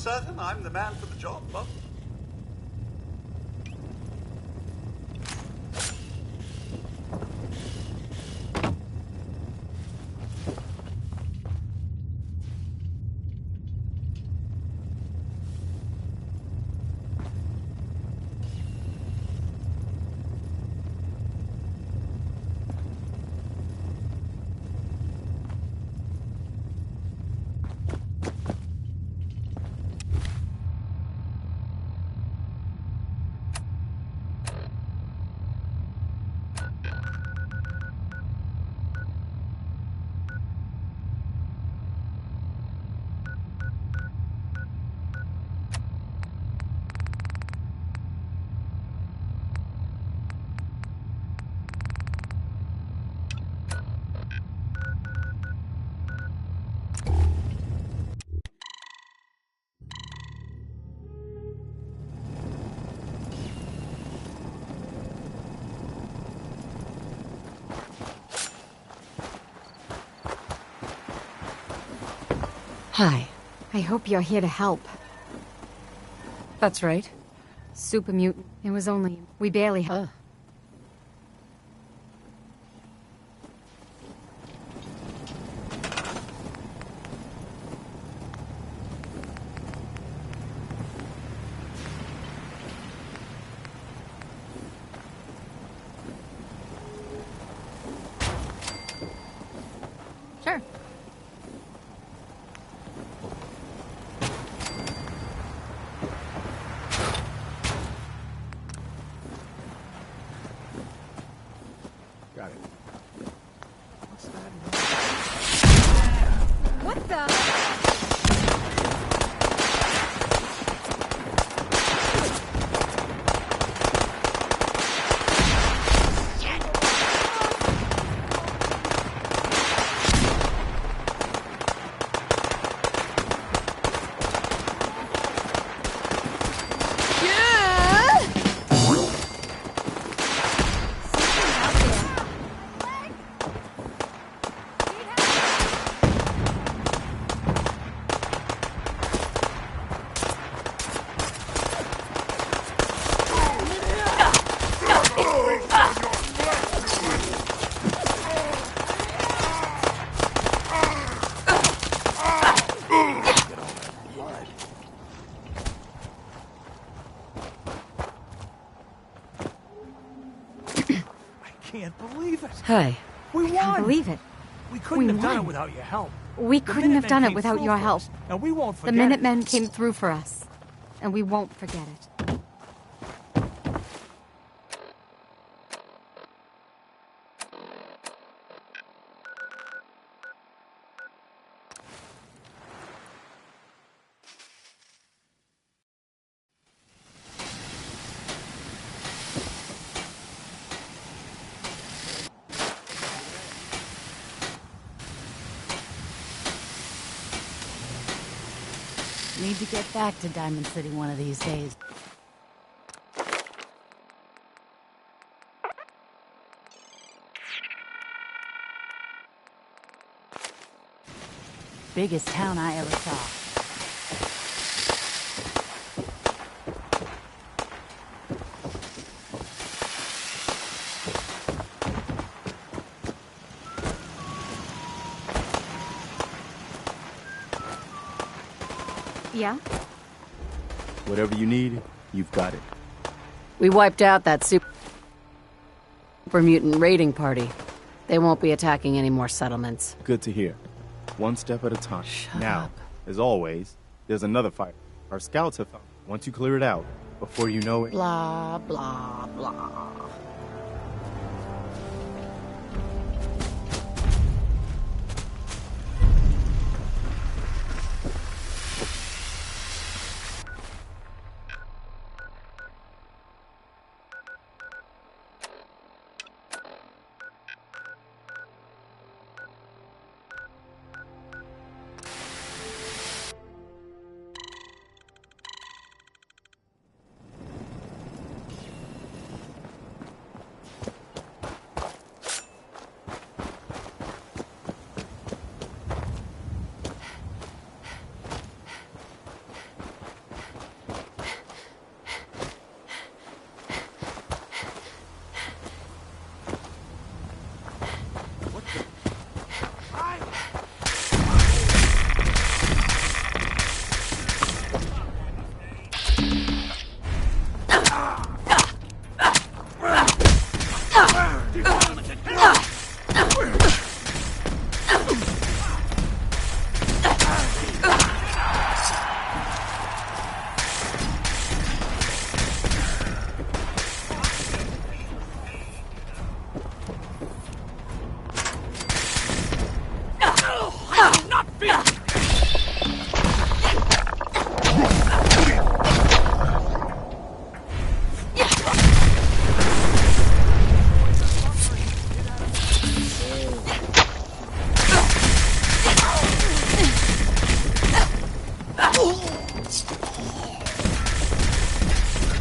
certain I'm the man for the job, but... Hi. I hope you're here to help. That's right. Super mutant. It was only... We barely... Sure. Got it. What's that? What the... Can't believe it. Hi. We won. Can't believe it. We couldn't have done it won. without your help. We The couldn't have done Minutemen it came without through your for help. us, and we won't The forget Minutemen it. came through for us. And we won't forget it. Need to get back to Diamond City one of these days. Biggest town I ever saw. Yeah? Whatever you need, you've got it. We wiped out that super mutant raiding party. They won't be attacking any more settlements. Good to hear. One step at a time. Shut now, up. as always, there's another fight. Our scouts have found. Once you clear it out, before you know it... Blah, blah, blah.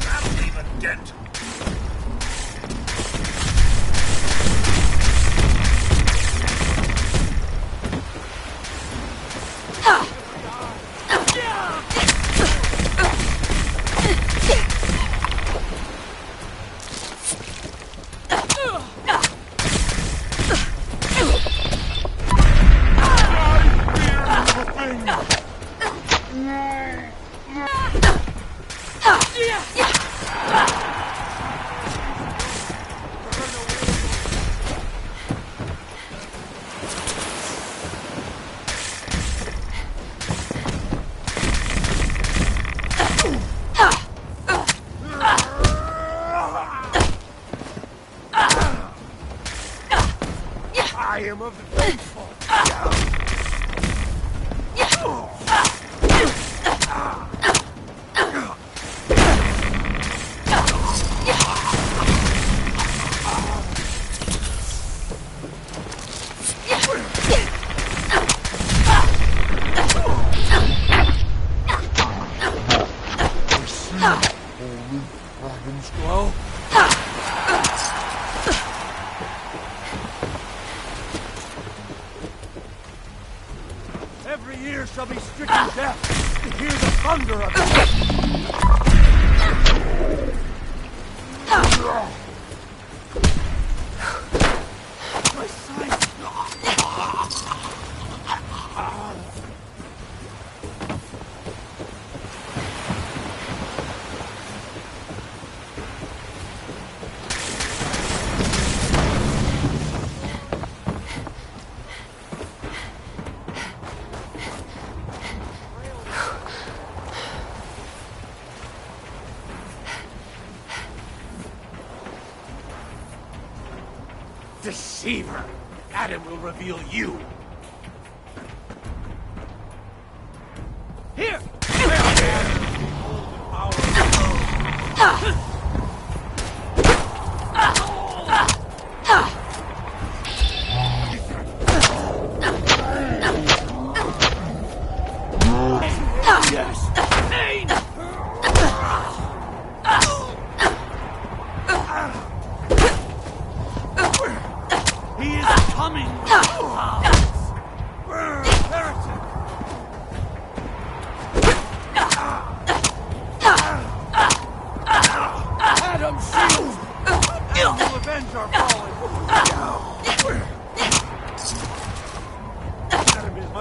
That'll leave a dent. I am of the faithful. Holy dragon's glow. Every ear shall be stricken deaf to hear the thunder of it. My sight. Deceiver! Adam will reveal you! Here! Yes! Pain! He is coming with powers! Burn, heretic! Adam's shield! Adam will avenge our fallen! Adam is my...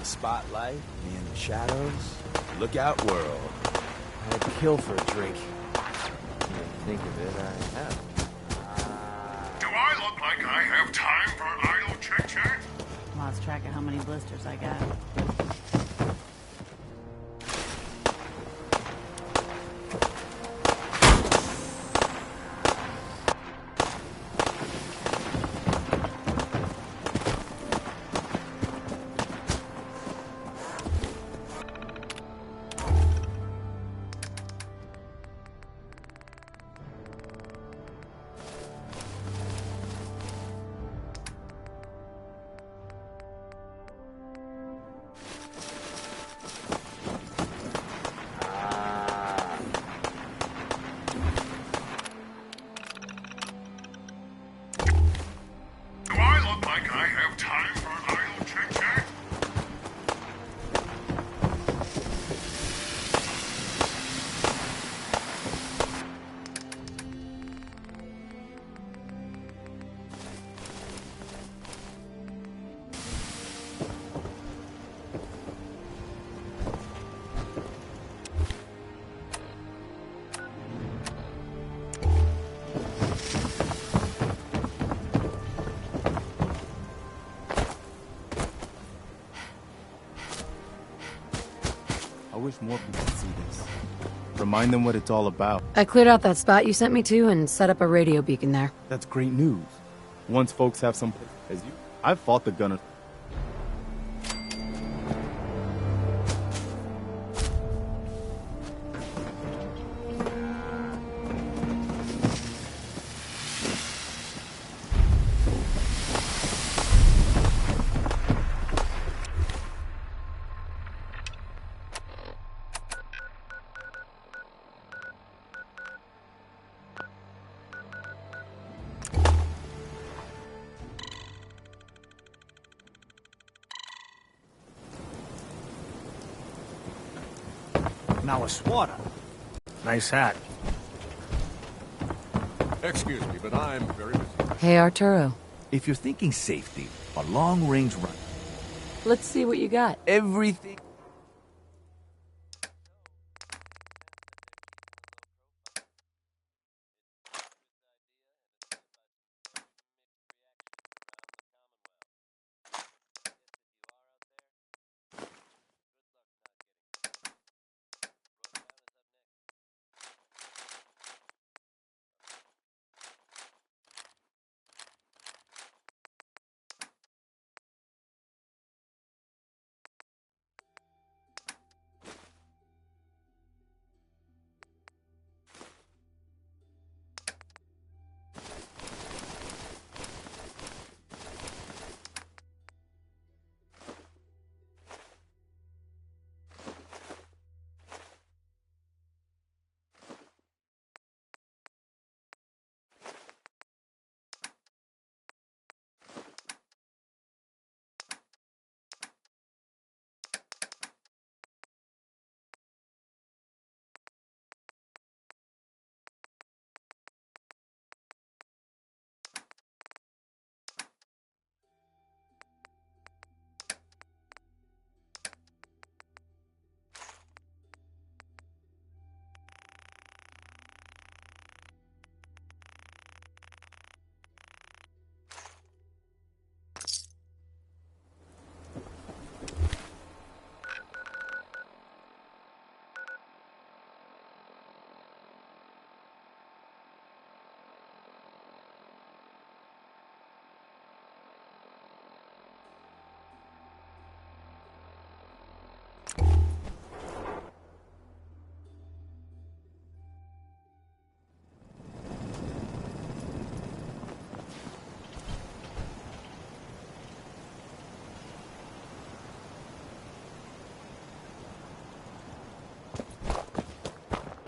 spotlight, me in the shadows. Look out, world. I'd kill for a drink. When I think of it, I have. Do I look like I have time for idle chit-chat? Lost track of how many blisters I got. Do I look like I have time for idle chit-chat? I wish more people could see this. Remind them what it's all about. I cleared out that spot you sent me to and set up a radio beacon there. That's great news. Once folks have some as you, I've fought the gunners. Now a swatter. Nice hat. Excuse me, but I'm very busy. Hey, Arturo. If you're thinking safety, a long-range run, Let's see what you got. everything...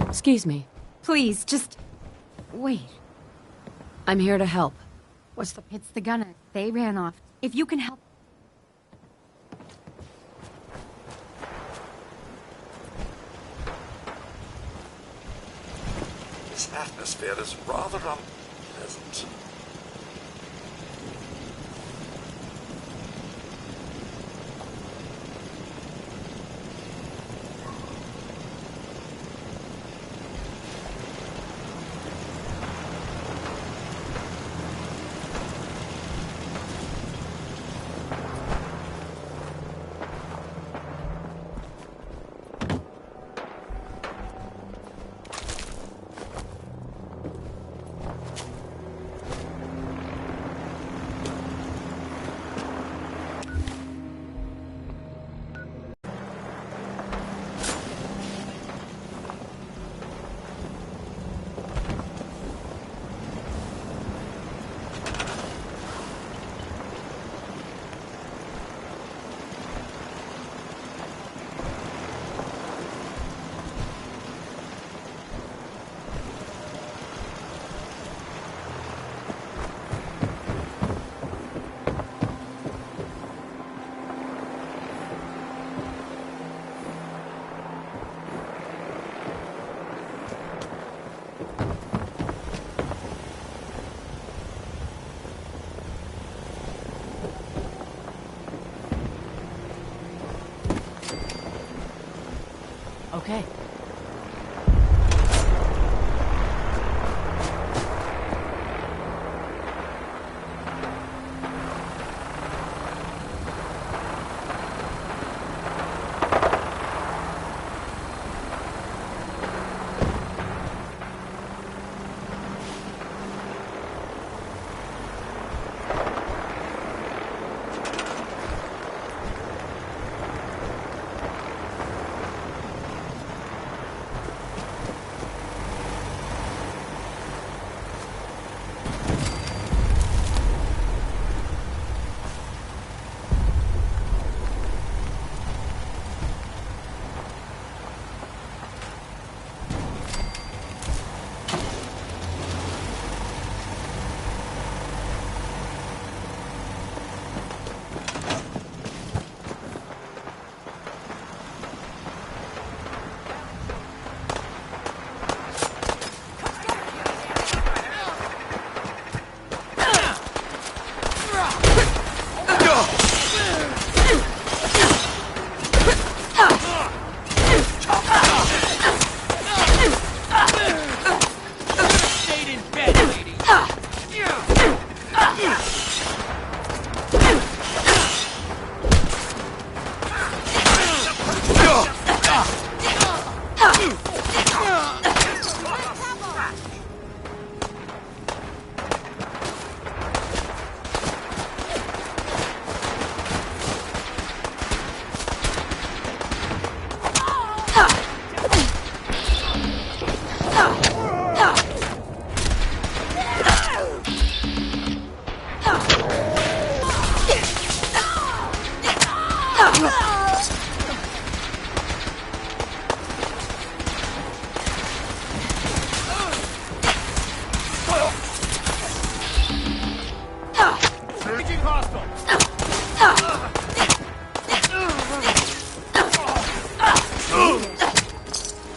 Excuse me. Please, just... wait. I'm here to help. What's the... It's the gunner. They ran off. If you can help... This atmosphere is rather unpleasant. Okay.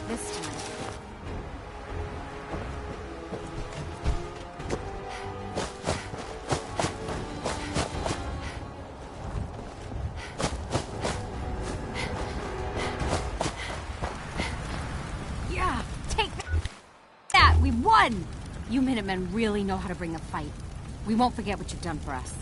This time. Yeah, take that. We won. You Minutemen really know how to bring a fight. We won't forget what you've done for us.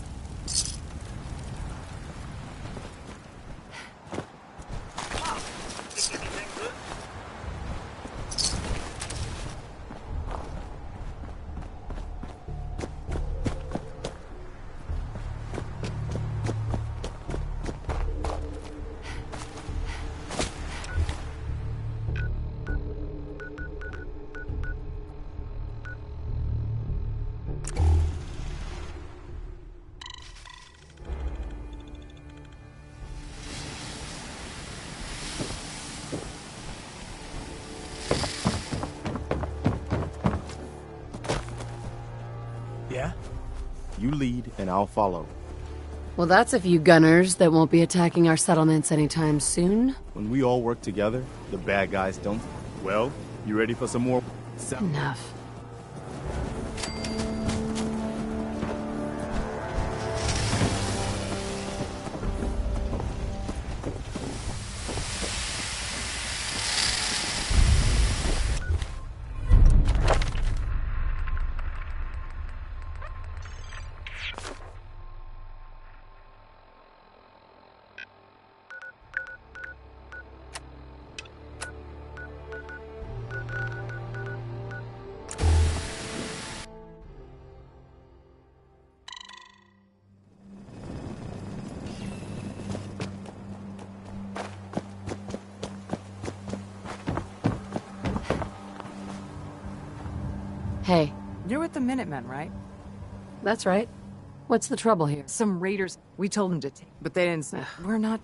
Yeah? You lead, and I'll follow. Well, that's a few gunners that won't be attacking our settlements anytime soon. When we all work together, the bad guys don't. Well, you ready for some more? Enough. Hey, You're with the Minutemen, right? that's right. What's the trouble here? Some raiders. We told them to take, but they didn't say. We're not.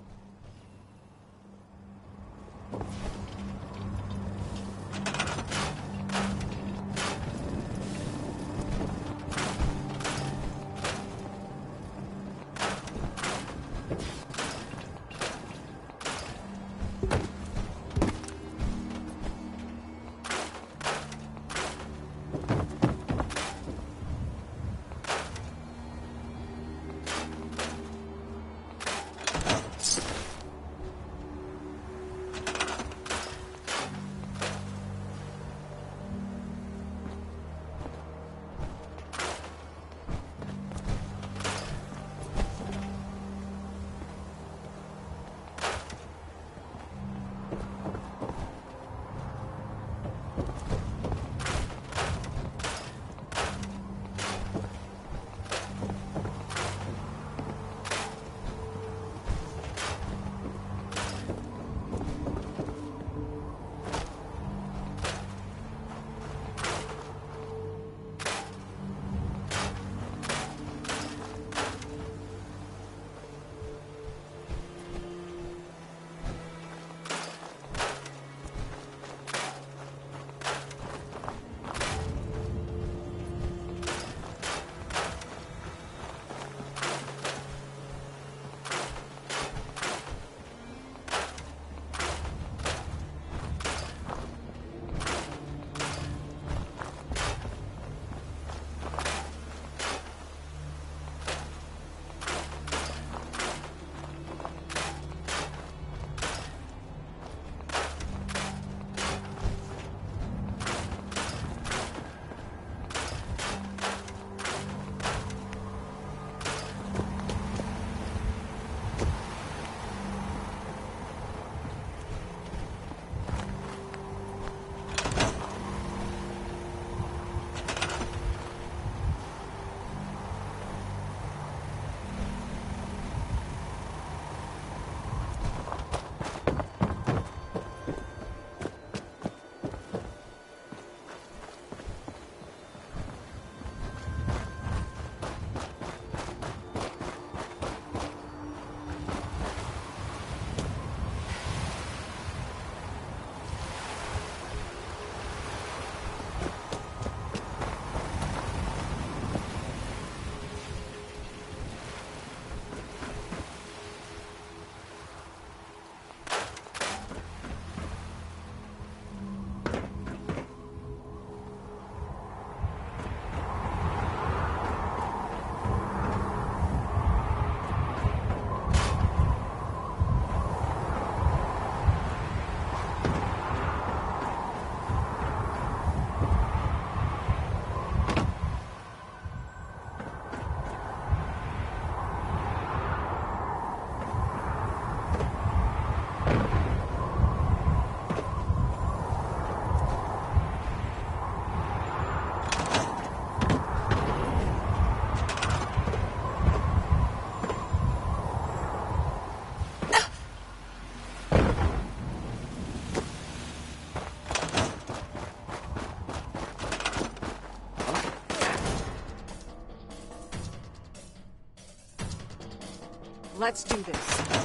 Let's do this.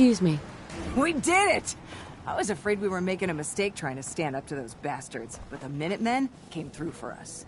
Excuse me. We did it! I was afraid we were making a mistake trying to stand up to those bastards, but the Minutemen came through for us.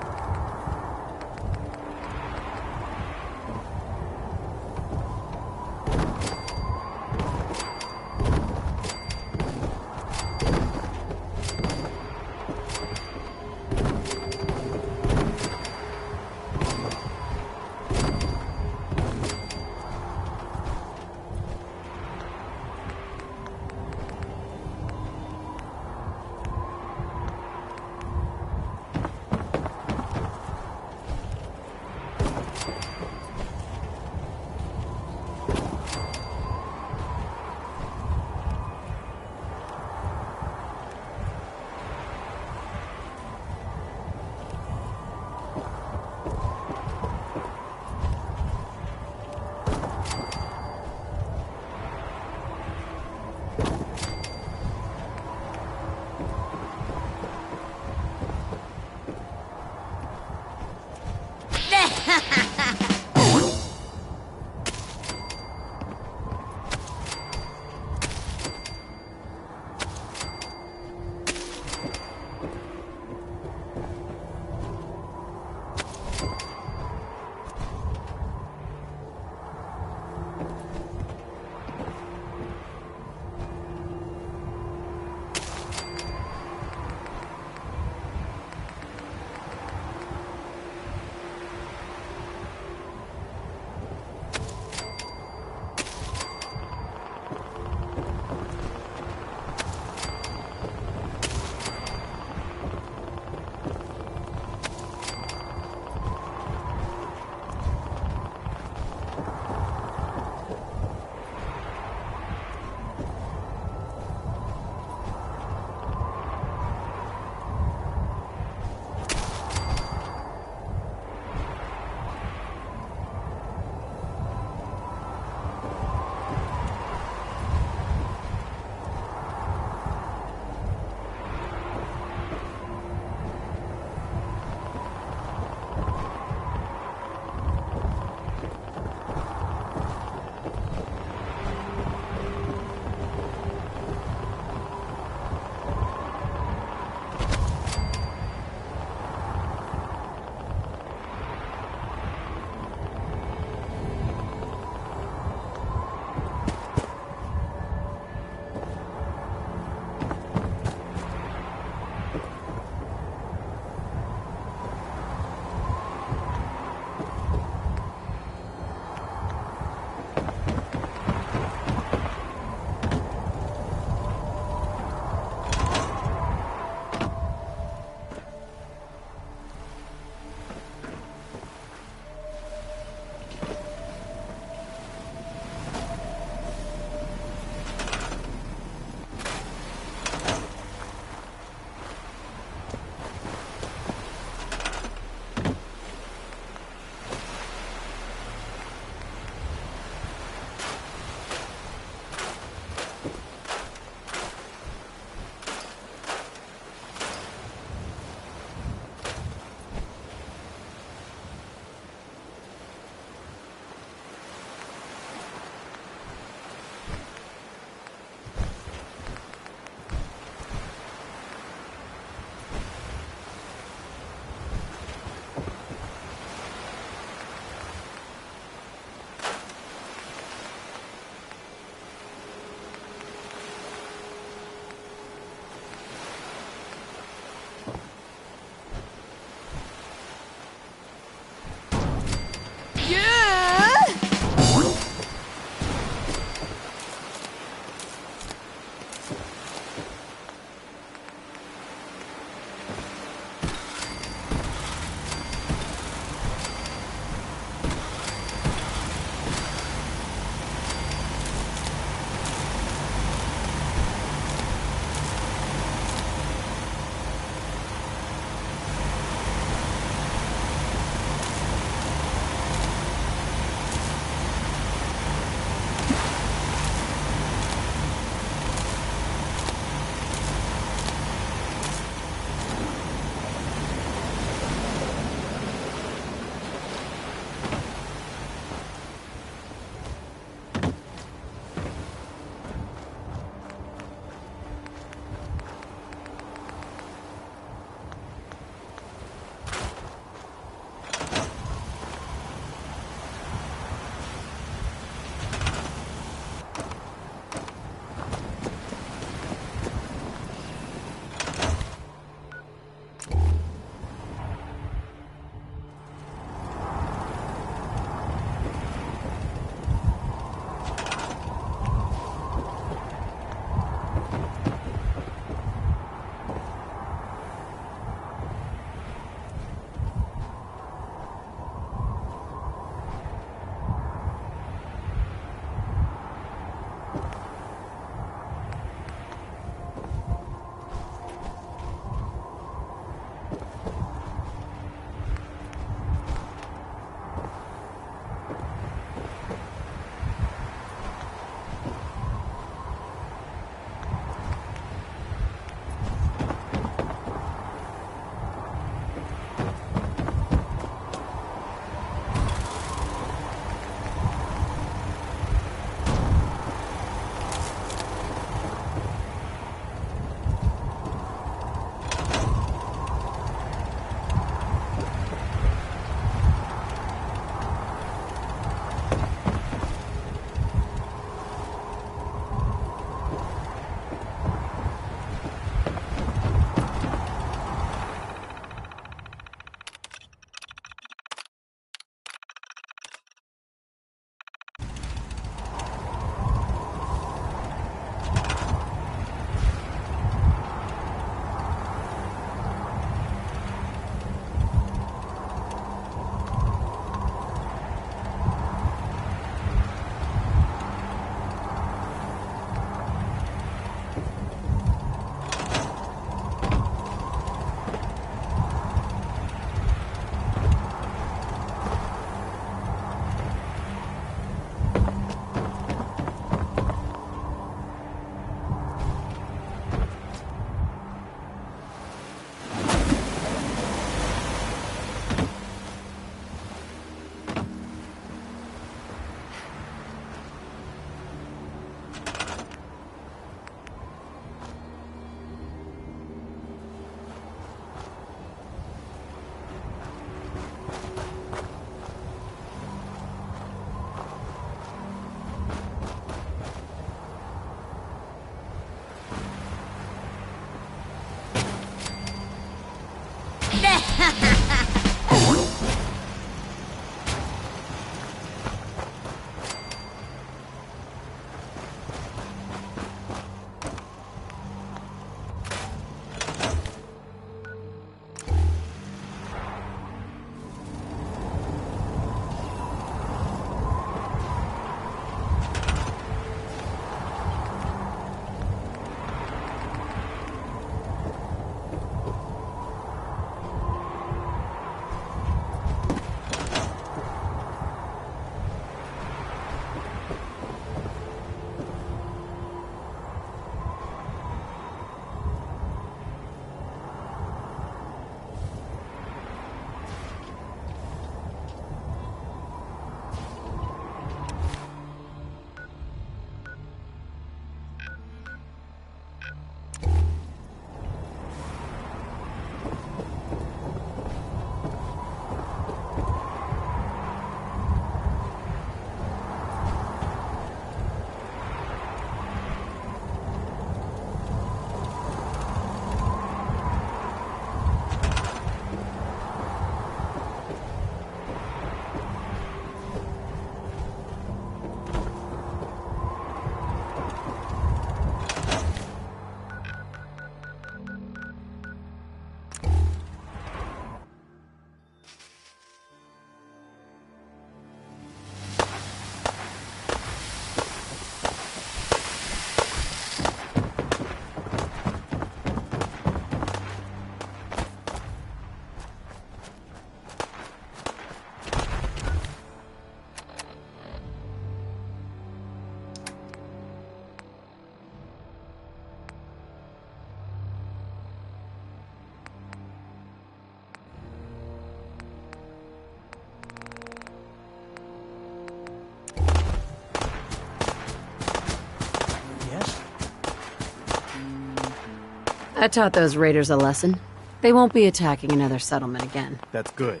I taught those raiders a lesson. They won't be attacking another settlement again. That's good.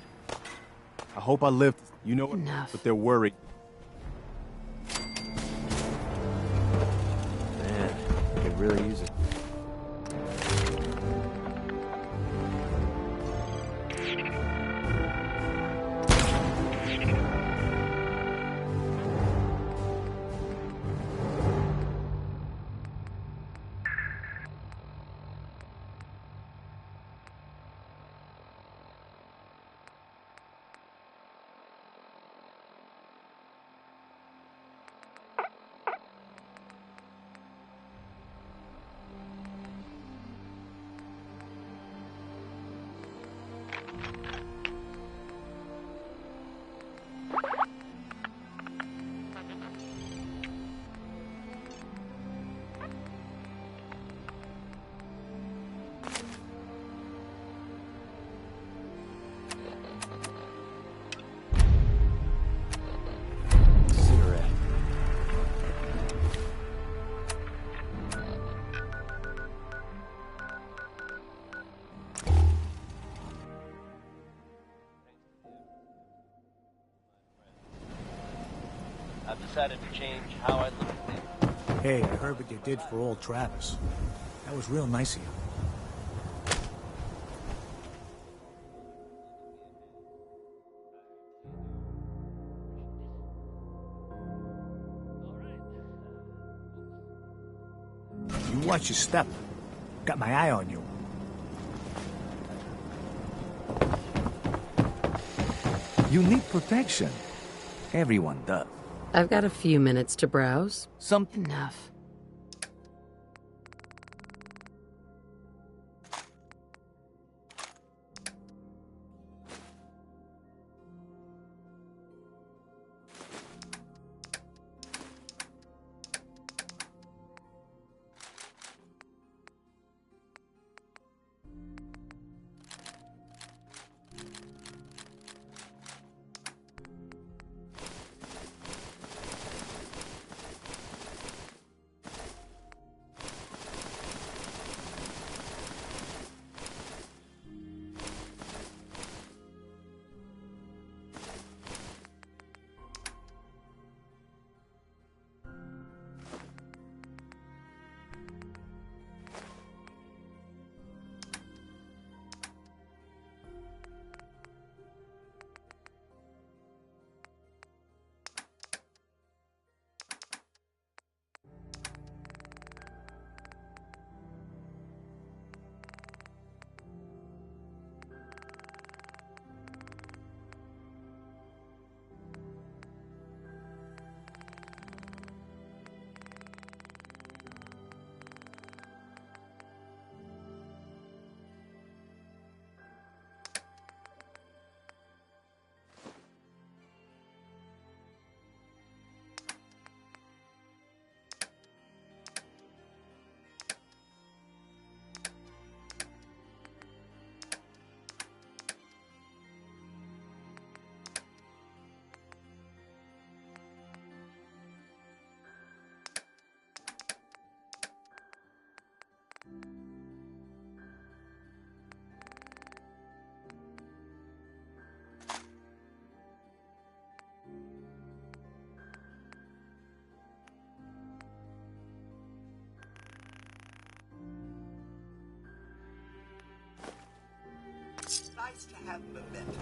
I hope I live. You know what? Enough. But they're worried. Man, I could really use it. I've decided to change how I look at things. Hey, I heard what you did for old Travis. That was real nice of you. You watch your step. Got my eye on you. You need protection. Everyone does. I've got a few minutes to browse. Enough. Nice to have mementos.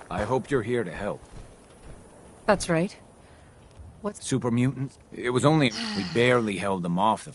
I hope you're here to help. That's right. What's... Super mutants? It was only... we barely held them off the...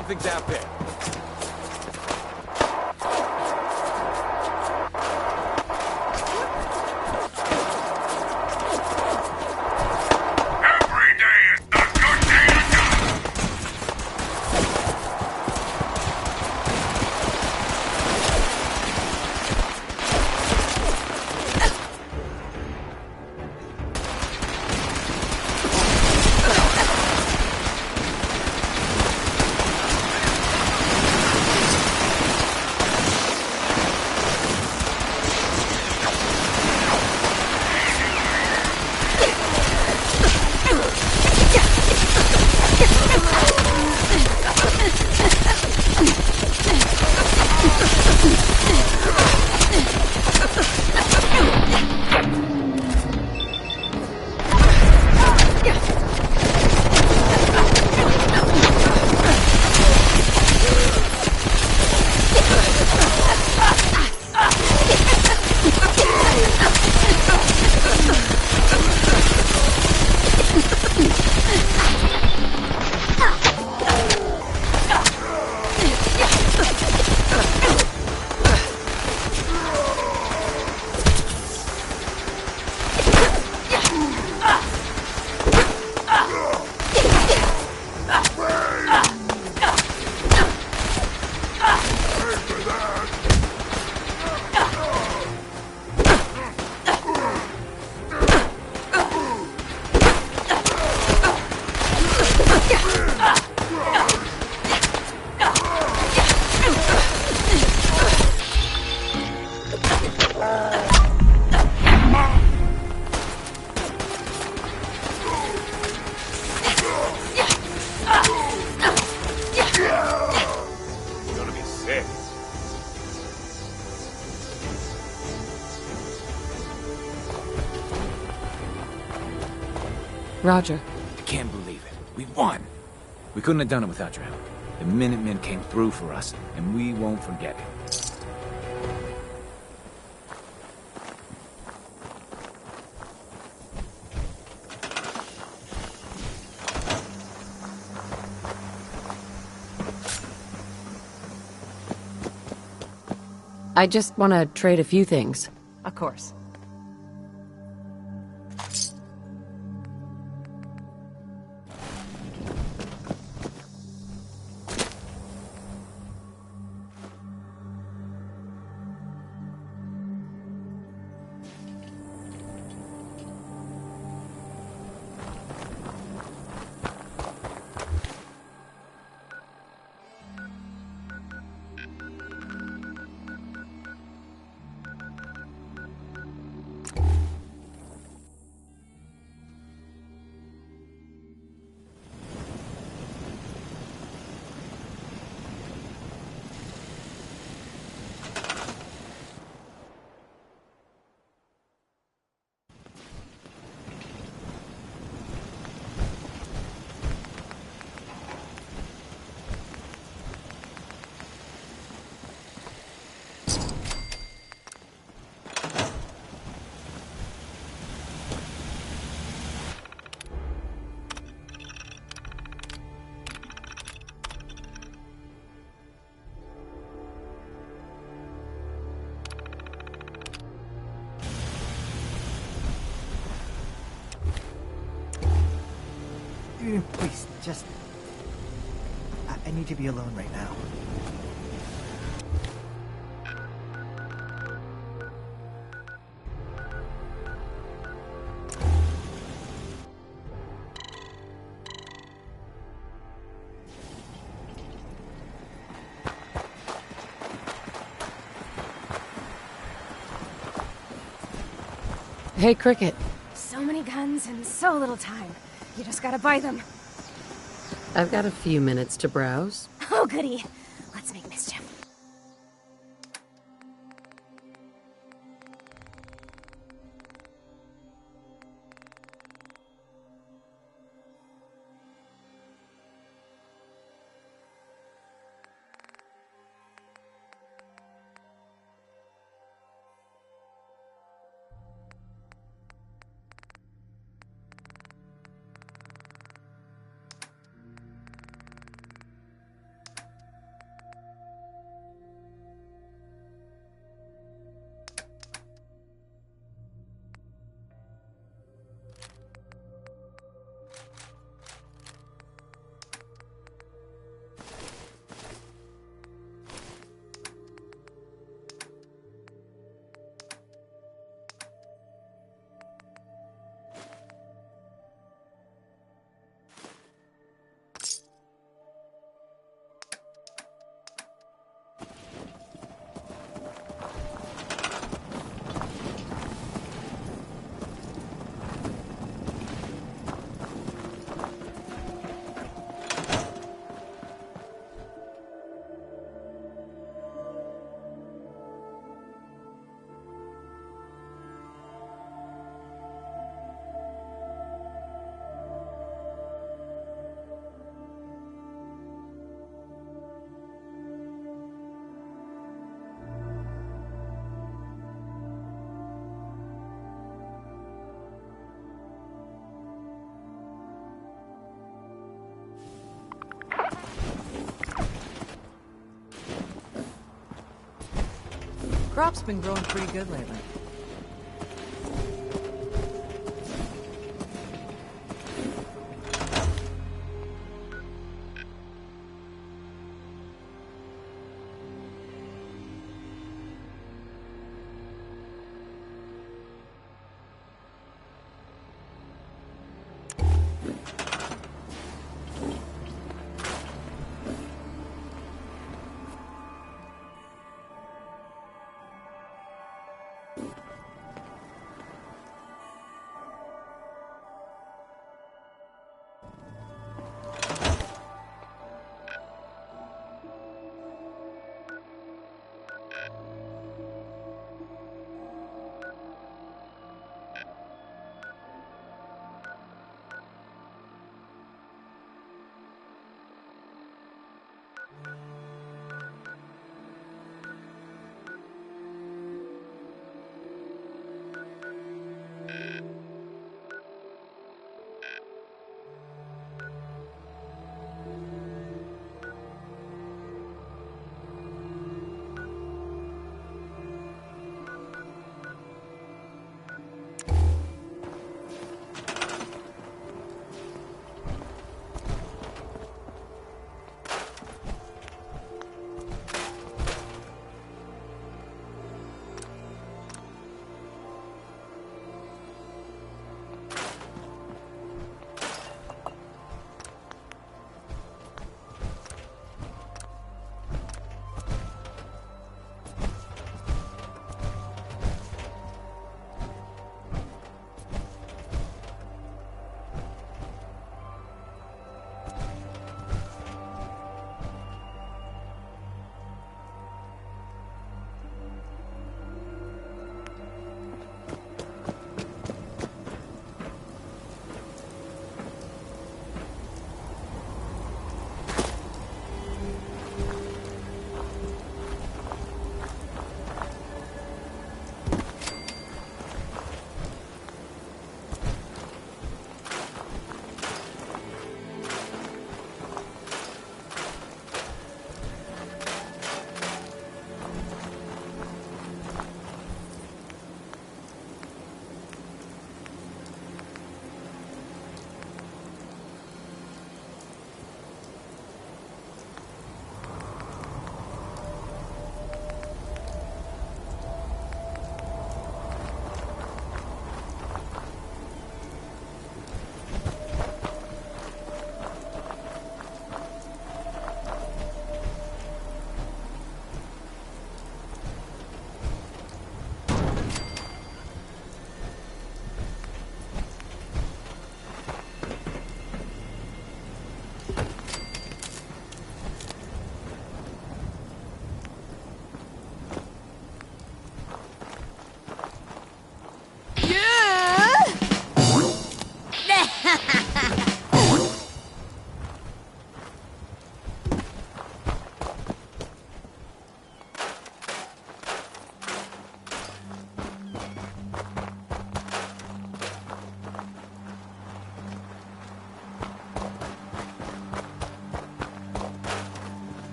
Something's out there. Every day is a good day to die. You're gonna be sick. Roger. I can't believe it. We won. We couldn't have done it without your help. The Minutemen came through for us, and we won't forget it. I just want to trade a few things. Of course. Please, just... I need to be alone right now. Hey, Cricket. So many guns and so little time. You just gotta buy them. I've got a few minutes to browse. Oh, goody. Let's make mischief. Crop's been growing pretty good lately.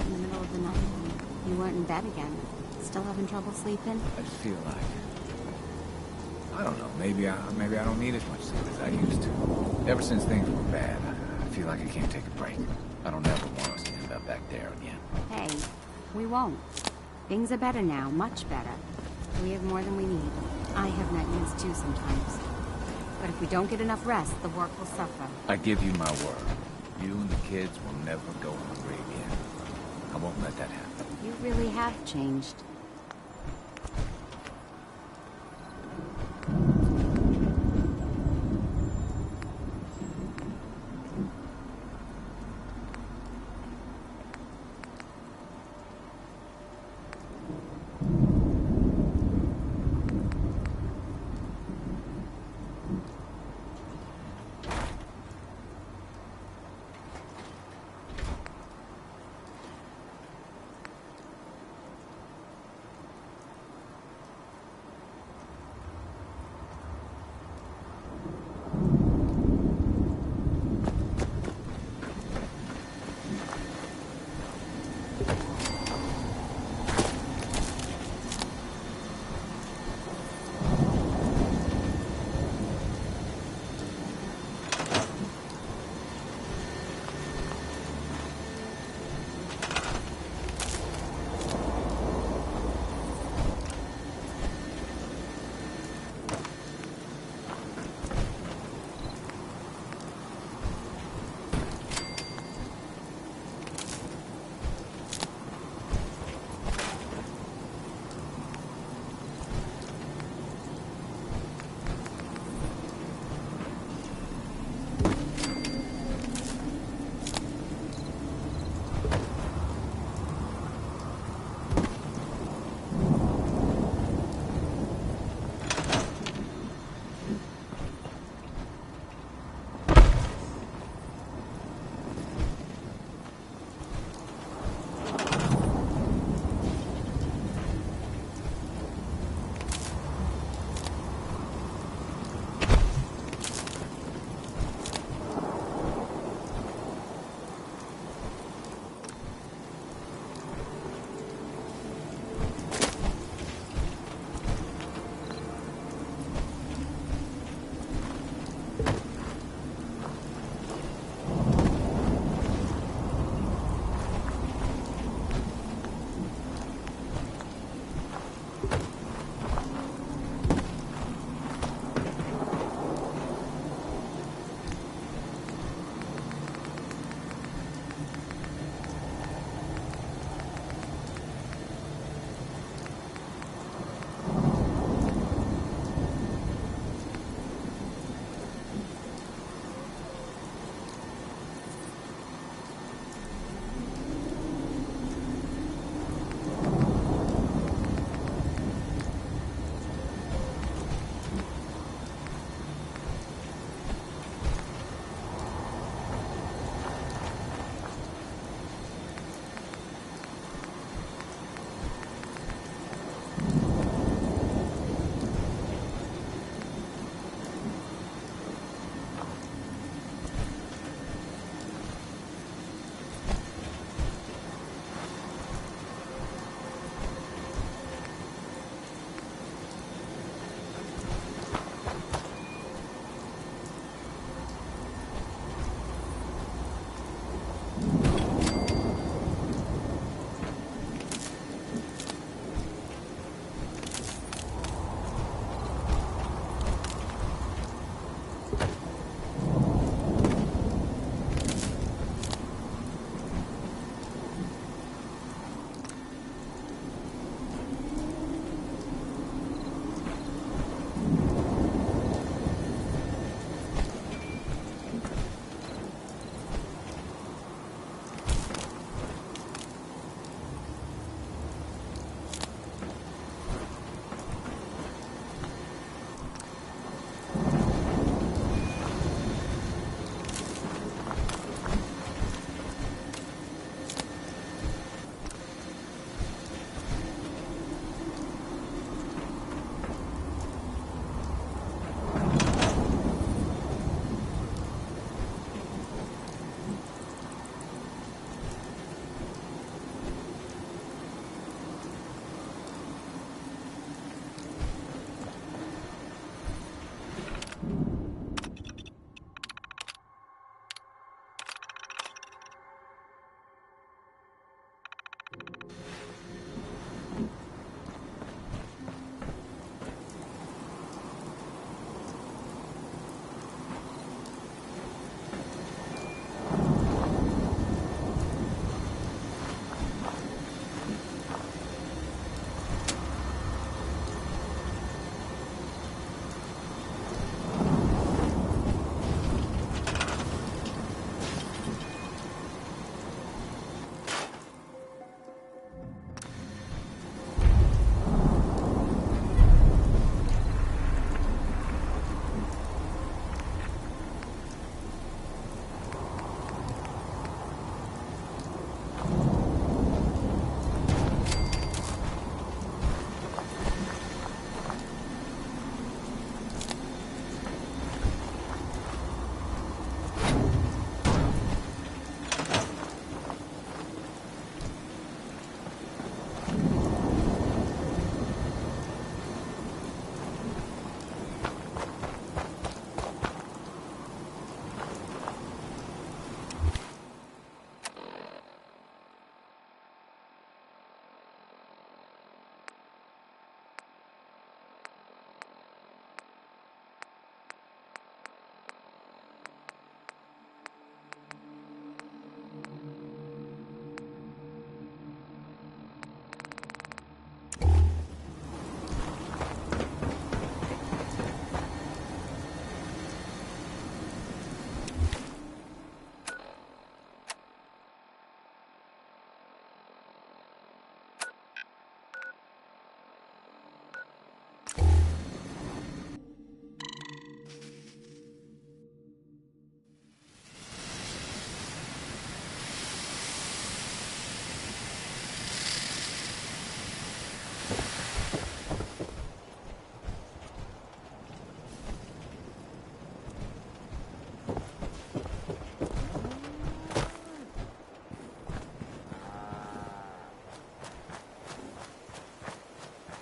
in the middle of the night. You weren't in bed again. Still having trouble sleeping? I just feel like... I don't know, maybe I don't need as much sleep as I used to. Ever since things were bad, I feel like I can't take a break. I don't ever want us to end up back there again. Hey, we won't. Things are better now, much better. We have more than we need. I have nightmares too sometimes. But if we don't get enough rest, the work will suffer. I give you my word. You and the kids will never go hungry again. I won't let that happen. You really have changed.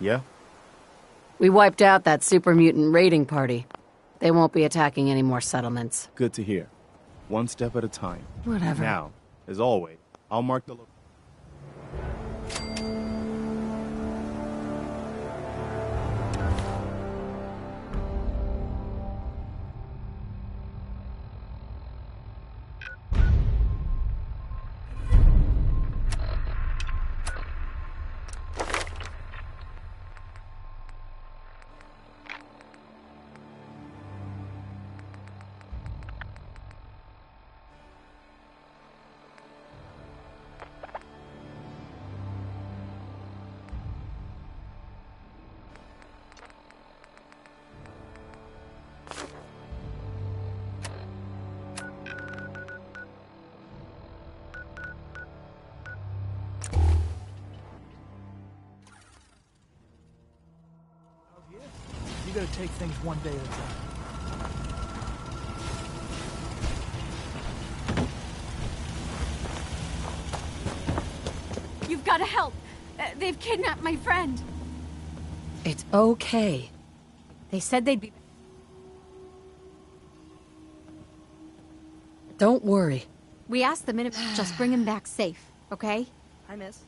Yeah? We wiped out that super mutant raiding party. They won't be attacking any more settlements. Good to hear. One step at a time. Whatever. Now, as always, I'll mark the location. You gotta take things one day at a time. You've got to help. They've kidnapped my friend. It's okay. They said they'd be... Don't worry. We asked the minute just bring him back safe, okay? Hi, miss.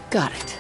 Got it.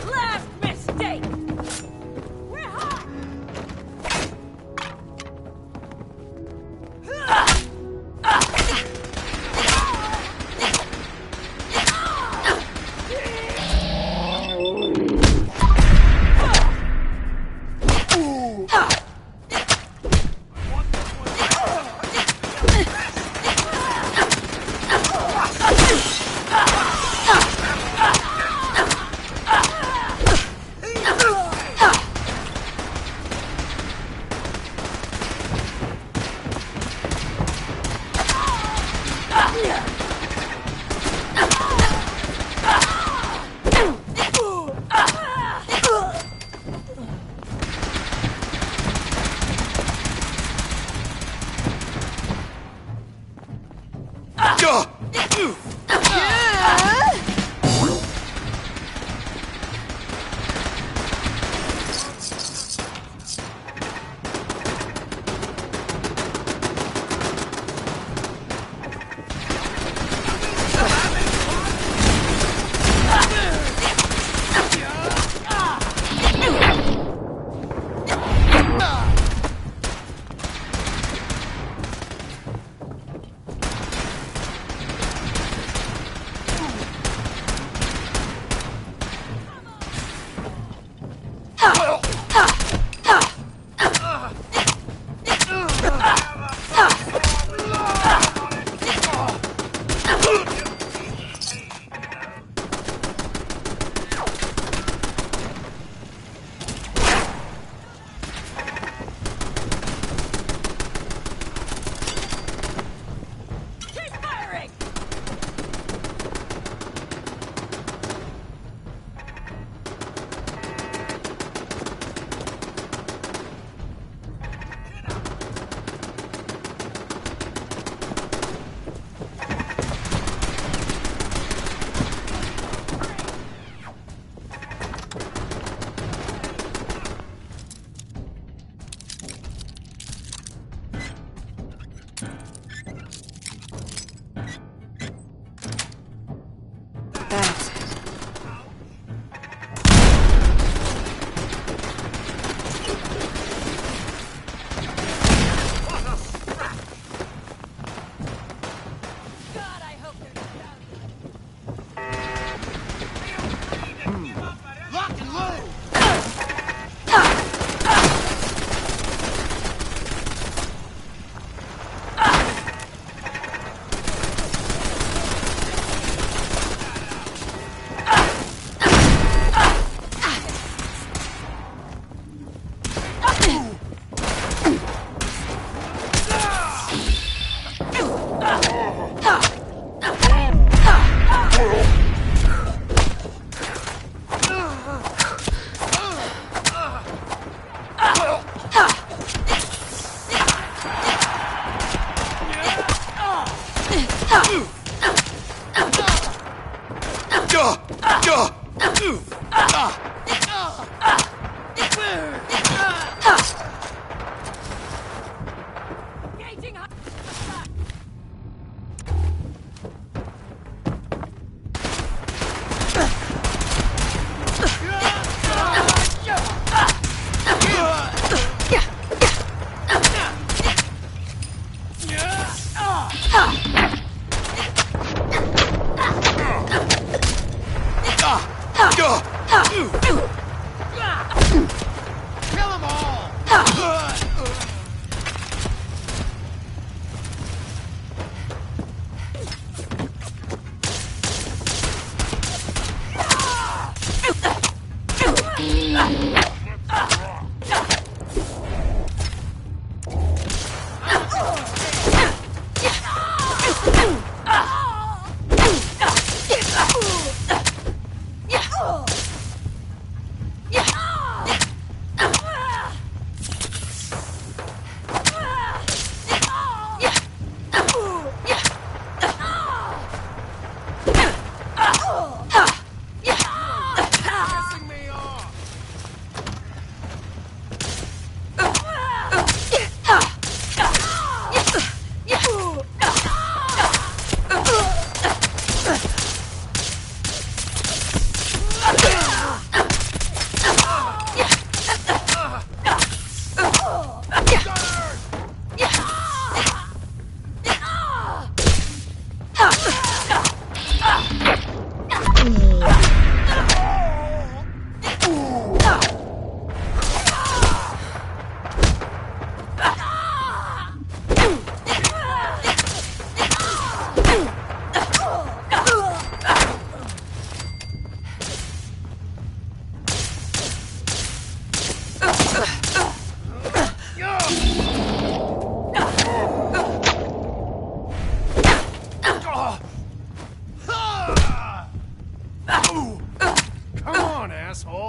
Last mistake! We're hot!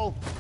asshole!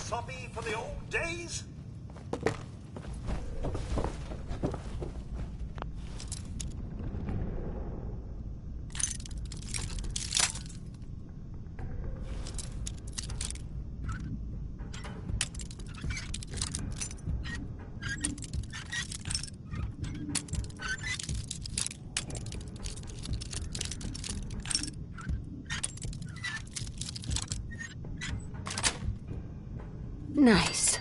Soppy for the old days? Nice.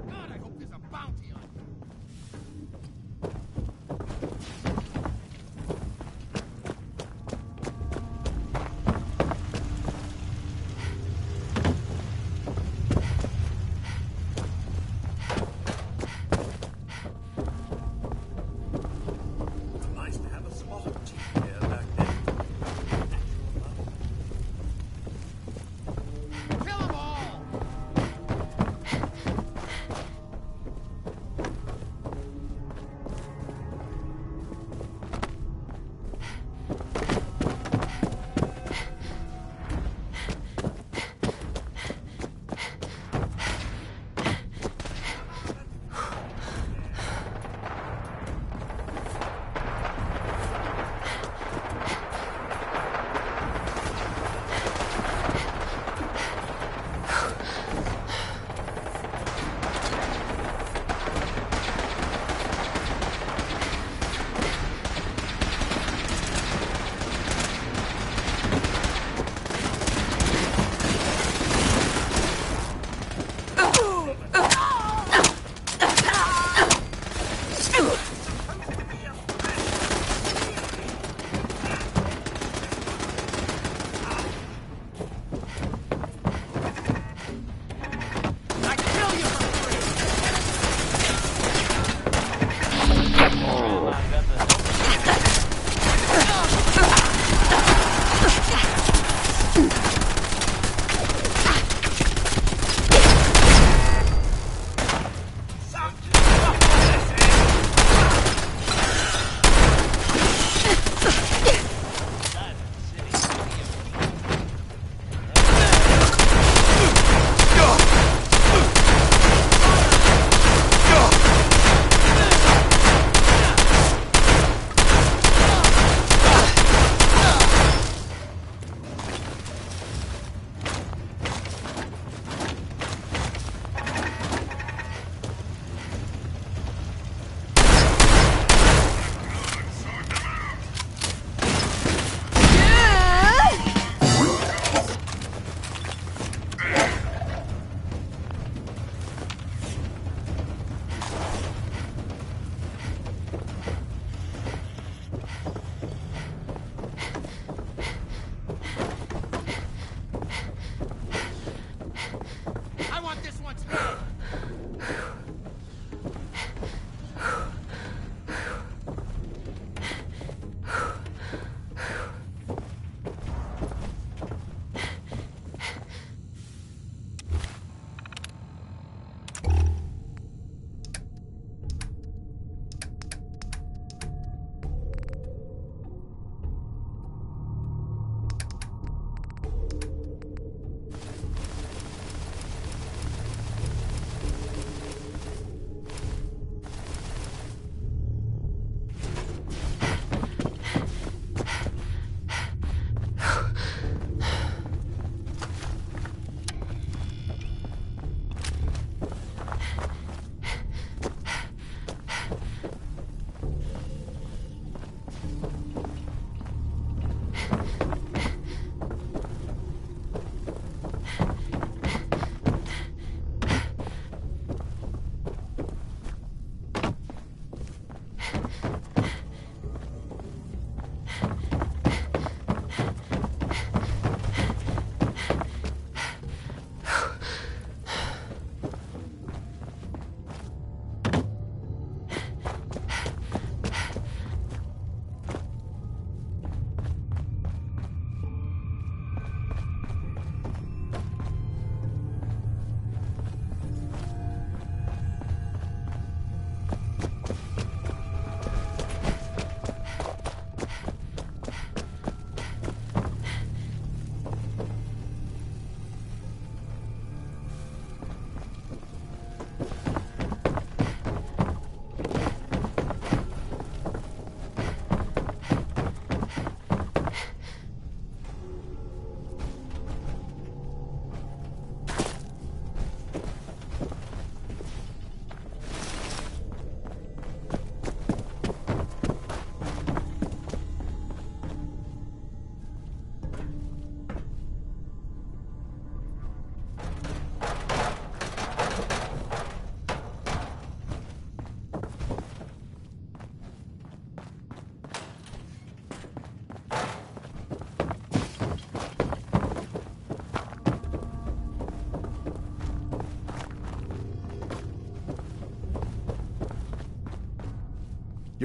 God, I hope there's a bounty on you. Nice to have a small team here back then. Kill them all!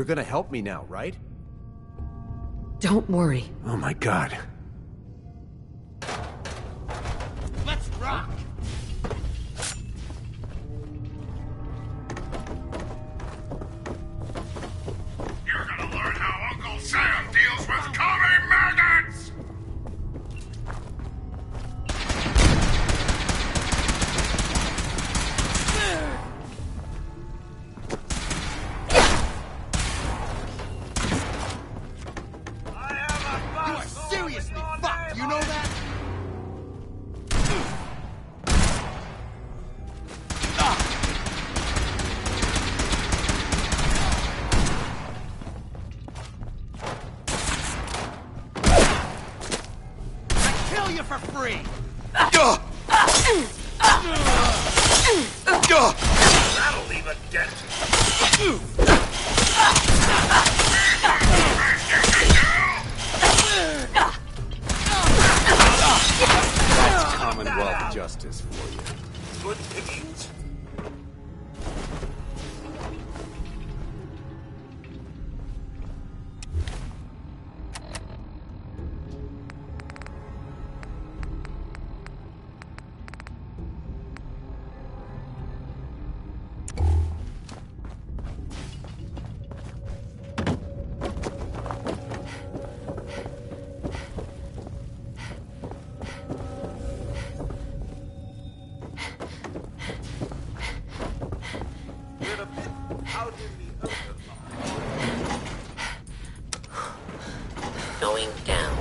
You're gonna help me now, right? Don't worry. Oh my god. Let's rock! You're gonna learn how Uncle Sam deals with commie maggots! You are seriously fucked, you know that? I kill you for free! That'll leave a dent. That's Commonwealth justice for you. Good pickings. Going down.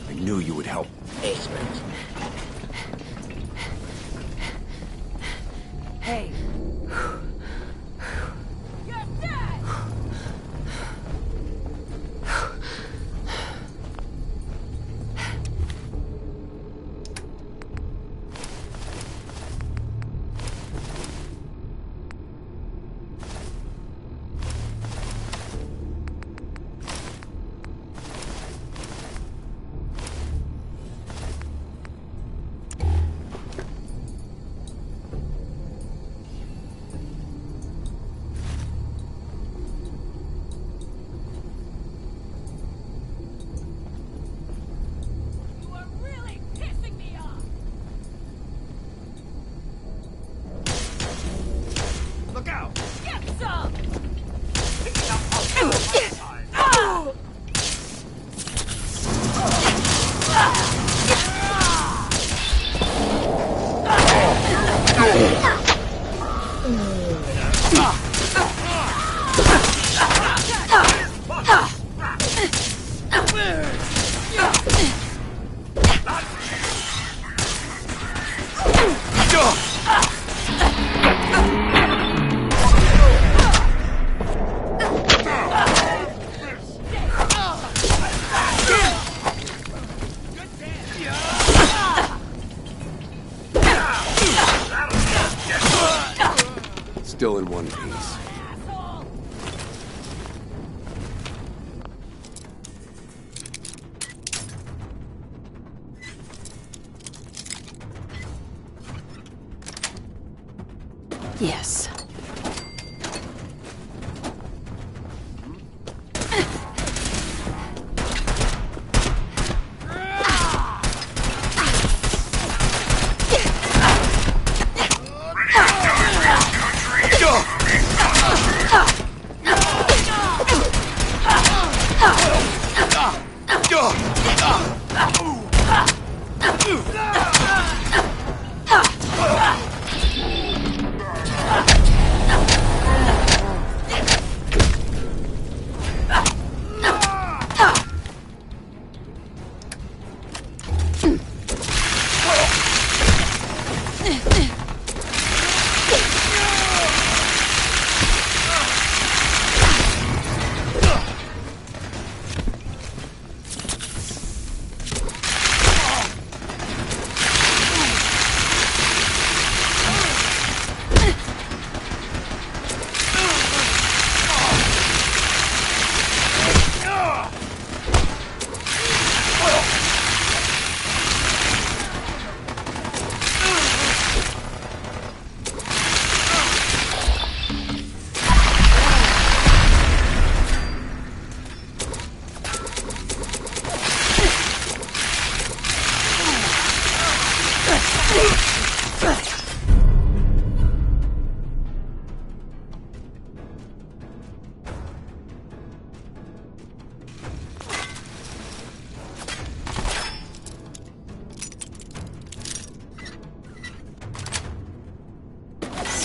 I knew you would help. Basement. Hey. You're dead! You are really pissing me off! Look out! Get some! Still in one piece. Yes.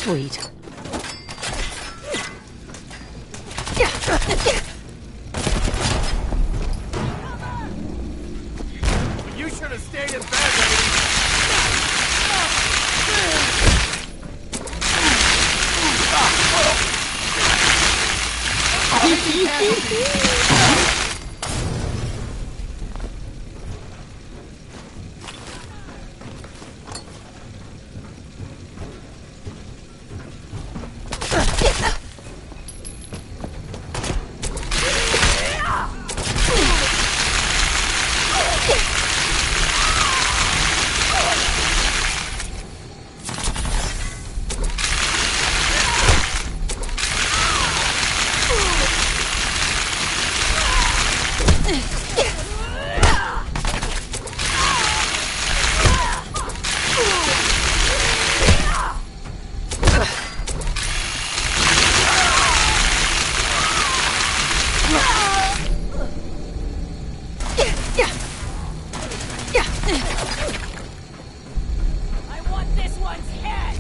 Sweet. You should have stayed in bed, lady. I want this one's head!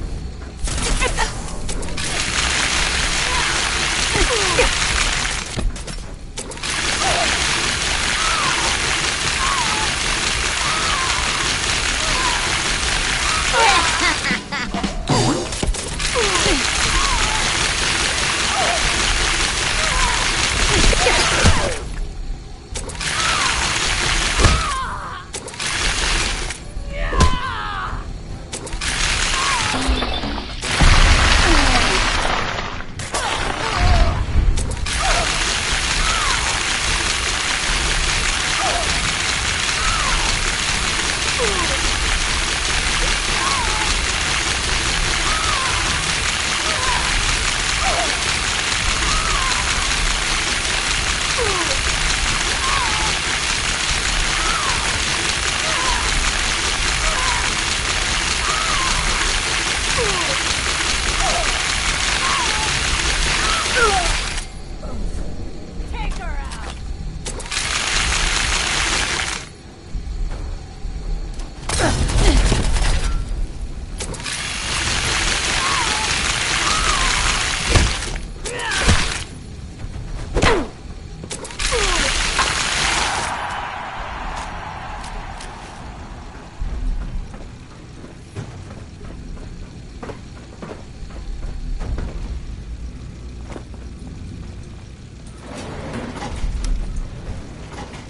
Take her out!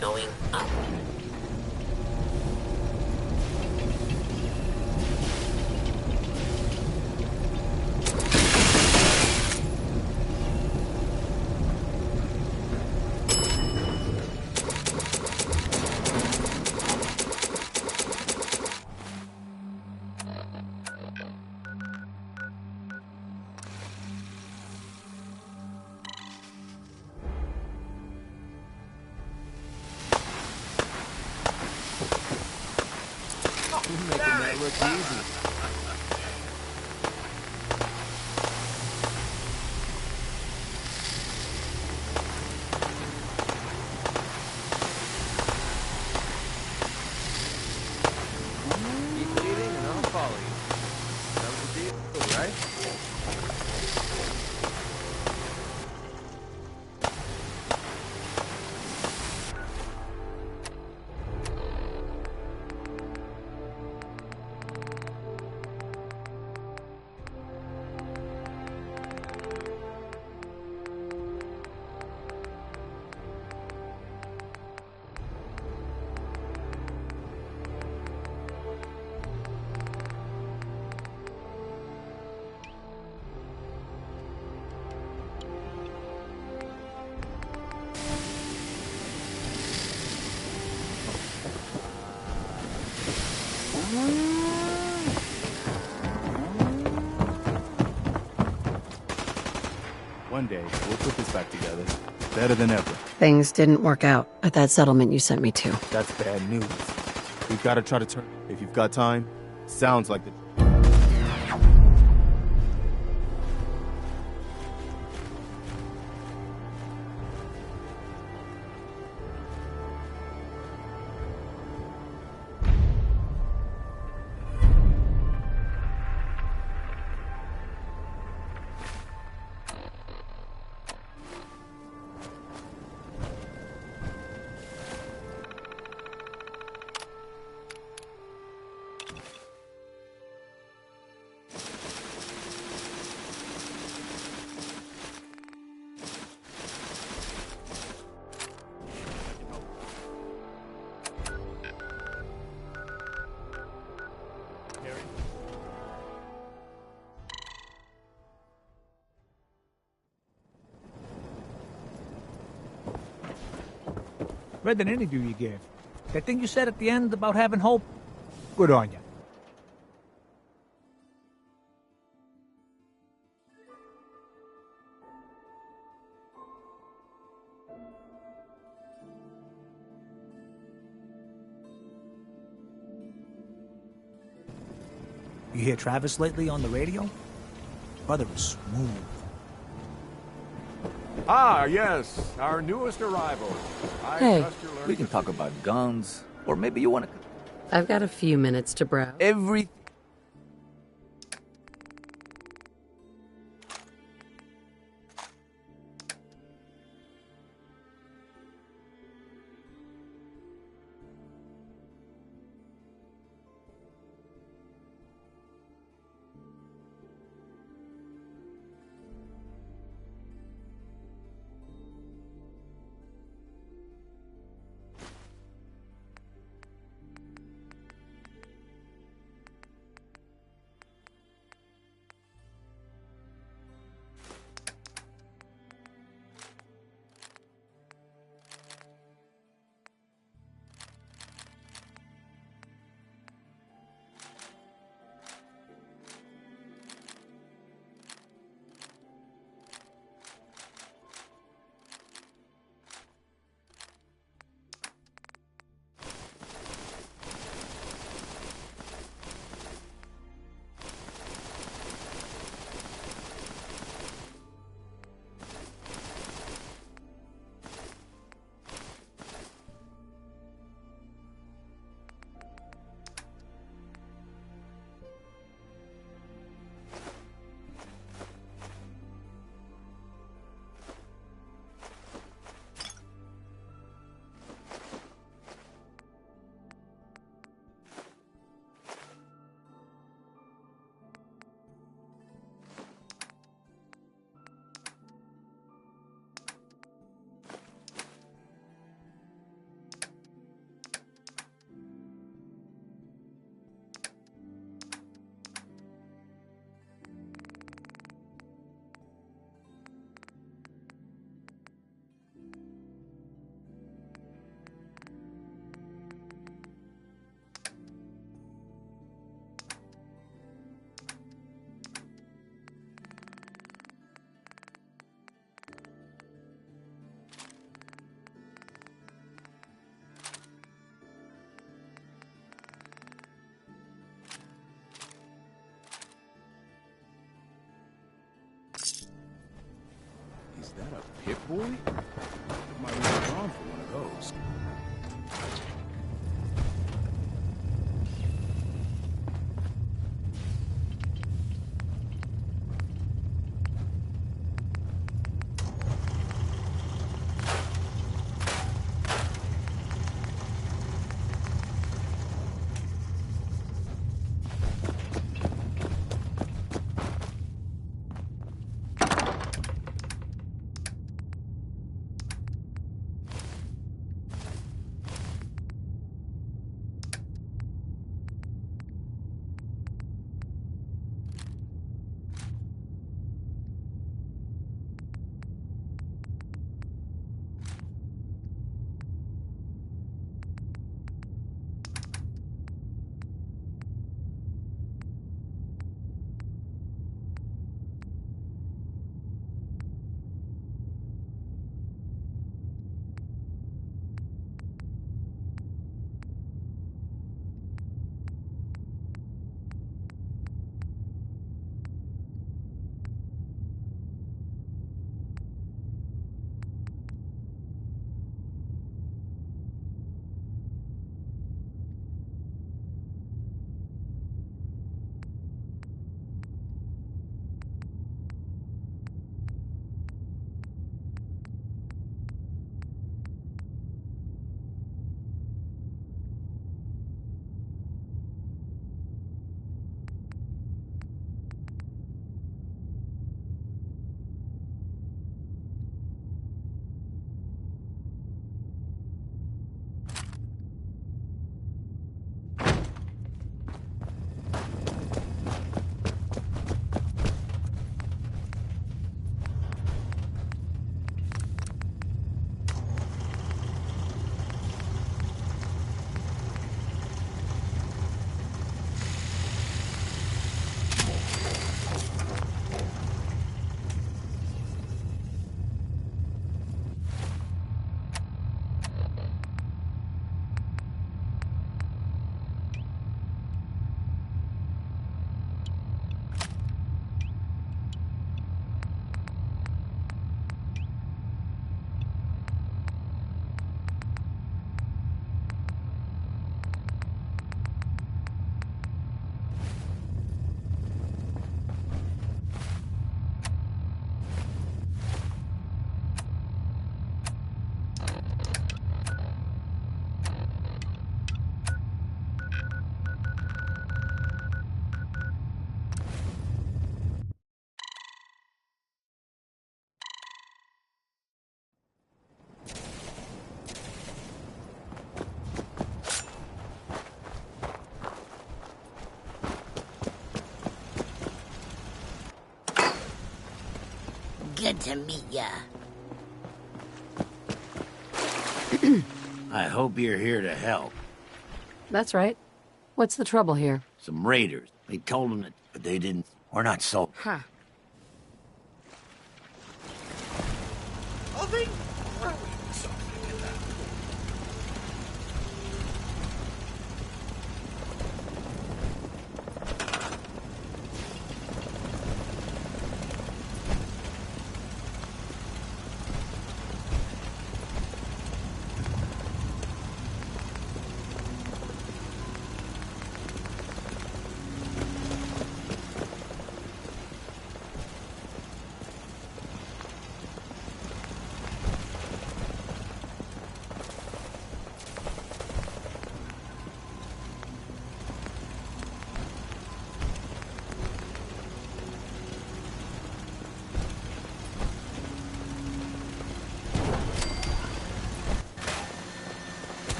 Going up. Making that look easy. Keep leading and I'll follow you. That was the deal, right? One day, we'll put this back together. Better than ever. Things didn't work out at that settlement you sent me to. That's bad news. We've got to try to turn. If you've got time, sounds like the. Read an interview you gave. That thing you said at the end about having hope? Good on you. You hear Travis lately on the radio? Brother is smooth. Ah, yes, our newest arrival. Hey. We can talk about guns, or maybe you want to... I've got a few minutes to browse. Every... Is that a Pip Boy? Might be drawn for one of those. to meet ya. I hope you're here to help. That's right. What's the trouble here? Some raiders. They told them that, but they didn't. We're not sold. Huh. Oh, they were something in that.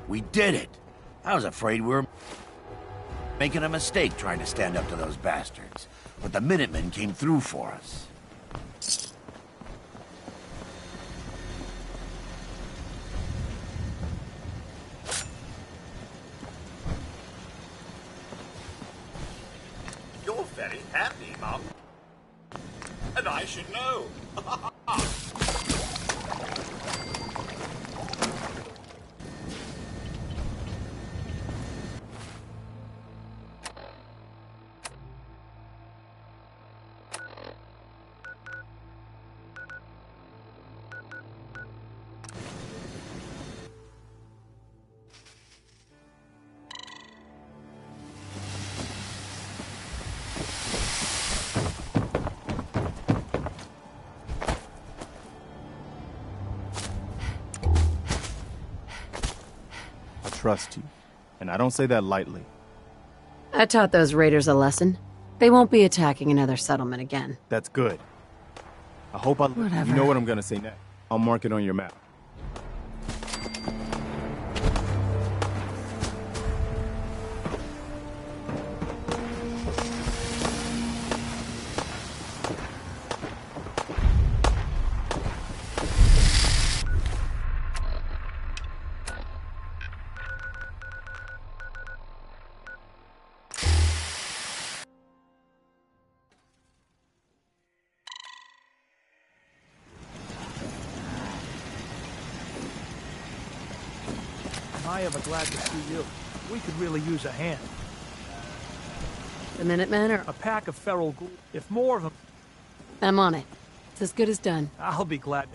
We did it. I was afraid we were making a mistake trying to stand up to those bastards. But the Minutemen came through for us. You're very happy, Mum. And I should know. Trust you. And I don't say that lightly. I taught those raiders a lesson. They won't be attacking another settlement again. That's good. I hope Whatever. You know what I'm gonna say next. I'll mark it on your map. Am I ever glad to see you? We could really use a hand. The Minutemen are... A pack of feral ghouls. If more of them... I'm on it. It's as good as done. I'll be glad to...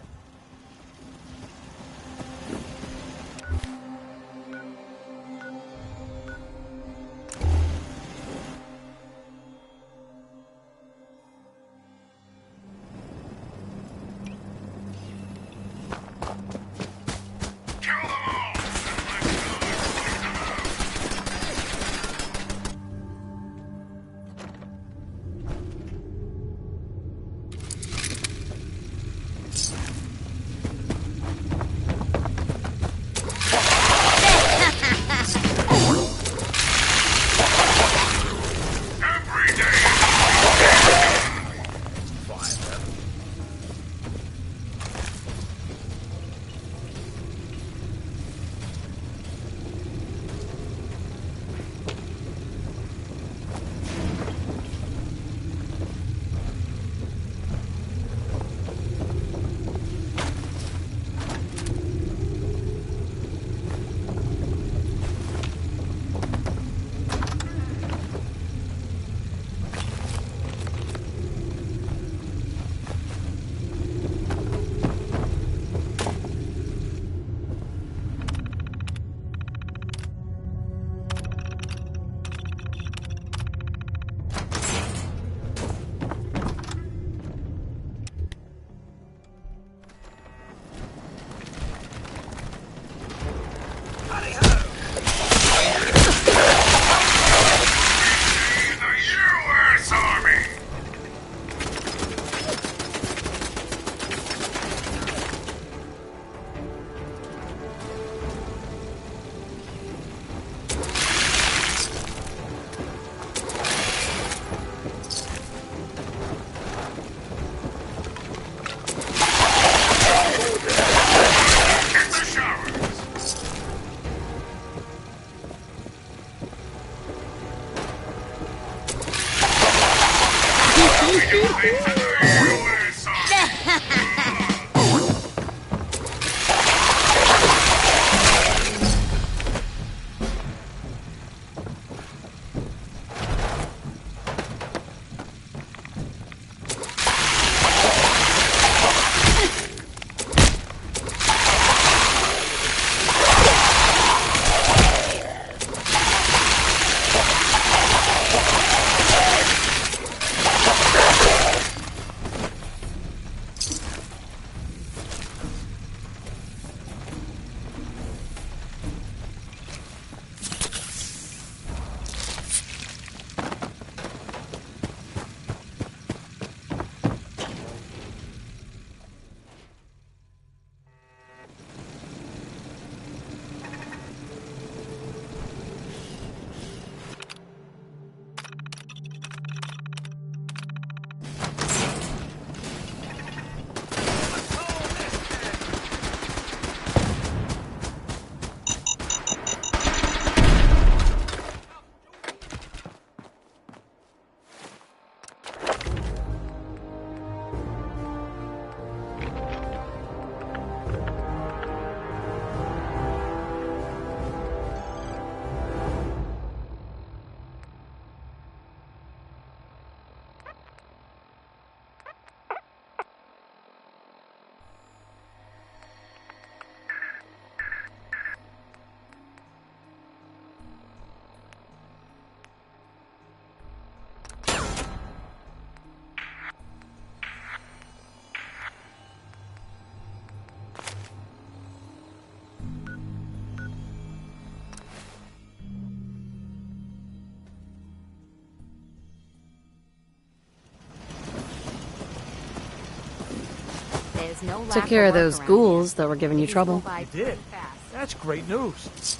is no lack Took care of work those around ghouls that were giving you These trouble. go by You did? fast. That's great news.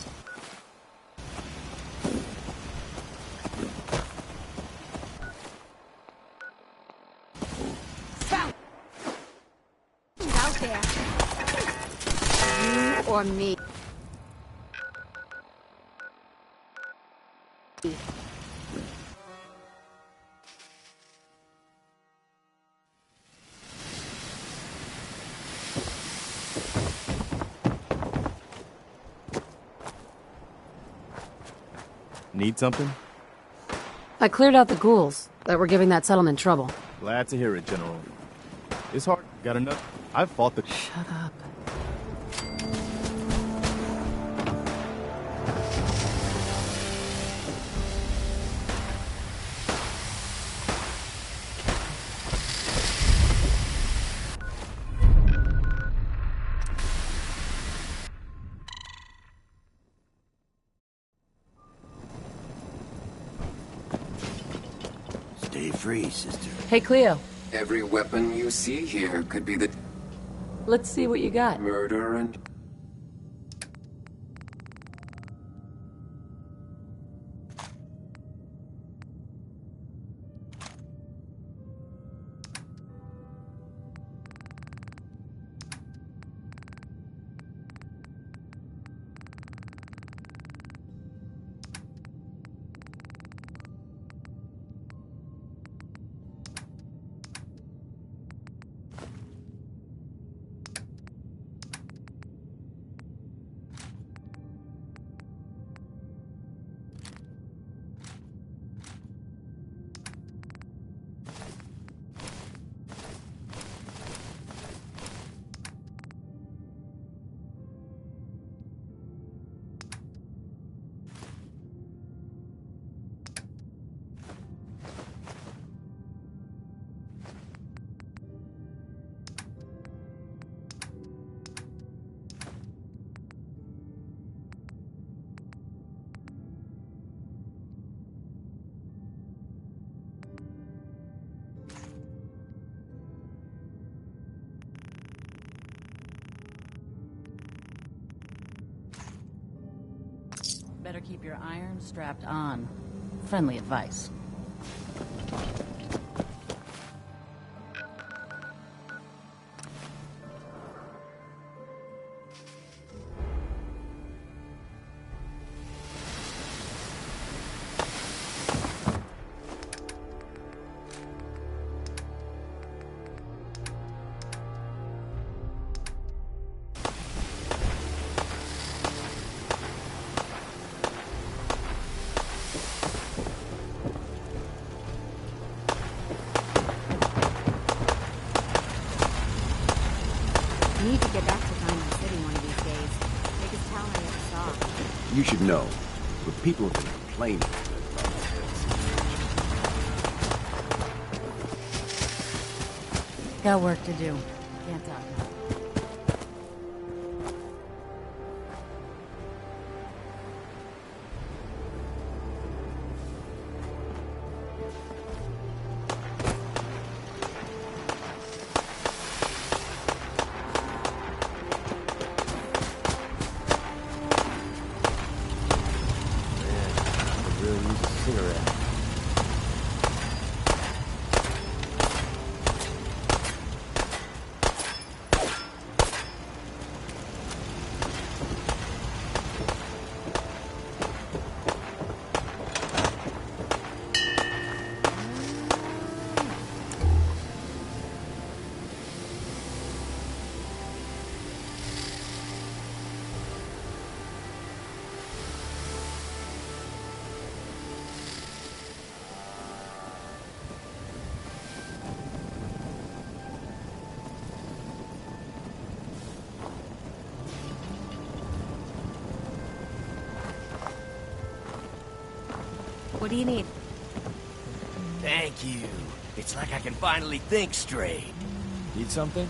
Out there. You or me. Need something? I cleared out the ghouls that were giving that settlement trouble. Glad to hear it, General. It's hard. Got enough? I've fought the... Shut up. Stay free, sister. Hey, Cleo. Every weapon you see here could be the Let's see what you got. murder and... Better keep your iron strapped on. Friendly advice. I need to get back to Diamond City one of these days. Biggest town I ever saw. You should know, but people have been complaining about this. Got work to do. Can't talk now. I really use a cigarette. What do you need? Thank you. It's like I can finally think straight. Need something?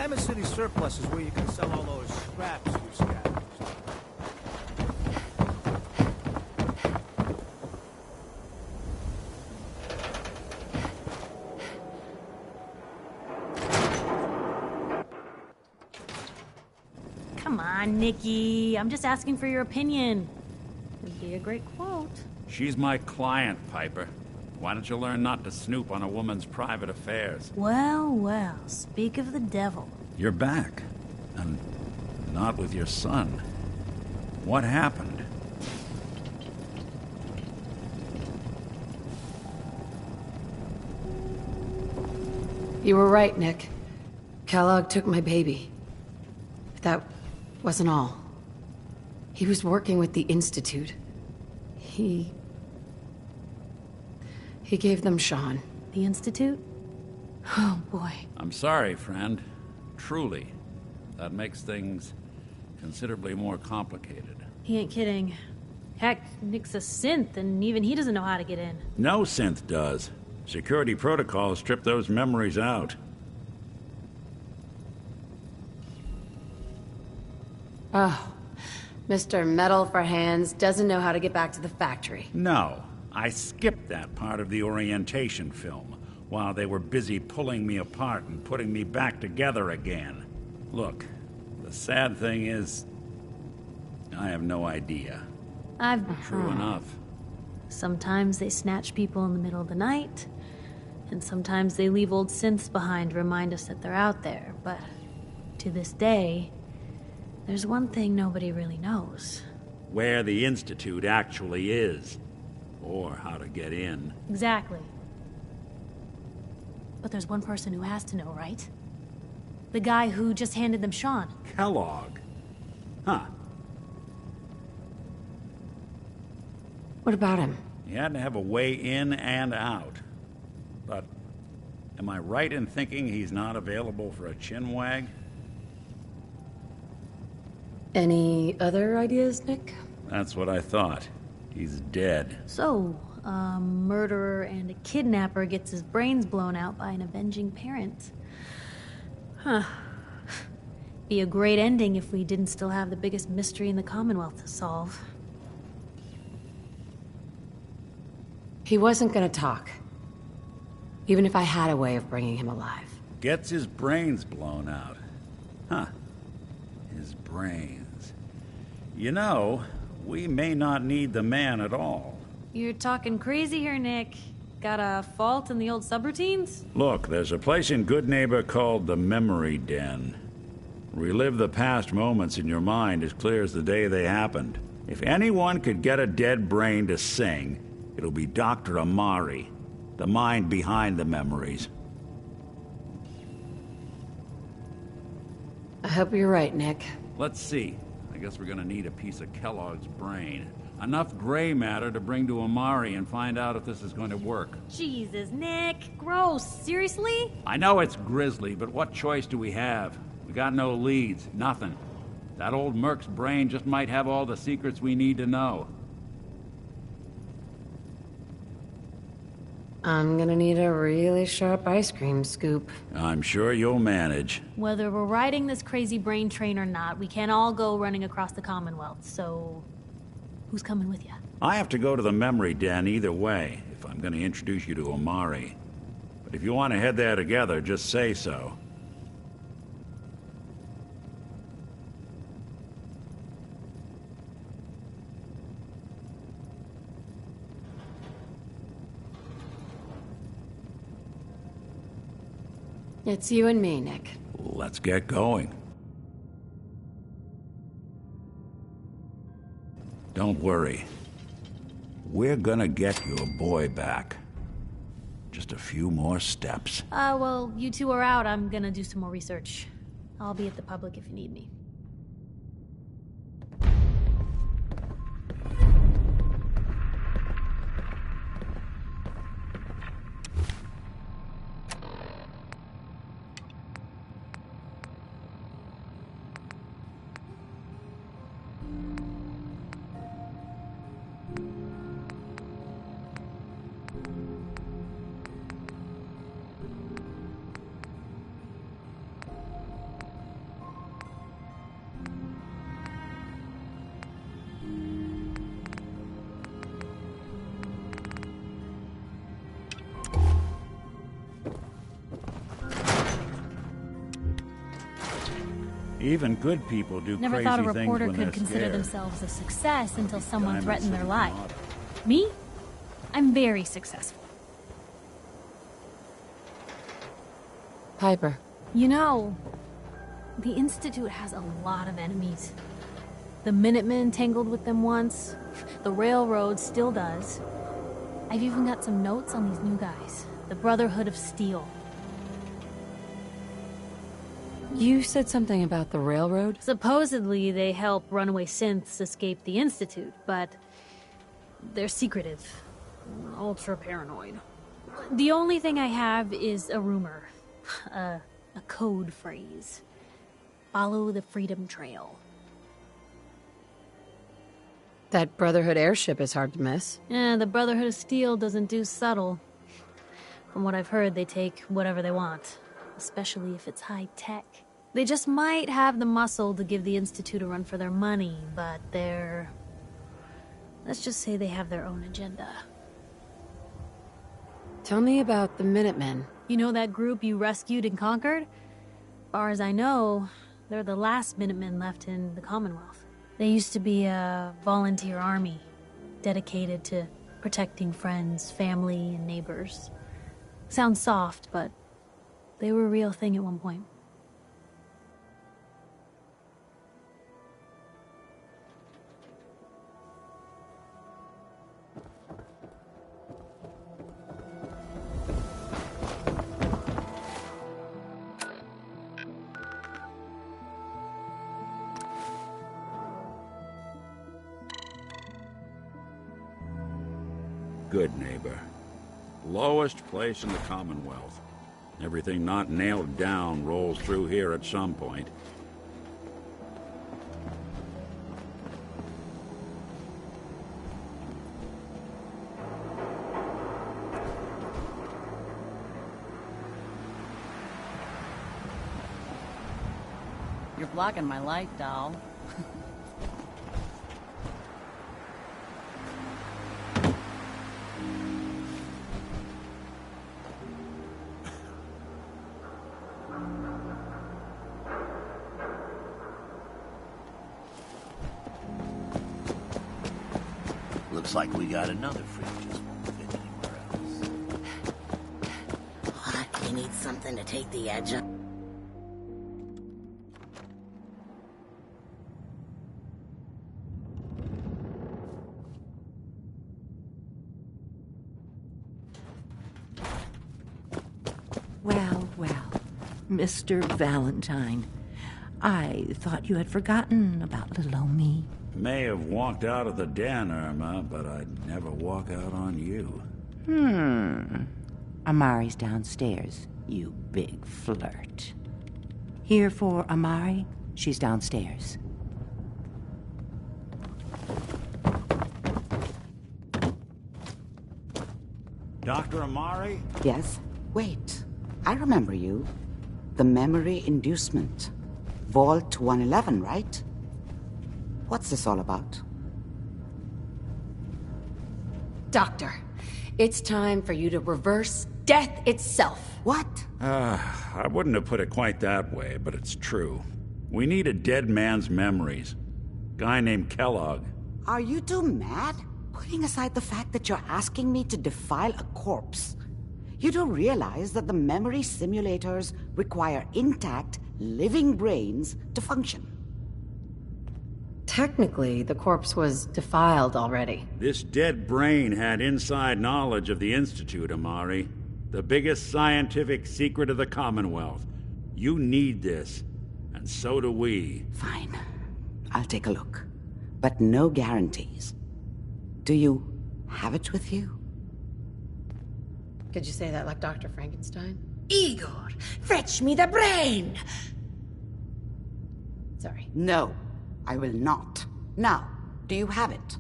Diamond City surplus is where you can sell all those scraps you scavenged. Come on, Nikki. I'm just asking for your opinion. It'd be a great quote. She's my client, Piper. Why don't you learn not to snoop on a woman's private affairs? Well, well, speak of the devil. You're back. And not with your son. What happened? You were right, Nick. Kellogg took my baby. But that wasn't all. He was working with the Institute. He gave them Sean. The Institute? Oh, boy. I'm sorry, friend. Truly. That makes things considerably more complicated. He ain't kidding. Heck, Nick's a synth, and even he doesn't know how to get in. No synth does. Security protocols strip those memories out. Oh, Mr. Metal for Hands doesn't know how to get back to the factory. No, I skipped that part of the orientation film while they were busy pulling me apart and putting me back together again. Look, the sad thing is, I have no idea. True enough. Sometimes they snatch people in the middle of the night, and sometimes they leave old synths behind to remind us that they're out there, but to this day, there's one thing nobody really knows. Where the Institute actually is. Or how to get in. Exactly. But there's one person who has to know, right? The guy who just handed them Sean. Kellogg. Huh. What about him? He had to have a way in and out. But am I right in thinking he's not available for a chinwag? Any other ideas, Nick? That's what I thought. He's dead. So, a murderer and a kidnapper gets his brains blown out by an avenging parent. Huh. Be a great ending if we didn't still have the biggest mystery in the Commonwealth to solve. He wasn't gonna talk. Even if I had a way of bringing him alive. Gets his brains blown out. Huh. His brains. You know, we may not need the man at all. You're talking crazy here, Nick. Got a fault in the old subroutines? Look, there's a place in Good Neighbor called the Memory Den. Relive the past moments in your mind as clear as the day they happened. If anyone could get a dead brain to sing, it'll be Dr. Amari, the mind behind the memories. I hope you're right, Nick. Let's see. I guess we're gonna need a piece of Kellogg's brain. Enough gray matter to bring to Amari and find out if this is going to work. Jesus, Nick. Gross. Seriously? I know it's grisly, but what choice do we have? We got no leads, nothing. That old Merc's brain just might have all the secrets we need to know. I'm gonna need a really sharp ice cream scoop. I'm sure you'll manage. Whether we're riding this crazy brain train or not, we can't all go running across the Commonwealth, so... who's coming with you? I have to go to the Memory Den either way, if I'm going to introduce you to Amari. But if you want to head there together, just say so. It's you and me, Nick. Let's get going. Don't worry. We're gonna get your boy back. Just a few more steps. Well, you two are out. I'm gonna do some more research. I'll be at the public if you need me. Even good people do Never crazy thought a things reporter when could they're consider scared. themselves a success until someone Diamond threatened their City life. Auto. Me? I'm very successful. Piper. You know, the Institute has a lot of enemies. The Minutemen tangled with them once. The Railroad still does. I've even got some notes on these new guys. The Brotherhood of Steel. You said something about the railroad? Supposedly, they help runaway synths escape the Institute, but they're secretive. Ultra paranoid. The only thing I have is a rumor. A code phrase. Follow the Freedom Trail. That Brotherhood airship is hard to miss. Yeah, the Brotherhood of Steel doesn't do subtle. From what I've heard, they take whatever they want. Especially if it's high-tech. They just might have the muscle to give the Institute a run for their money, but they're... let's just say they have their own agenda. Tell me about the Minutemen. You know that group you rescued and conquered? As far as I know, they're the last Minutemen left in the Commonwealth. They used to be a volunteer army, dedicated to protecting friends, family, and neighbors. Sounds soft, but they were a real thing at one point. Good neighbor. Lowest place in the Commonwealth. Everything not nailed down rolls through here at some point. You're blocking my light, doll. Looks like we got another fridge just won't fit anywhere else. What? You need something to take the edge off? Well, well, Mr. Valentine. I thought you had forgotten about little old me. May have walked out of the den, Irma, but I'd never walk out on you. Amari's downstairs, you big flirt. Here for Amari? She's downstairs. Dr. Amari? Yes? Wait. I remember you. The memory inducement. Vault 111, right? What's this all about? Doctor, it's time for you to reverse death itself. What? I wouldn't have put it quite that way, but it's true. We need a dead man's memories. Guy named Kellogg. Are you two mad? Putting aside the fact that you're asking me to defile a corpse, you do realize that the memory simulators require intact, living brains to function. Technically, the corpse was defiled already. This dead brain had inside knowledge of the Institute, Amari. The biggest scientific secret of the Commonwealth. You need this, and so do we. Fine. I'll take a look. But no guarantees. Do you have it with you? Could you say that like Dr. Frankenstein? Igor, fetch me the brain! Sorry. No, I will not. Now, do you have it?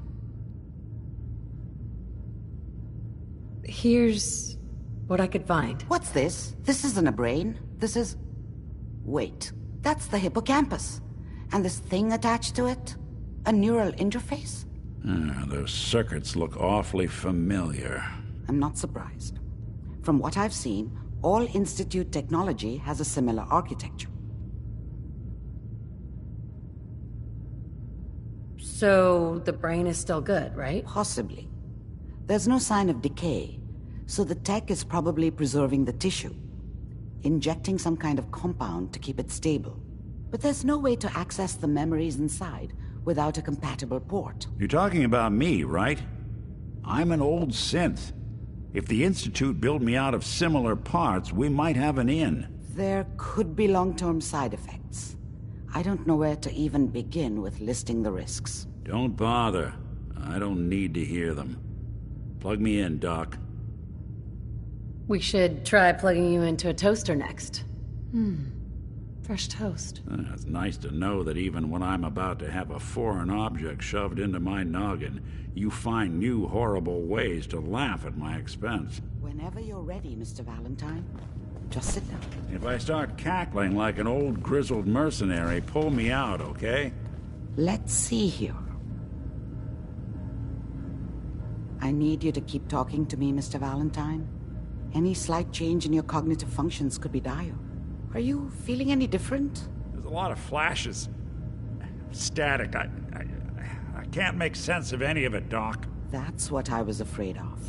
Here's what I could find. What's this? This isn't a brain. This is... Wait, that's the hippocampus. And this thing attached to it? A neural interface? Those circuits look awfully familiar. I'm not surprised. From what I've seen, all Institute technology has a similar architecture. So the brain is still good, right? Possibly. There's no sign of decay, so the tech is probably preserving the tissue, injecting some kind of compound to keep it stable. But there's no way to access the memories inside without a compatible port. You're talking about me, right? I'm an old synth. If the Institute built me out of similar parts, we might have an in. There could be long-term side effects. I don't know where to even begin with listing the risks. Don't bother. I don't need to hear them. Plug me in, Doc. We should try plugging you into a toaster next. Fresh toast. It's nice to know that even when I'm about to have a foreign object shoved into my noggin, you find new horrible ways to laugh at my expense. Whenever you're ready, Mr. Valentine, just sit down. If I start cackling like an old grizzled mercenary, pull me out, okay? Let's see here. I need you to keep talking to me, Mr. Valentine. Any slight change in your cognitive functions could be dire. Are you feeling any different? There's a lot of flashes. Static. I can't make sense of any of it, Doc. That's what I was afraid of.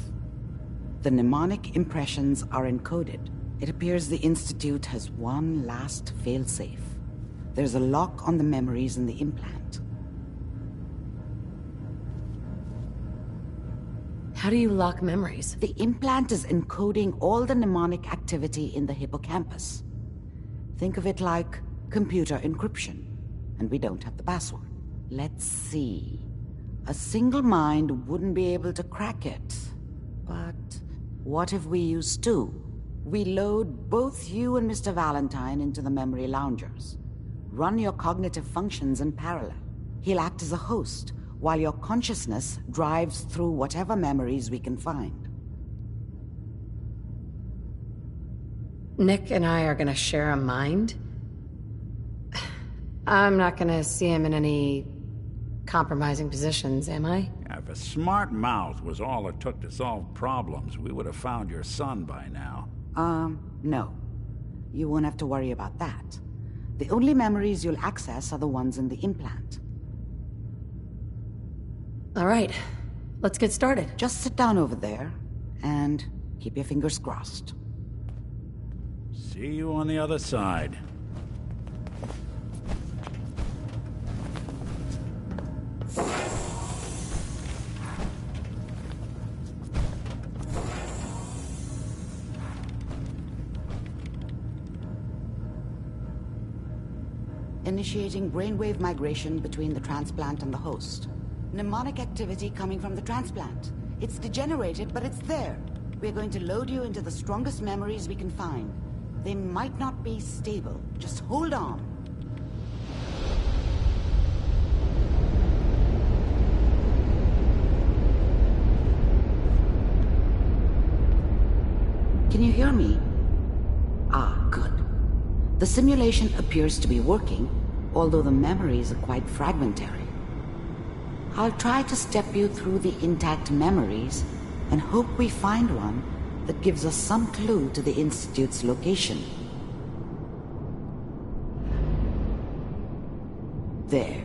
The mnemonic impressions are encoded. It appears the Institute has one last failsafe. There's a lock on the memories in the implant. How do you lock memories? The implant is encoding all the mnemonic activity in the hippocampus. Think of it like computer encryption, and we don't have the password. Let's see. A single mind wouldn't be able to crack it. But what if we use two? We load both you and Mr. Valentine into the memory loungers. Run your cognitive functions in parallel. He'll act as a host, while your consciousness drives through whatever memories we can find. Nick and I are gonna share a mind? I'm not gonna see him in any compromising positions, am I? If a smart mouth was all it took to solve problems, we would have found your son by now. No. You won't have to worry about that. The only memories you'll access are the ones in the implant. All right, let's get started. Just sit down over there, and keep your fingers crossed. See you on the other side. Initiating brainwave migration between the transplant and the host. Mnemonic activity coming from the transplant. It's degenerated, but it's there. We're going to load you into the strongest memories we can find. They might not be stable. Just hold on. Can you hear me? Ah, good. The simulation appears to be working, although the memories are quite fragmentary. I'll try to step you through the intact memories and hope we find one that gives us some clue to the Institute's location. There.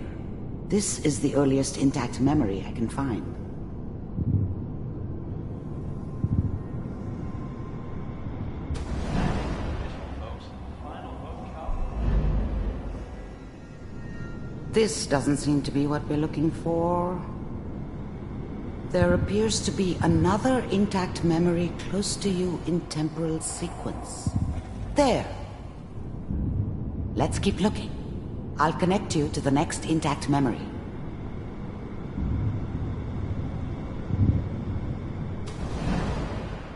This is the earliest intact memory I can find. This doesn't seem to be what we're looking for. There appears to be another intact memory close to you in temporal sequence. There. Let's keep looking. I'll connect you to the next intact memory.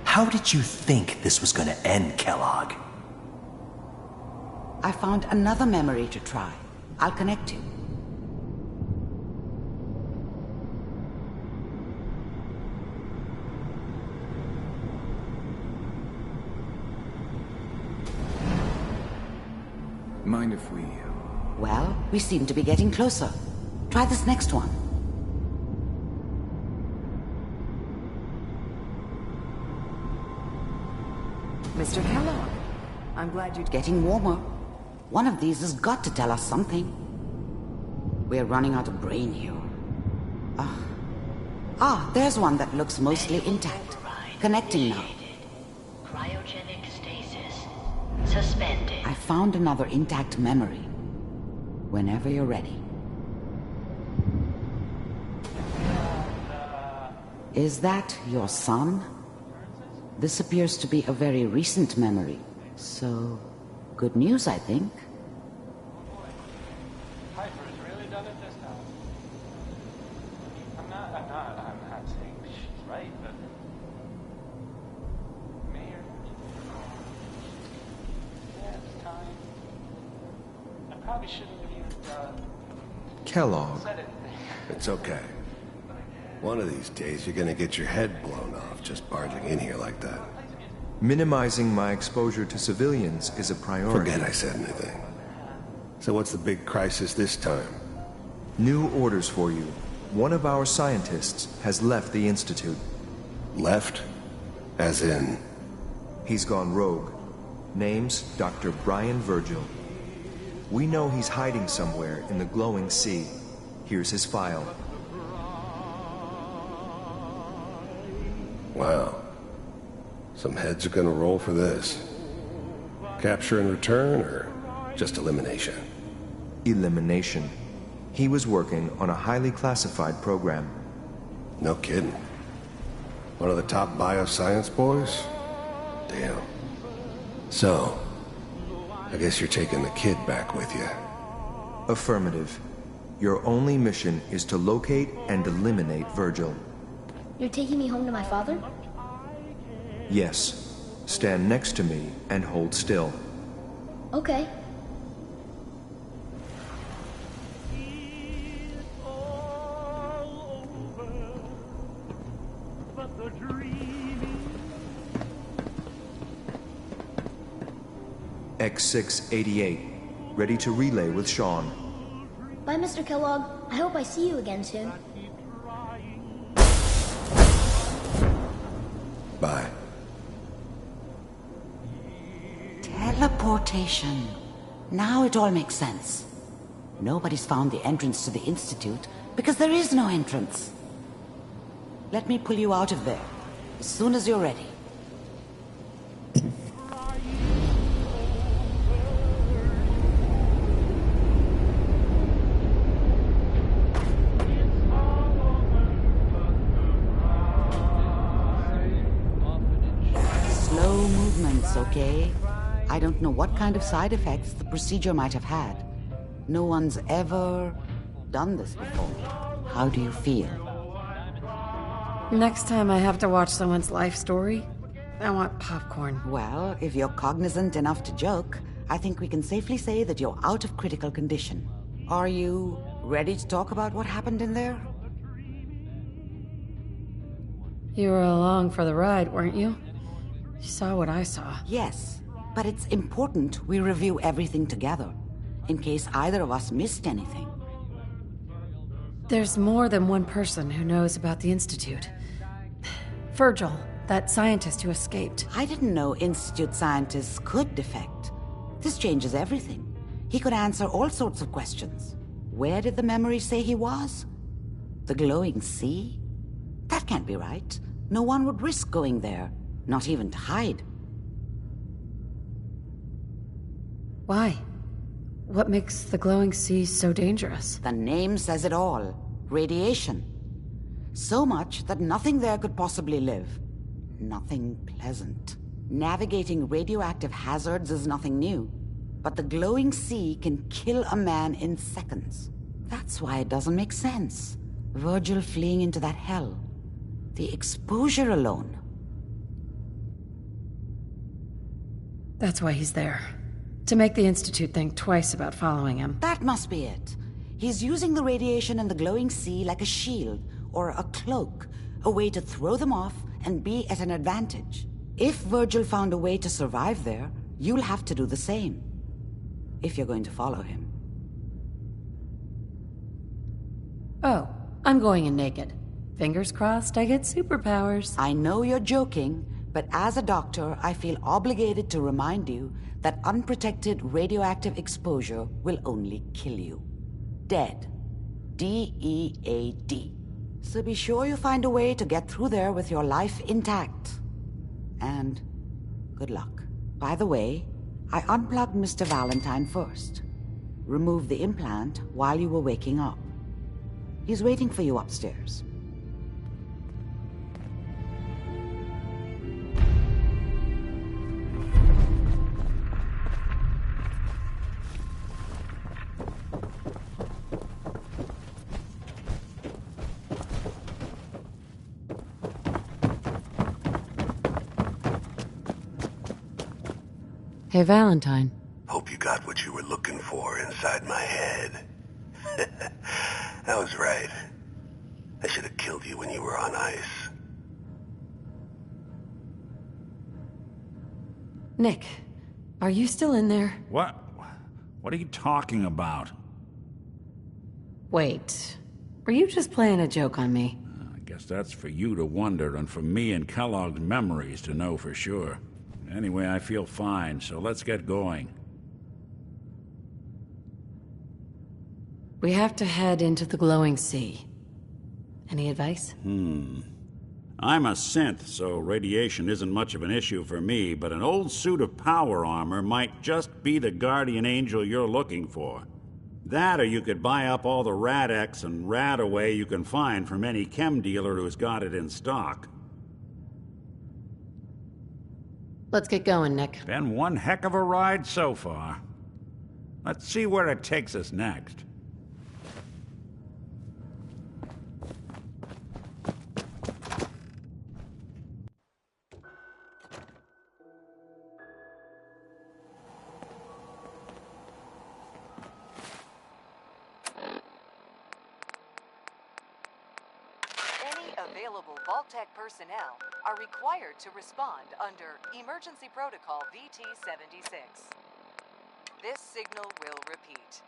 How did you think this was going to end, Kellogg? I found another memory to try. I'll connect you. Mind if we... Well, we seem to be getting closer. Try this next one. Mr. Kellogg, I'm glad you're getting warmer. One of these has got to tell us something. We're running out of brain here. There's one that looks mostly intact. Connecting now. Cryogenic stasis. Suspended. I found another intact memory. Whenever you're ready. Is that your son? This appears to be a very recent memory. So, good news, I think. Piper's really done it this time. I'm not saying she's right, but Mayor. Yeah, it's time. I probably shouldn't have even Kellogg. said anything. It's okay. One of these days, you're gonna get your head blown off just barging in here like that. Minimizing my exposure to civilians is a priority. Forget I said anything. So what's the big crisis this time? New orders for you. One of our scientists has left the Institute. Left? As in? He's gone rogue. Name's Dr. Brian Virgil. We know he's hiding somewhere in the glowing sea. Here's his file. Wow. Some heads are gonna roll for this. Capture and return, or just elimination? Elimination. He was working on a highly classified program. No kidding. One of the top bioscience boys? Damn. So, I guess you're taking the kid back with you. Affirmative. Your only mission is to locate and eliminate Virgil. You're taking me home to my father? Yes. Stand next to me and hold still. Okay. X688. Ready to relay with Sean. Bye, Mr. Kellogg. I hope I see you again soon. Bye. Teleportation. Now it all makes sense. Nobody's found the entrance to the Institute because there is no entrance. Let me pull you out of there as soon as you're ready. Slow movements, okay? I don't know what kind of side effects the procedure might have had. No one's ever done this before. How do you feel? Next time I have to watch someone's life story, I want popcorn. Well, if you're cognizant enough to joke, I think we can safely say that you're out of critical condition. Are you ready to talk about what happened in there? You were along for the ride, weren't you? You saw what I saw. Yes, but it's important we review everything together, in case either of us missed anything. There's more than one person who knows about the Institute. Virgil, that scientist who escaped. I didn't know Institute scientists could defect. This changes everything. He could answer all sorts of questions. Where did the memory say he was? The glowing sea? That can't be right. No one would risk going there, not even to hide. Why? What makes the glowing sea so dangerous? The name says it all. Radiation. So much that nothing there could possibly live. Nothing pleasant. Navigating radioactive hazards is nothing new. But the glowing sea can kill a man in seconds. That's why it doesn't make sense. Virgil fleeing into that hell. The exposure alone. That's why he's there. To make the Institute think twice about following him. That must be it. He's using the radiation and the glowing sea like a shield, or a cloak, a way to throw them off and be at an advantage. If Virgil found a way to survive there, you'll have to do the same. If you're going to follow him. Oh, I'm going in naked. Fingers crossed I get superpowers. I know you're joking, but as a doctor, I feel obligated to remind you that unprotected radioactive exposure will only kill you. Dead. D-E-A-D. So be sure you find a way to get through there with your life intact. And good luck. By the way, I unplugged Mr. Valentine first. Removed the implant while you were waking up. He's waiting for you upstairs. Hey, Valentine. Hope you got what you were looking for inside my head. I was right. I should have killed you when you were on ice. Nick, are you still in there? What? What are you talking about? Wait, were you just playing a joke on me? I guess that's for you to wonder and for me and Kellogg's memories to know for sure. Anyway, I feel fine, so let's get going. We have to head into the glowing sea. Any advice? I'm a synth, so radiation isn't much of an issue for me, but an old suit of power armor might just be the guardian angel you're looking for. That, or you could buy up all the Rad-X and Rad-Away you can find from any chem dealer who's got it in stock. Let's get going, Nick. Been one heck of a ride so far. Let's see where it takes us next. Available Vault-Tec personnel are required to respond under Emergency Protocol VT-76. This signal will repeat.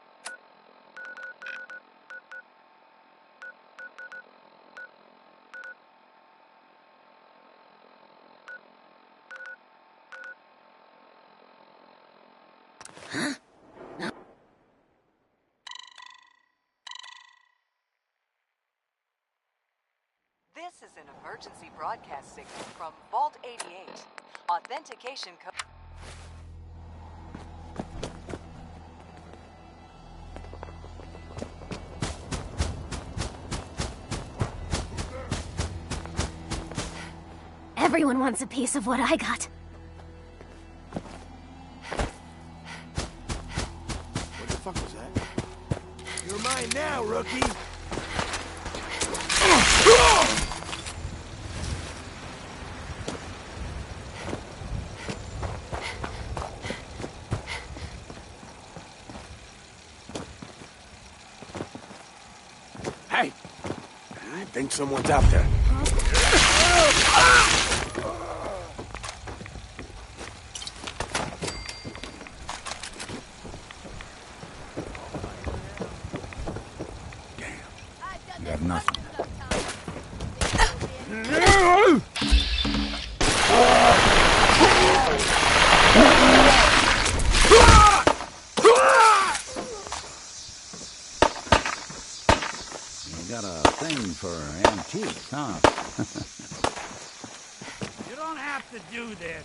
Huh? This is an emergency broadcast signal from Vault 88. Authentication code. Everyone wants a piece of what I got. What the fuck was that? You're mine now, rookie! Hey! I think someone's out there. You got nothing. You got a thing for antiques, huh? You don't have to do this.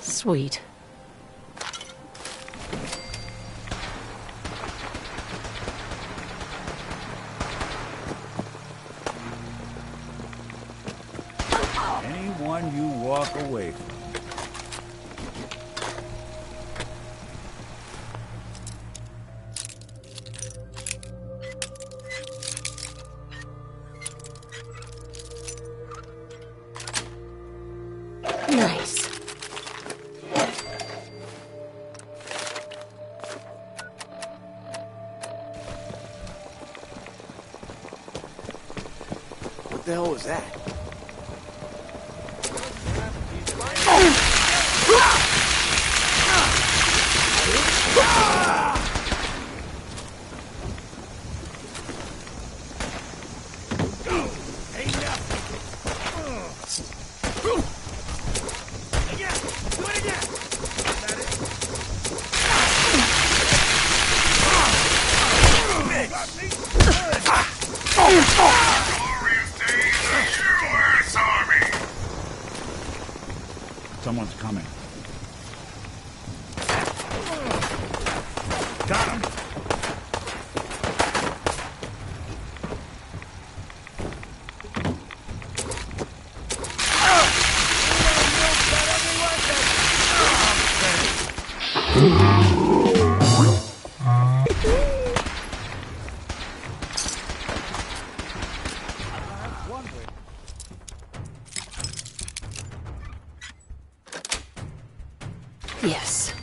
Sweet. Anyone you walk away from. hell was that? Someone's coming. Got him. Yes.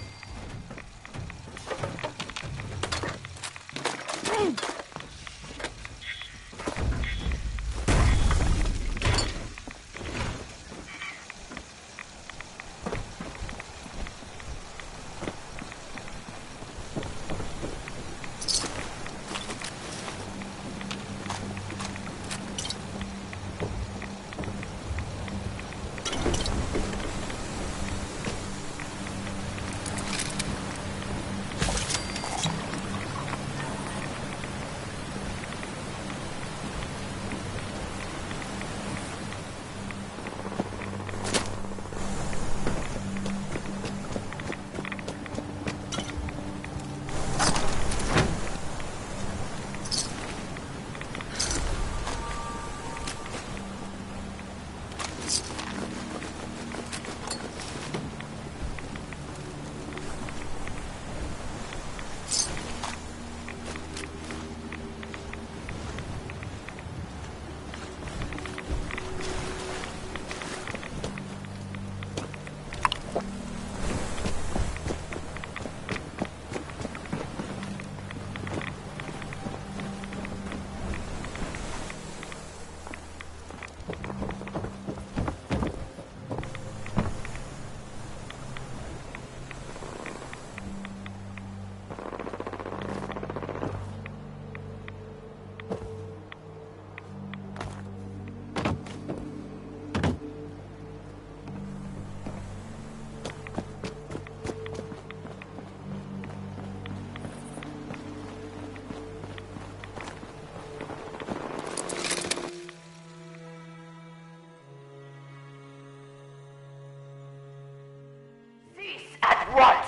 At once.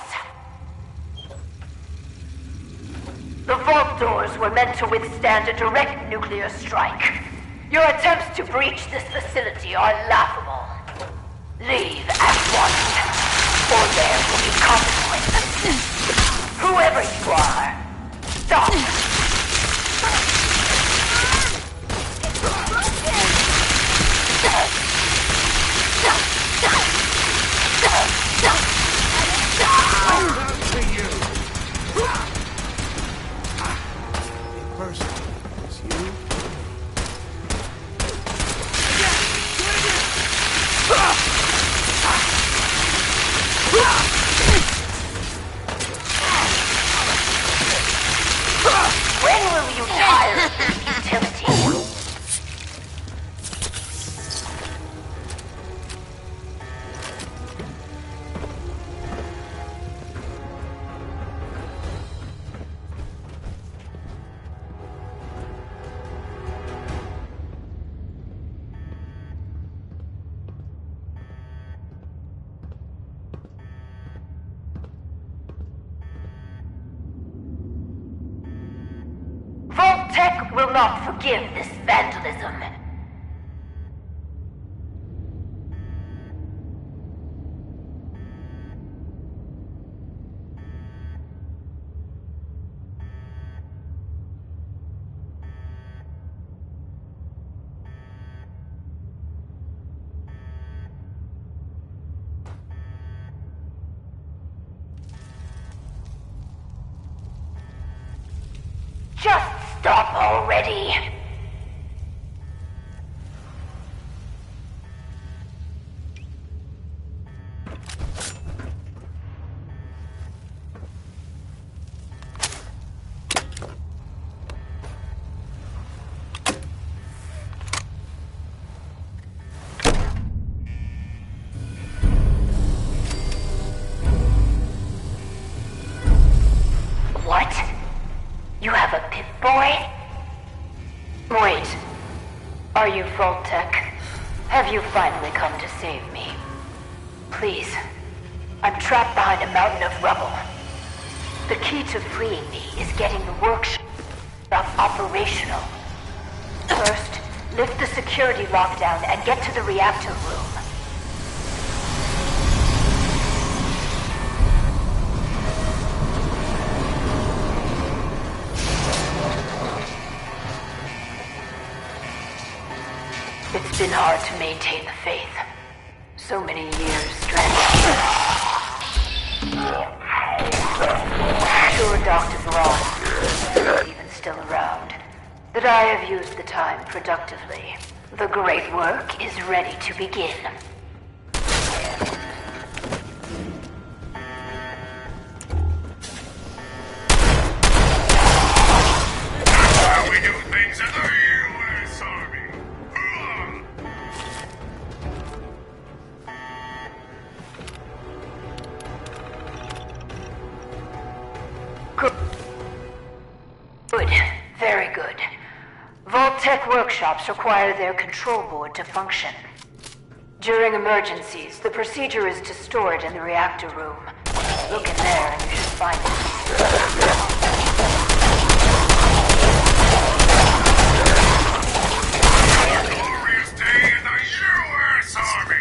The vault doors were meant to withstand a direct nuclear strike. Your attempts to breach this facility are laughable. Leave at once, or there will be consequences. Whoever you are, stop! When will you tire of this futility? Vault-Tec will not forgive this vandalism. Just stop already. Vault-Tech. Have you finally come to save me? Please. I'm trapped behind a mountain of rubble. The key to freeing me is getting the workshop operational. First, lift the security lockdown and get to the reactor room. It's been hard to maintain the faith. So many years stranded. Sure, Dr. Braun, even still around, that I have used the time productively. The great work is ready to begin. We do things in the U.S. Army. Good. Very good. Vault-Tech workshops require their control board to function. During emergencies, the procedure is to store it in the reactor room. Look in there and you should find it. Glorious day in the U.S. Army.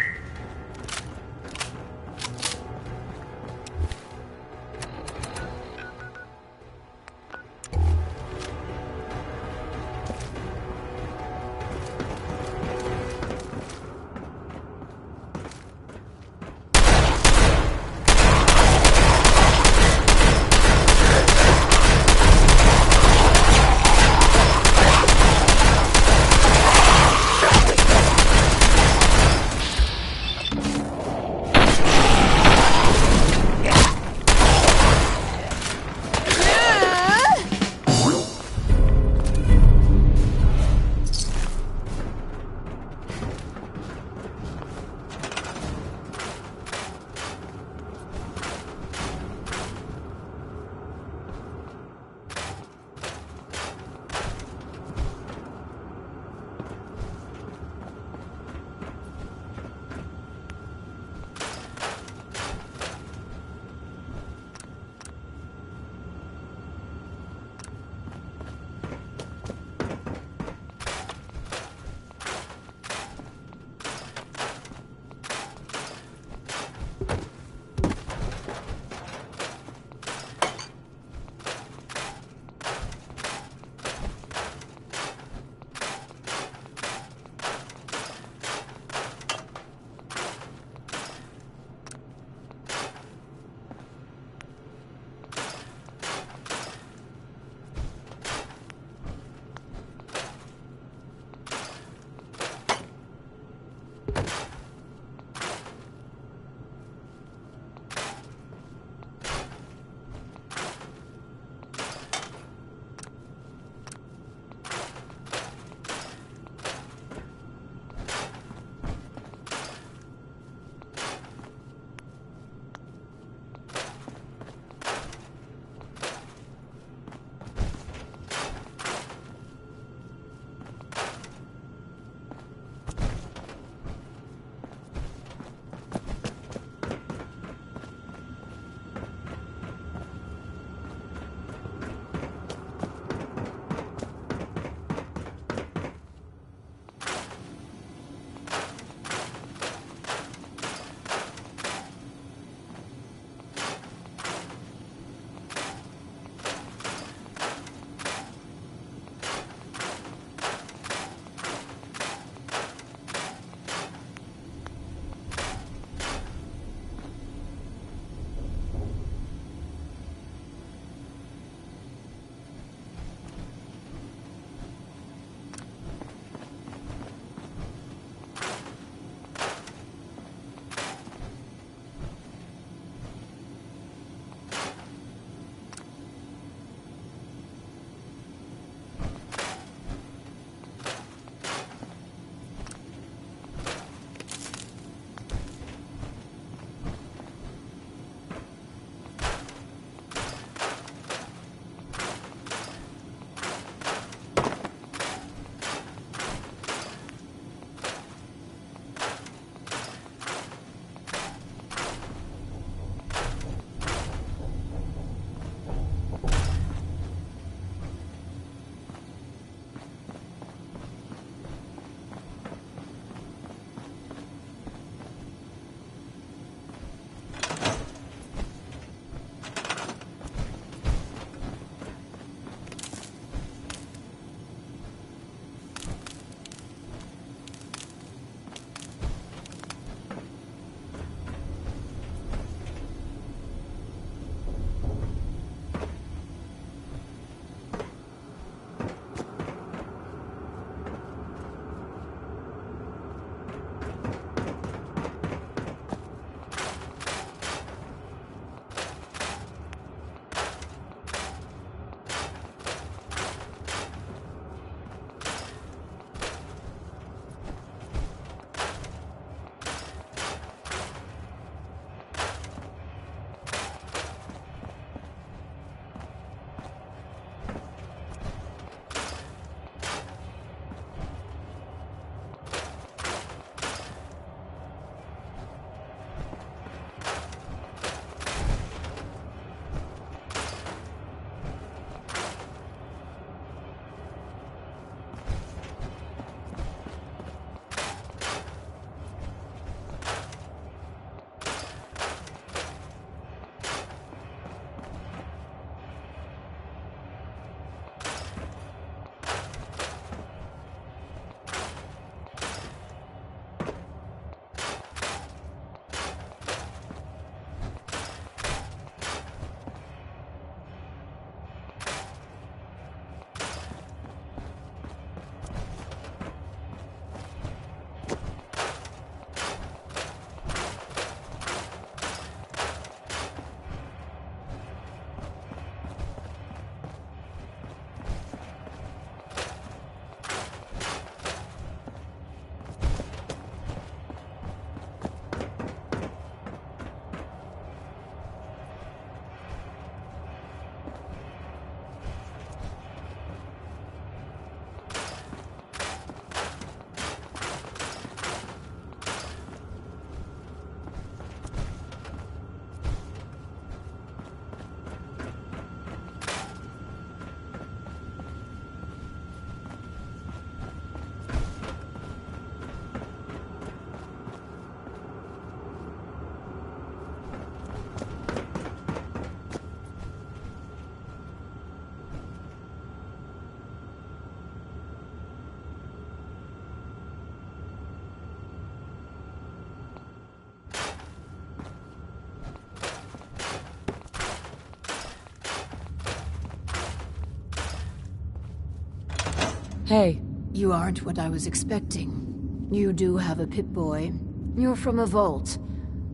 Hey. You aren't what I was expecting. You do have a Pip-Boy. You're from a vault.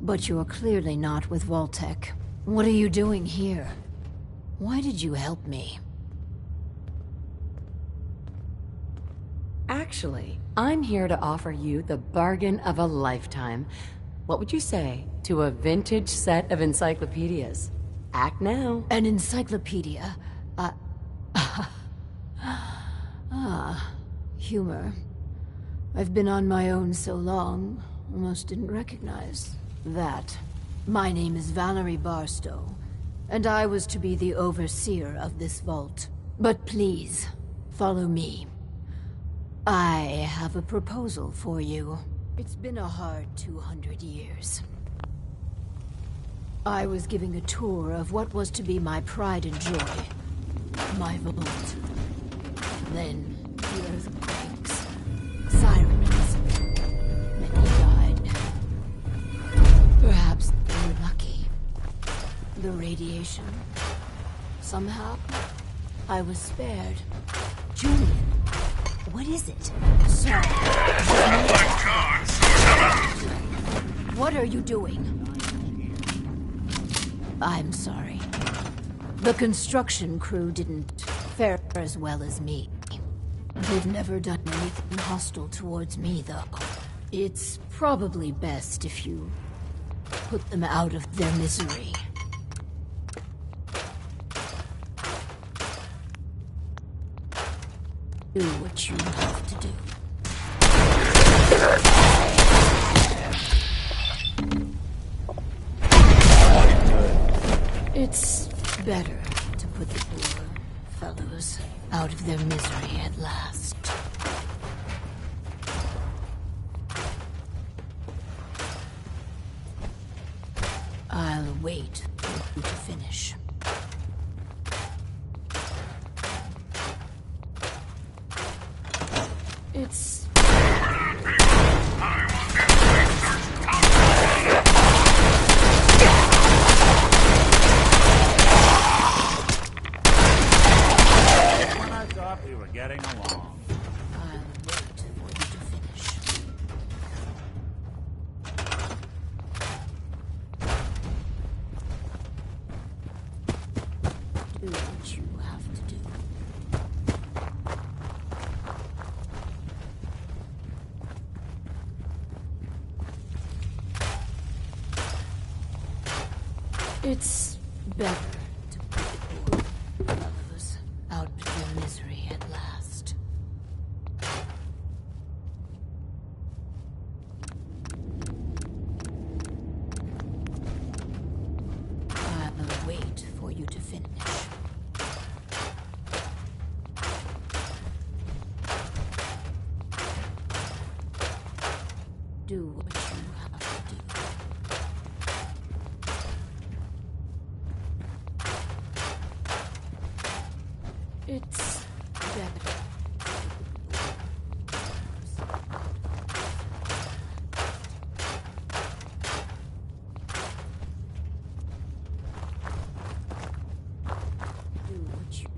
But you're clearly not with Vault-Tec. What are you doing here? Why did you help me? Actually, I'm here to offer you the bargain of a lifetime. What would you say to a vintage set of encyclopedias? Act now. An encyclopedia? Humor. I've been on my own so long, almost didn't recognize that. My name is Valerie Barstow, and I was to be the overseer of this vault. But please, follow me. I have a proposal for you. It's been a hard 200 years. I was giving a tour of what was to be my pride and joy. My vault. Then, the earthquakes. Sirens. Many died. Perhaps they were lucky. The radiation. Somehow, I was spared. Julian. What is it? Sir. What are you doing? I'm sorry. The construction crew didn't fare as well as me. They've never done anything hostile towards me, though. It's probably best if you put them out of their misery. Do what you have to do. It's better to put the poor fellows out of their misery at last. I'll wait for you to finish. It's... When I thought we were getting along. I'll wait for you to finish. Do what you have to do. It's better to put the poor fellows out of their misery at last. I'll wait for you to finish. Do what you have to do. It's better. Do what you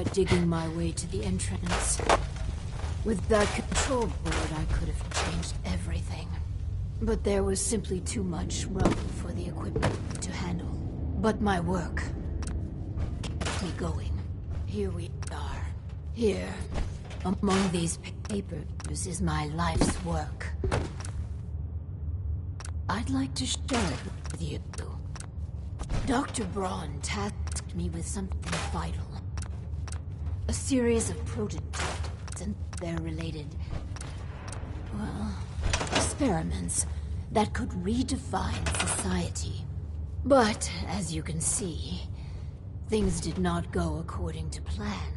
start digging my way to the entrance. With that control board, I could have changed everything. But there was simply too much rubble for the equipment to handle. But my work kept me going. Here we are. Here, among these papers, is my life's work. I'd like to share it with you. Dr. Braun tasked me with something vital. A series of prototypes and their related, well, experiments that could redefine society. But, as you can see, things did not go according to plan.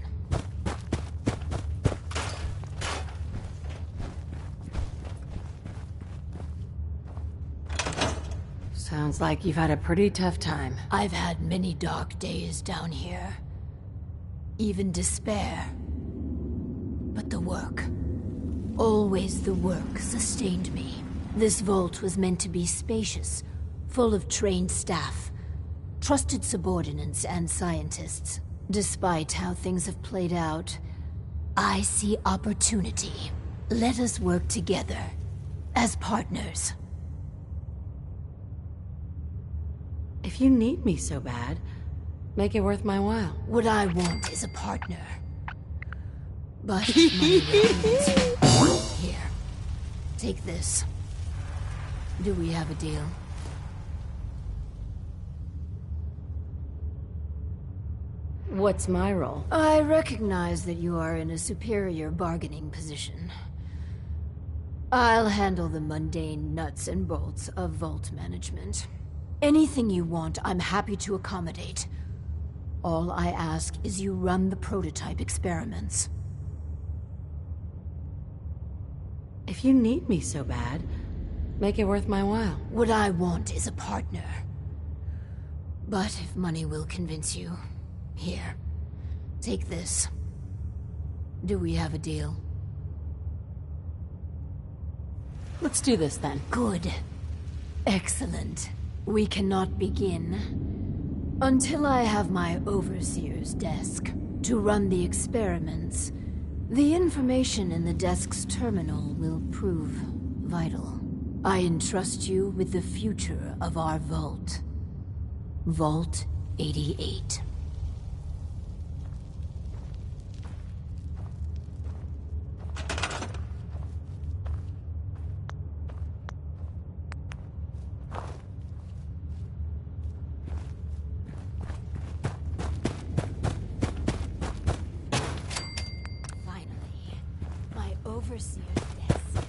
Sounds like you've had a pretty tough time. I've had many dark days down here. Even despair. But the work, always the work, sustained me. This vault was meant to be spacious, full of trained staff, trusted subordinates and scientists. Despite how things have played out, I see opportunity. Let us work together, as partners. If you need me so bad, make it worth my while. What I want is a partner. But money will here, take this. Do we have a deal? What's my role? I recognize that you are in a superior bargaining position. I'll handle the mundane nuts and bolts of vault management. Anything you want, I'm happy to accommodate. All I ask is you run the prototype experiments. If you need me so bad, make it worth my while. What I want is a partner. But if money will convince you, here, take this. Do we have a deal? Let's do this then. Good. Excellent. We cannot begin until I have my overseer's desk to run the experiments. The information in the desk's terminal will prove vital. I entrust you with the future of our vault. Vault 88. Overseer's desk.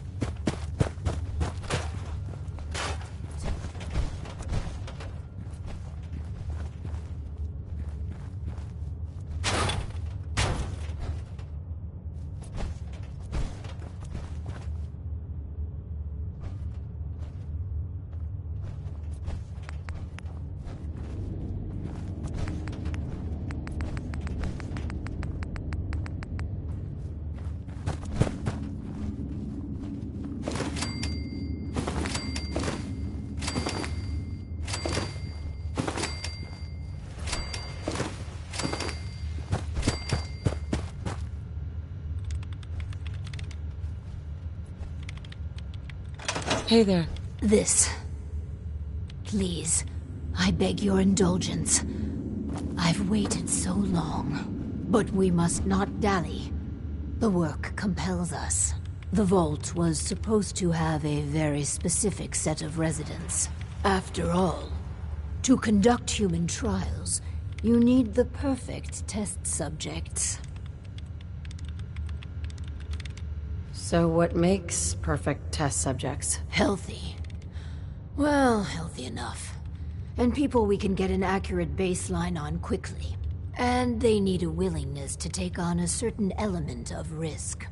Hey there. This. Please, I beg your indulgence. I've waited so long, but we must not dally. The work compels us. The vault was supposed to have a very specific set of residents. After all, to conduct human trials, you need the perfect test subjects. So what makes perfect test subjects? Healthy. Well, healthy enough. And people we can get an accurate baseline on quickly. And they need a willingness to take on a certain element of risk.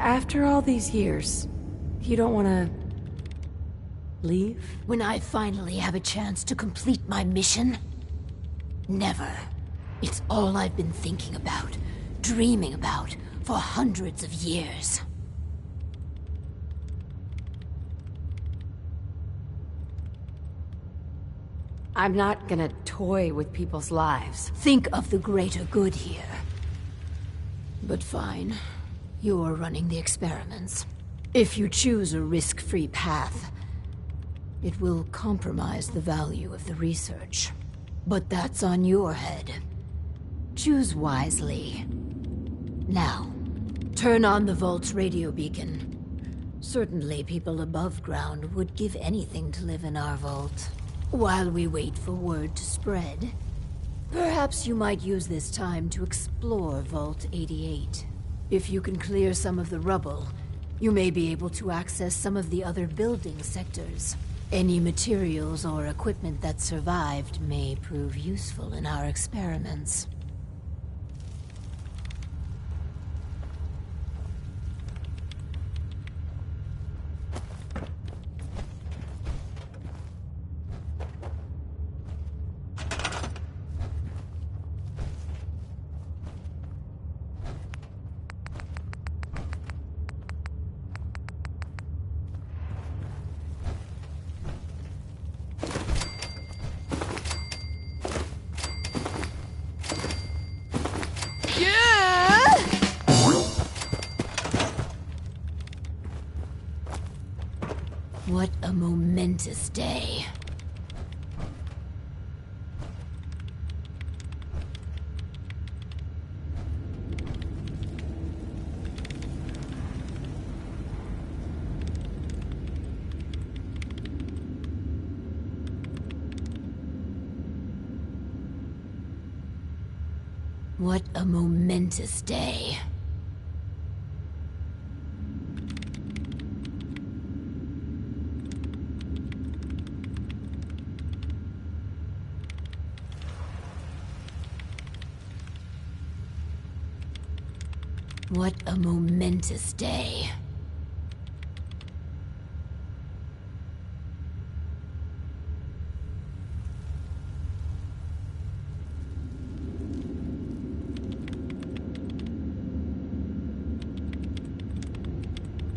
After all these years, you don't want to leave? When I finally have a chance to complete my mission? Never. It's all I've been thinking about, dreaming about, for hundreds of years. I'm not gonna toy with people's lives. Think of the greater good here. But fine. You're running the experiments. If you choose a risk-free path, it will compromise the value of the research. But that's on your head. Choose wisely. Now, turn on the Vault's radio beacon. Certainly people above ground would give anything to live in our vault. While we wait for word to spread, perhaps you might use this time to explore Vault 88. If you can clear some of the rubble, you may be able to access some of the other building sectors. Any materials or equipment that survived may prove useful in our experiments. What a momentous day. What a momentous day. What a momentous day.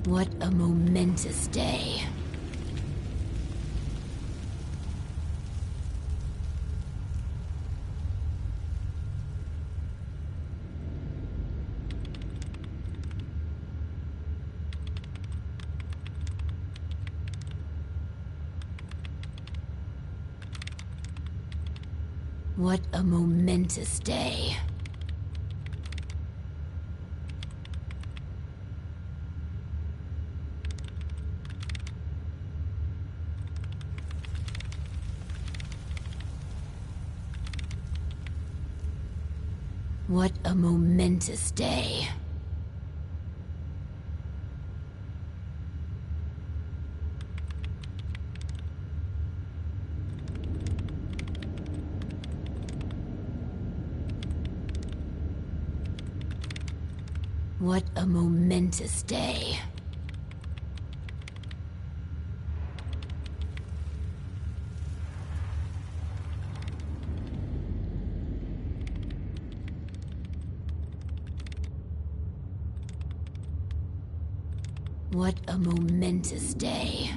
What a momentous day. What a momentous day. What a momentous day. What a momentous day. What a momentous day.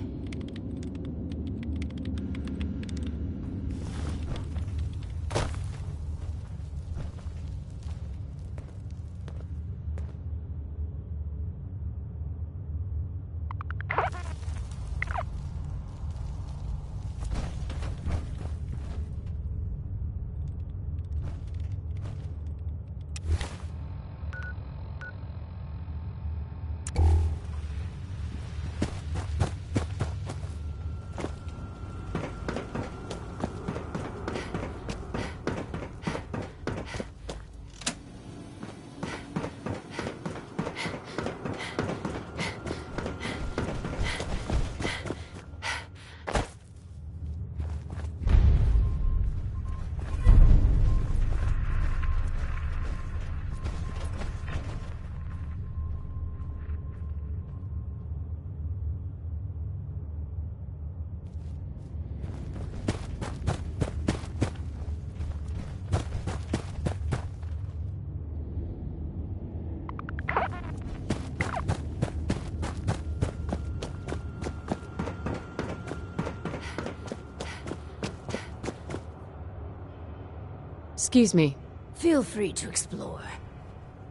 Excuse me. Feel free to explore.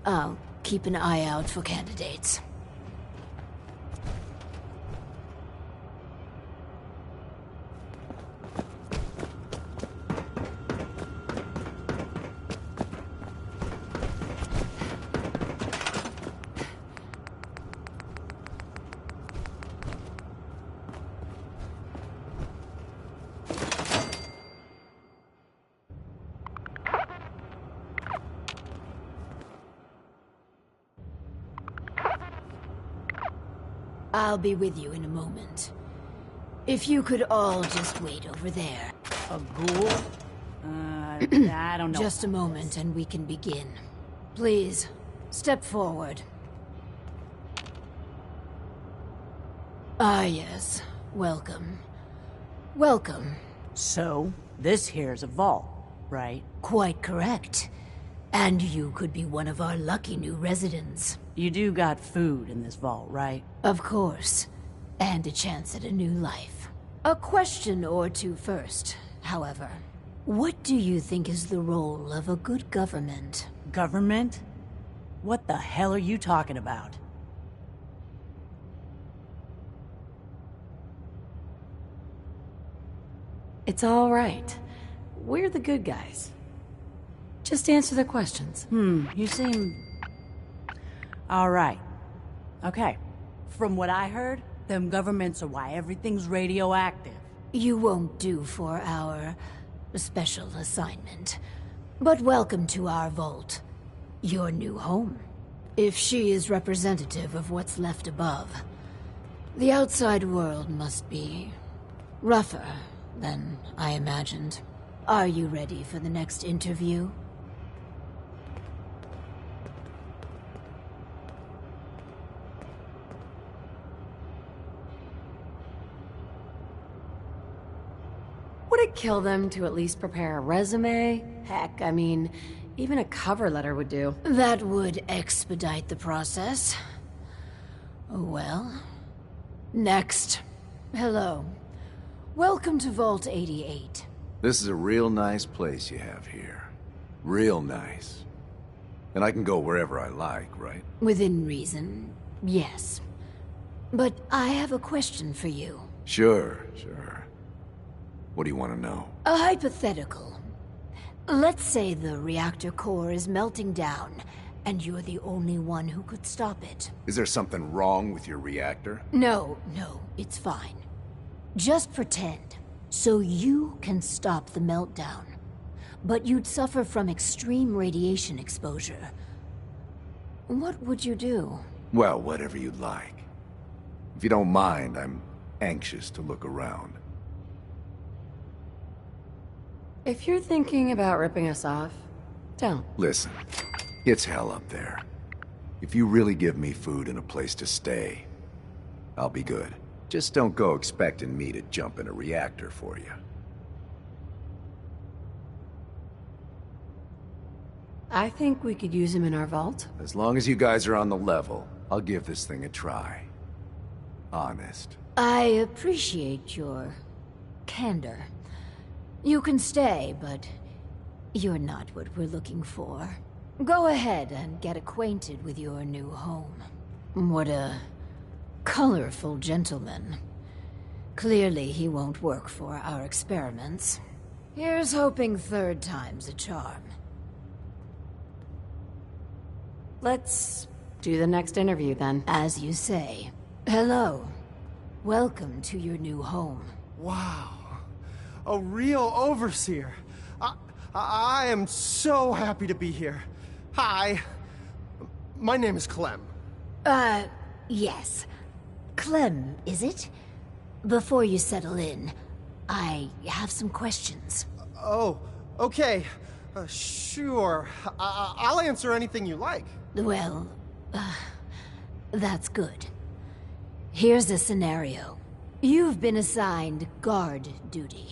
I'll keep an eye out for candidates. I'll be with you in a moment. If you could all just wait over there. A ghoul? I don't know. Just a moment and we can begin. Please, step forward. Ah, yes. Welcome. Welcome. So, this here's a vault, right? Quite correct. And you could be one of our lucky new residents. You do got food in this vault, right? Of course. And a chance at a new life. A question or two first, however. What do you think is the role of a good government? Government? What the hell are you talking about? It's all right. We're the good guys. Just answer the questions. You seem... all right. Okay. From what I heard, them governments are why everything's radioactive. You won't do for our special assignment. But welcome to our vault. Your new home. If she is representative of what's left above, the outside world must be rougher than I imagined. Are you ready for the next interview? Would it kill them to at least prepare a resume? Heck, I mean, even a cover letter would do. That would expedite the process. Well, next. Hello. Welcome to Vault 88. This is a real nice place you have here. Real nice. And I can go wherever I like, right? Within reason, yes. But I have a question for you. Sure. What do you want to know? A hypothetical. Let's say the reactor core is melting down, and you're the only one who could stop it. Is there something wrong with your reactor? No, it's fine. Just pretend, so you can stop the meltdown. But you'd suffer from extreme radiation exposure. What would you do? Well, whatever you'd like. If you don't mind, I'm anxious to look around. If you're thinking about ripping us off, don't. Listen, it's hell up there. If you really give me food and a place to stay, I'll be good. Just don't go expecting me to jump in a reactor for you. I think we could use him in our vault. As long as you guys are on the level, I'll give this thing a try. Honest. I appreciate your candor. You can stay, but you're not what we're looking for. Go ahead and get acquainted with your new home. What a colorful gentleman. Clearly he won't work for our experiments. Here's hoping third time's a charm. Let's do the next interview then. As you say. Hello. Welcome to your new home. Wow. A real overseer. I am so happy to be here. Hi. My name is Clem. Yes. Clem, is it? Before you settle in, I have some questions. Oh, okay. Sure. I'll answer anything you like. Well, that's good. Here's a scenario. You've been assigned guard duty.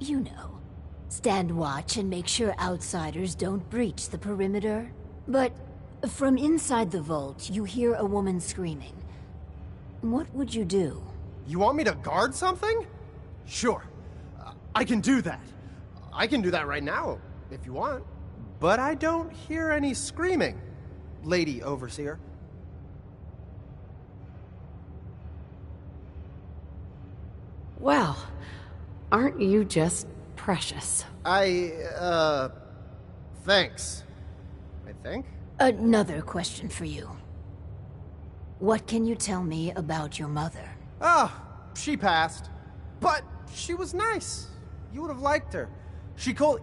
You know, stand watch and make sure outsiders don't breach the perimeter. But from inside the vault, you hear a woman screaming. What would you do? You want me to guard something? Sure. I can do that. I can do that right now. if you want. But I don't hear any screaming, Lady Overseer. Well, aren't you just precious? Thanks. I think? Another question for you. What can you tell me about your mother? Oh, she passed. But she was nice. You would have liked her. She killed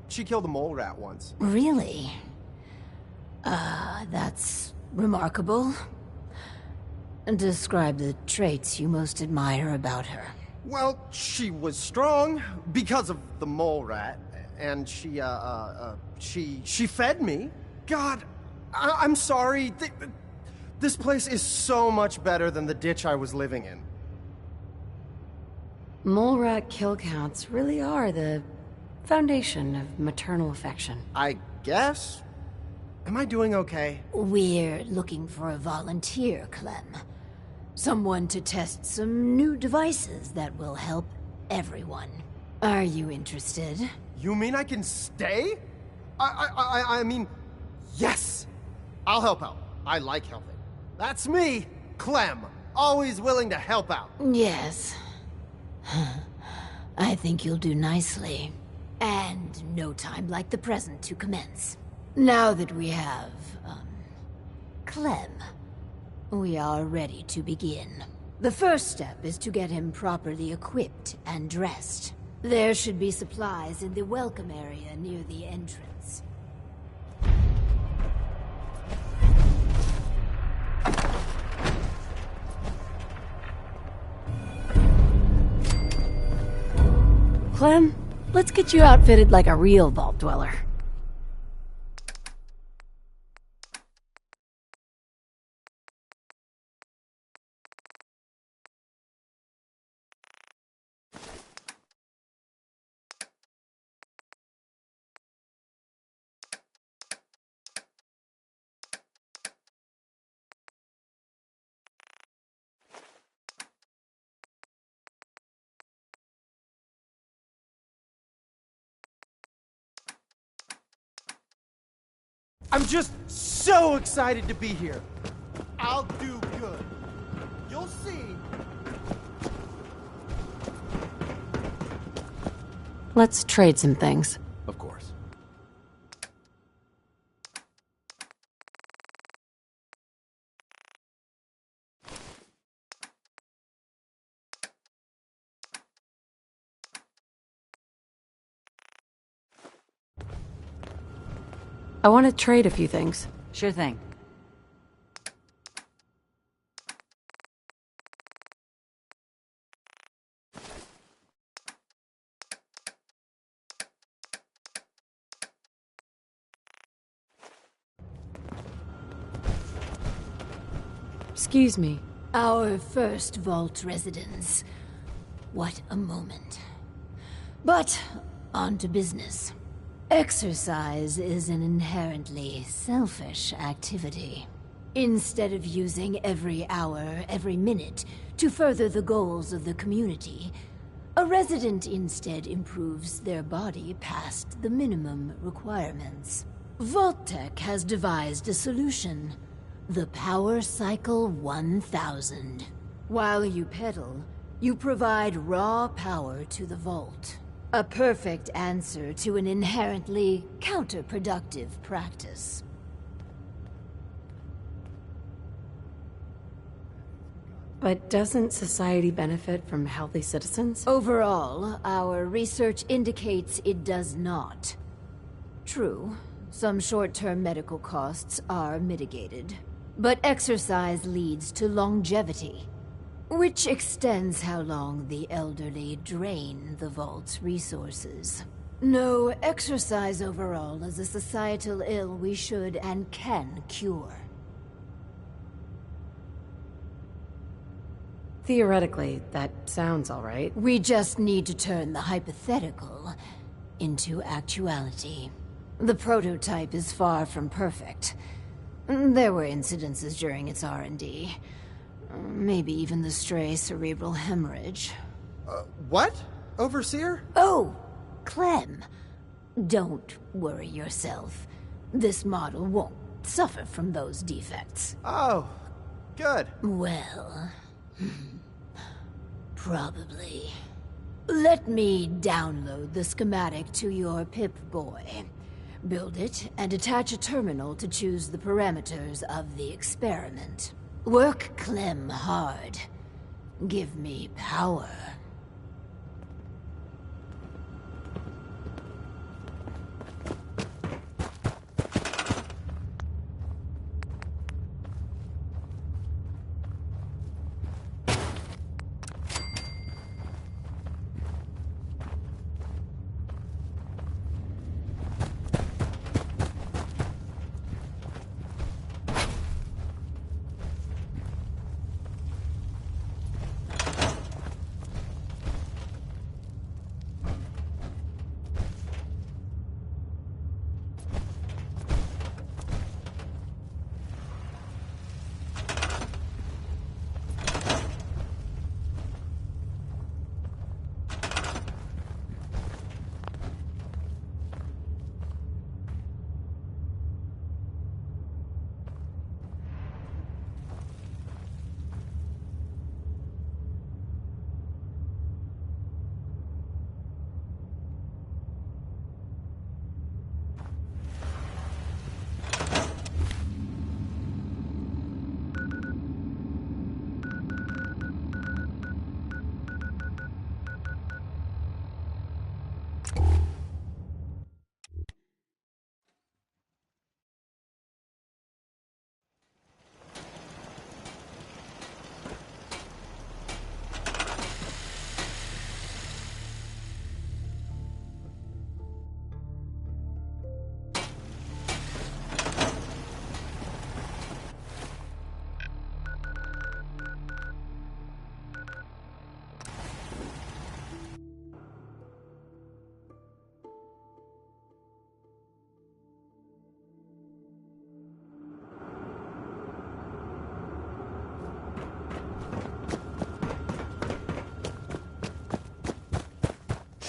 a mole rat once. Really? That's remarkable. Describe the traits you most admire about her. Well, she was strong because of the mole rat, and she fed me. God, I'm sorry. This place is so much better than the ditch I was living in. Mole rat kill counts really are the foundation of maternal affection. I guess? Am I doing okay? We're looking for a volunteer, Clem. Someone to test some new devices that will help everyone. Are you interested? You mean I can stay? I mean, yes! I'll help out. I like helping. That's me, Clem. Always willing to help out. Yes. I think you'll do nicely. And no time like the present to commence. Now that we have, Clem, we are ready to begin. The first step is to get him properly equipped and dressed. There should be supplies in the welcome area near the entrance. Clem, let's get you outfitted like a real vault dweller. I'm just so excited to be here. I'll do good. You'll see. Let's trade some things. Of course. I want to trade a few things. Sure thing. Excuse me. Our first vault residence. What a moment. But, on to business. Exercise is an inherently selfish activity. Instead of using every hour, every minute, to further the goals of the community, a resident instead improves their body past the minimum requirements. Vault-Tec has devised a solution. The Power Cycle 1000. While you pedal, you provide raw power to the vault. A perfect answer to an inherently counterproductive practice. But doesn't society benefit from healthy citizens? Overall, our research indicates it does not. True, some short-term medical costs are mitigated. But exercise leads to longevity, which extends how long the elderly drain the vault's resources. No, exercise overall is a societal ill we should and can cure. Theoretically, that sounds all right. We just need to turn the hypothetical into actuality. The prototype is far from perfect. There were incidences during its R&D. Maybe even the stray cerebral hemorrhage. What? Overseer? Oh, Clem. Don't worry yourself. This model won't suffer from those defects. Oh, good. Well, probably. Let me download the schematic to your Pip-Boy. Build it and attach a terminal to choose the parameters of the experiment. Work Clem hard. Give me power.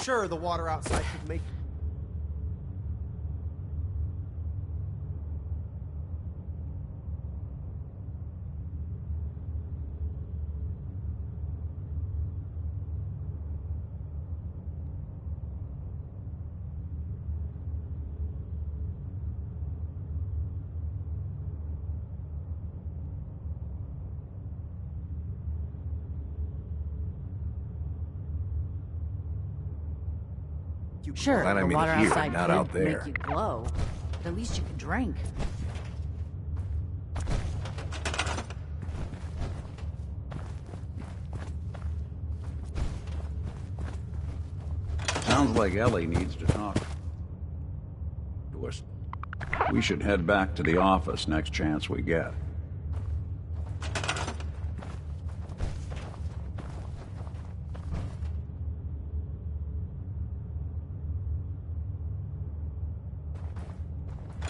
Sure, the water outside could make... Sure, Glad I the made it water here, outside not could out there. make you glow. But at least you can drink. Sounds like Ellie needs to talk to us. We should head back to the office next chance we get.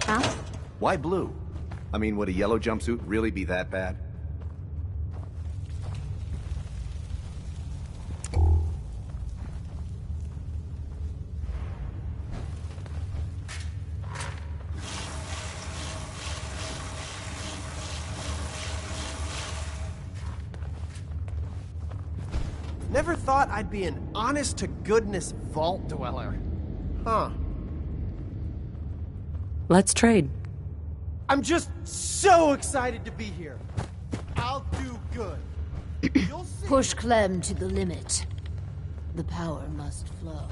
Huh? Why blue? I mean, would a yellow jumpsuit really be that bad? Never thought I'd be an honest-to-goodness vault dweller. Huh. Let's trade. I'm just so excited to be here. I'll do good. You'll see. Push Clem to the limit. The power must flow.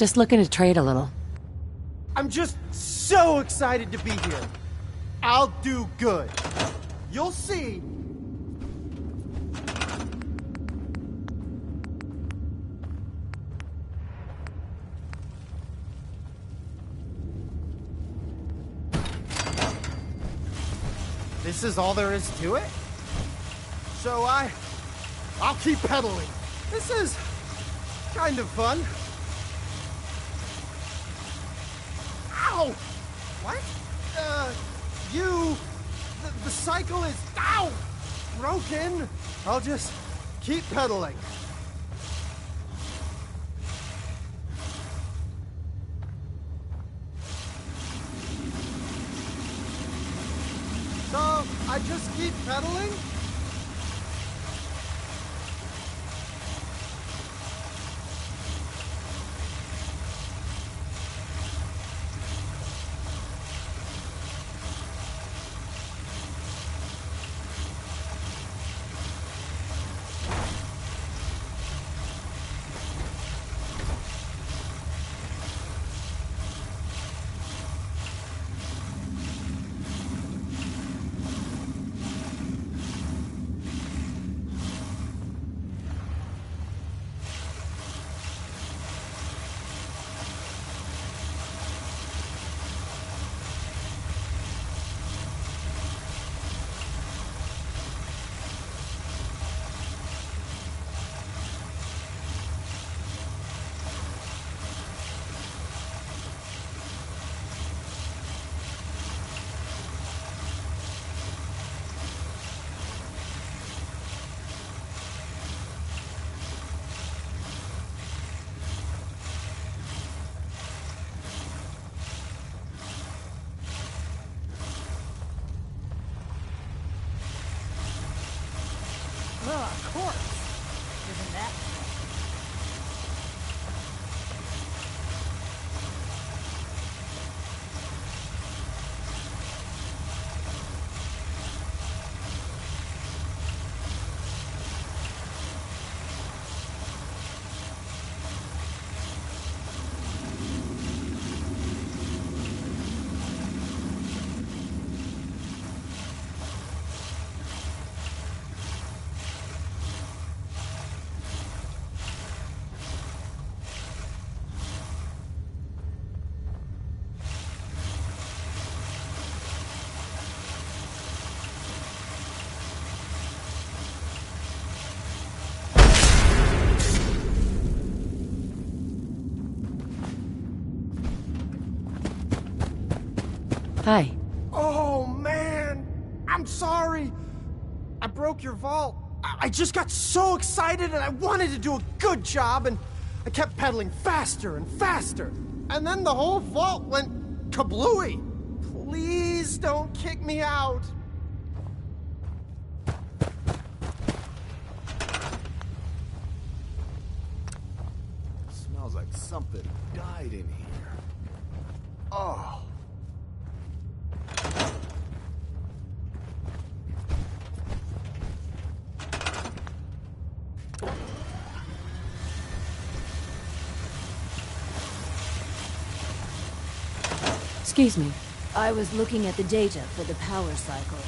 Just looking to trade a little. I'm just so excited to be here. I'll do good. You'll see. This is all there is to it? So I'll keep pedaling. This is kind of fun. Ow! What? The cycle is, ow! Broken. I'll just keep pedaling. So, I just keep pedaling? Of course. Isn't that? Hi. Oh, man! I'm sorry! I broke your vault. I just got so excited and I wanted to do a good job and I kept pedaling faster and faster. And then the whole vault went kablooey. Please don't kick me out. Smells like something died in here. Oh. Excuse me. I was looking at the data for the power cycle.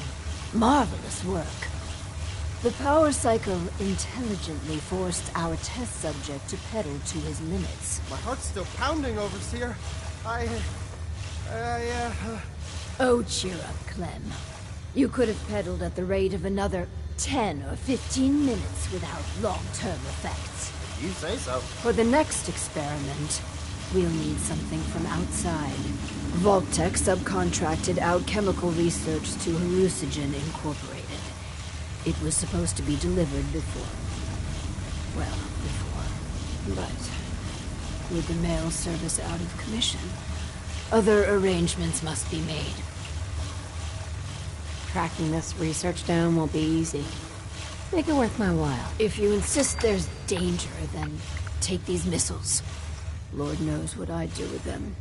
Marvelous work. The power cycle intelligently forced our test subject to pedal to his limits. My heart's still pounding overseer. Oh, cheer up, Clem. You could have pedaled at the rate of another 10 or 15 minutes without long-term effects. You say so. For the next experiment, we'll need something from outside. Vault-Tec subcontracted out chemical research to Hallucinogen Incorporated. It was supposed to be delivered before. But with the mail service out of commission, other arrangements must be made. Tracking this research down won't be easy. Make it worth my while. If you insist there's danger, then take these missiles. Lord knows what I'd do with them.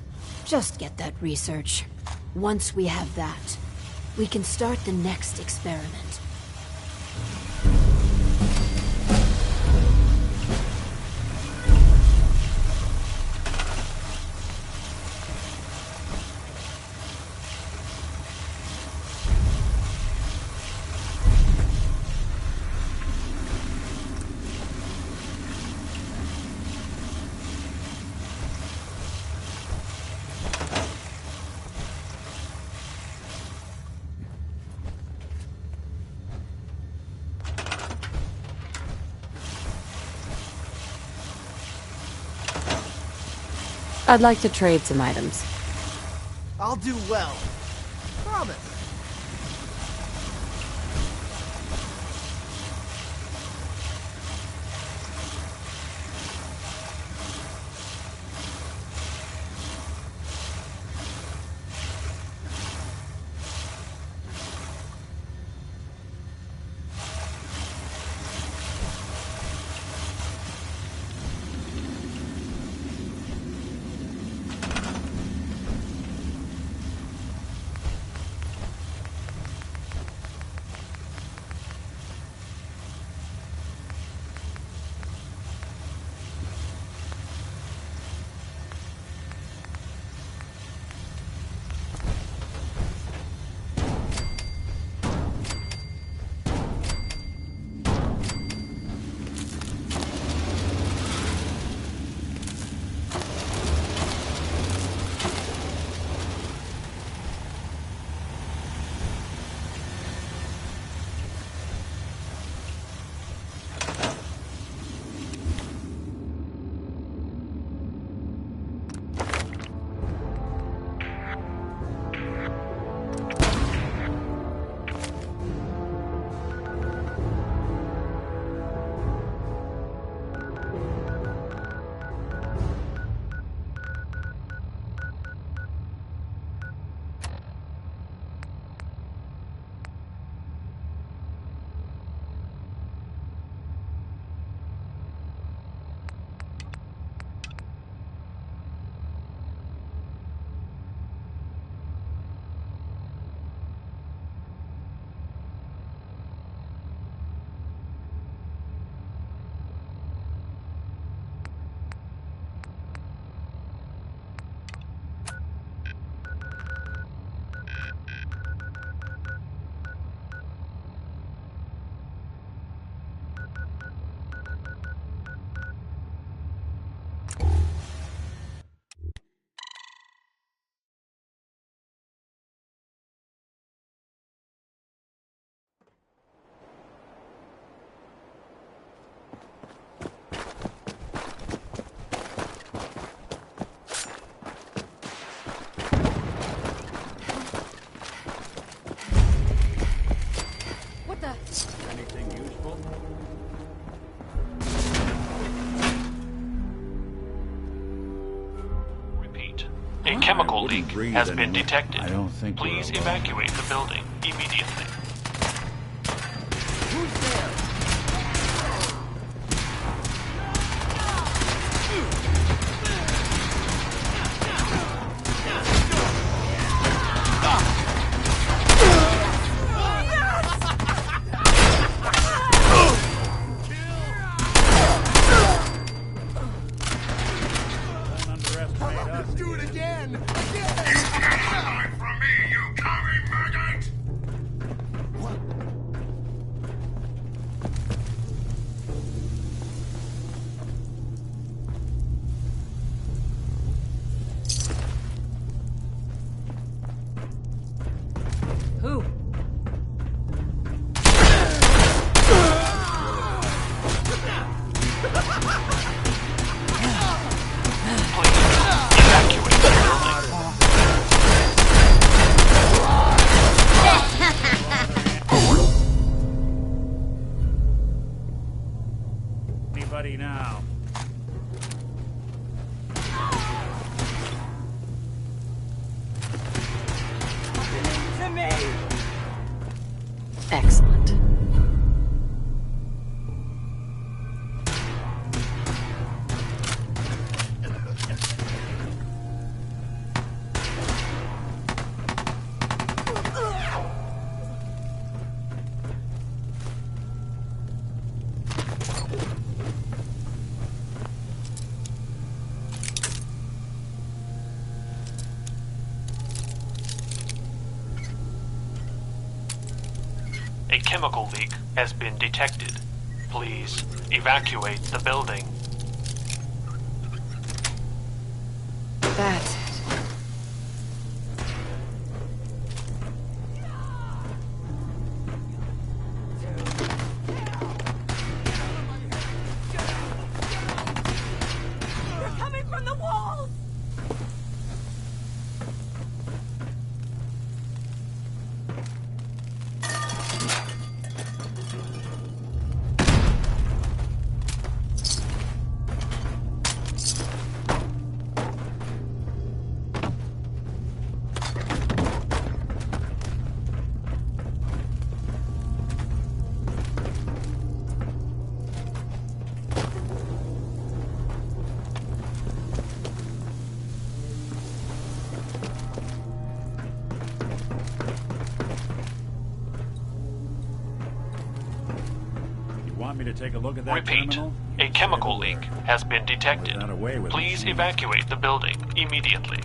Just get that research. Once we have that, we can start the next experiment. I'd like to trade some items. I'll do well. Promise. Anything useful? Repeat. A chemical leak has been detected. I don't think Please evacuate the building immediately. Who's there? Do it again! Alive from me, you commie maggot! Who? Anybody now? To me! Excellent. A chemical leak has been detected. Please evacuate the building. That's it. They're coming from the walls! want me to take a look at that Repeat. criminal? A chemical leak has been detected. Please evacuate the building immediately.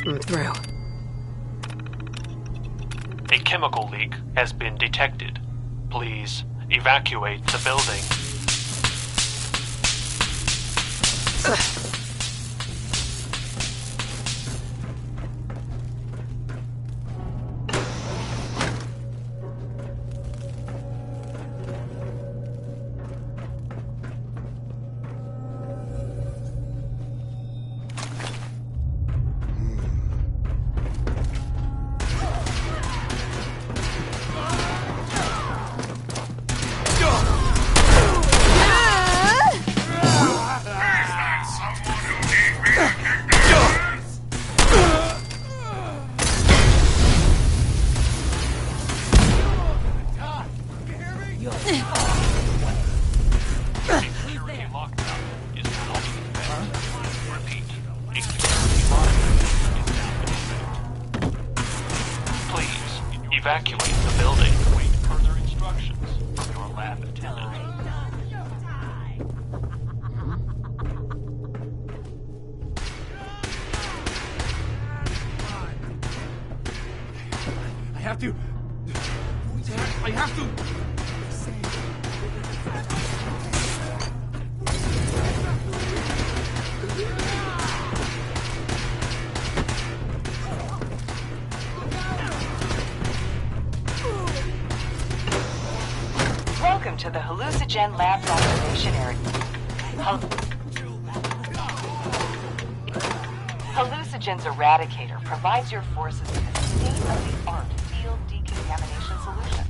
I'm through. A chemical leak has been detected. Please evacuate the building. Evacuate the building. Wait further instructions from your lab attendant. I have to... I have to... Welcome to the Hallucinogen Labs observation area. Hallucinogen's Eradicator provides your forces with a state-of-the-art field decontamination solution.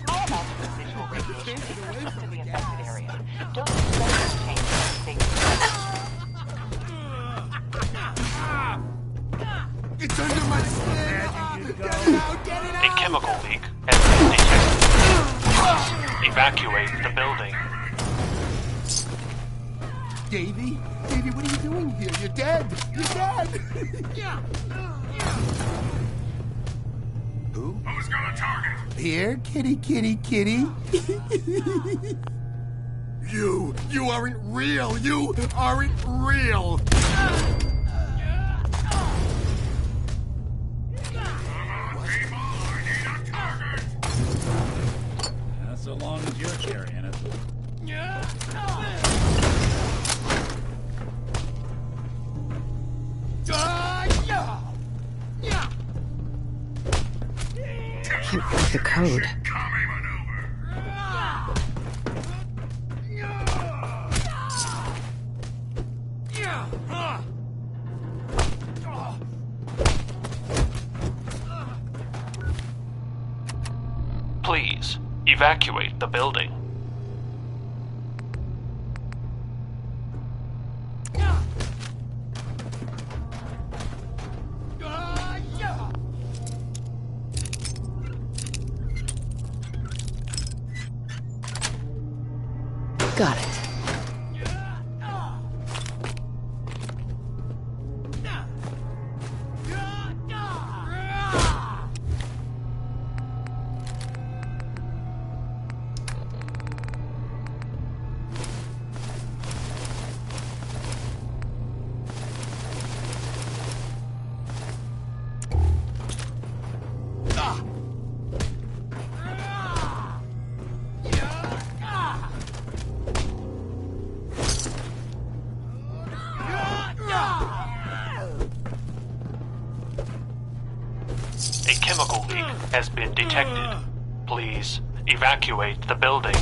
All amounts of residual radiation is released to the affected area. Don't expect to change It's under my skin! Get it out! Get it out! A chemical leak has been detected. Evacuate the building. Davey? Davey, what are you doing here? You're dead! You're dead! Who? Who's gonna target? Here, kitty, kitty, kitty. You aren't real! You aren't real! So long as you're carrying it. Can't break the code. Please evacuate the building. Got it. A chemical leak has been detected. Please, evacuate the building.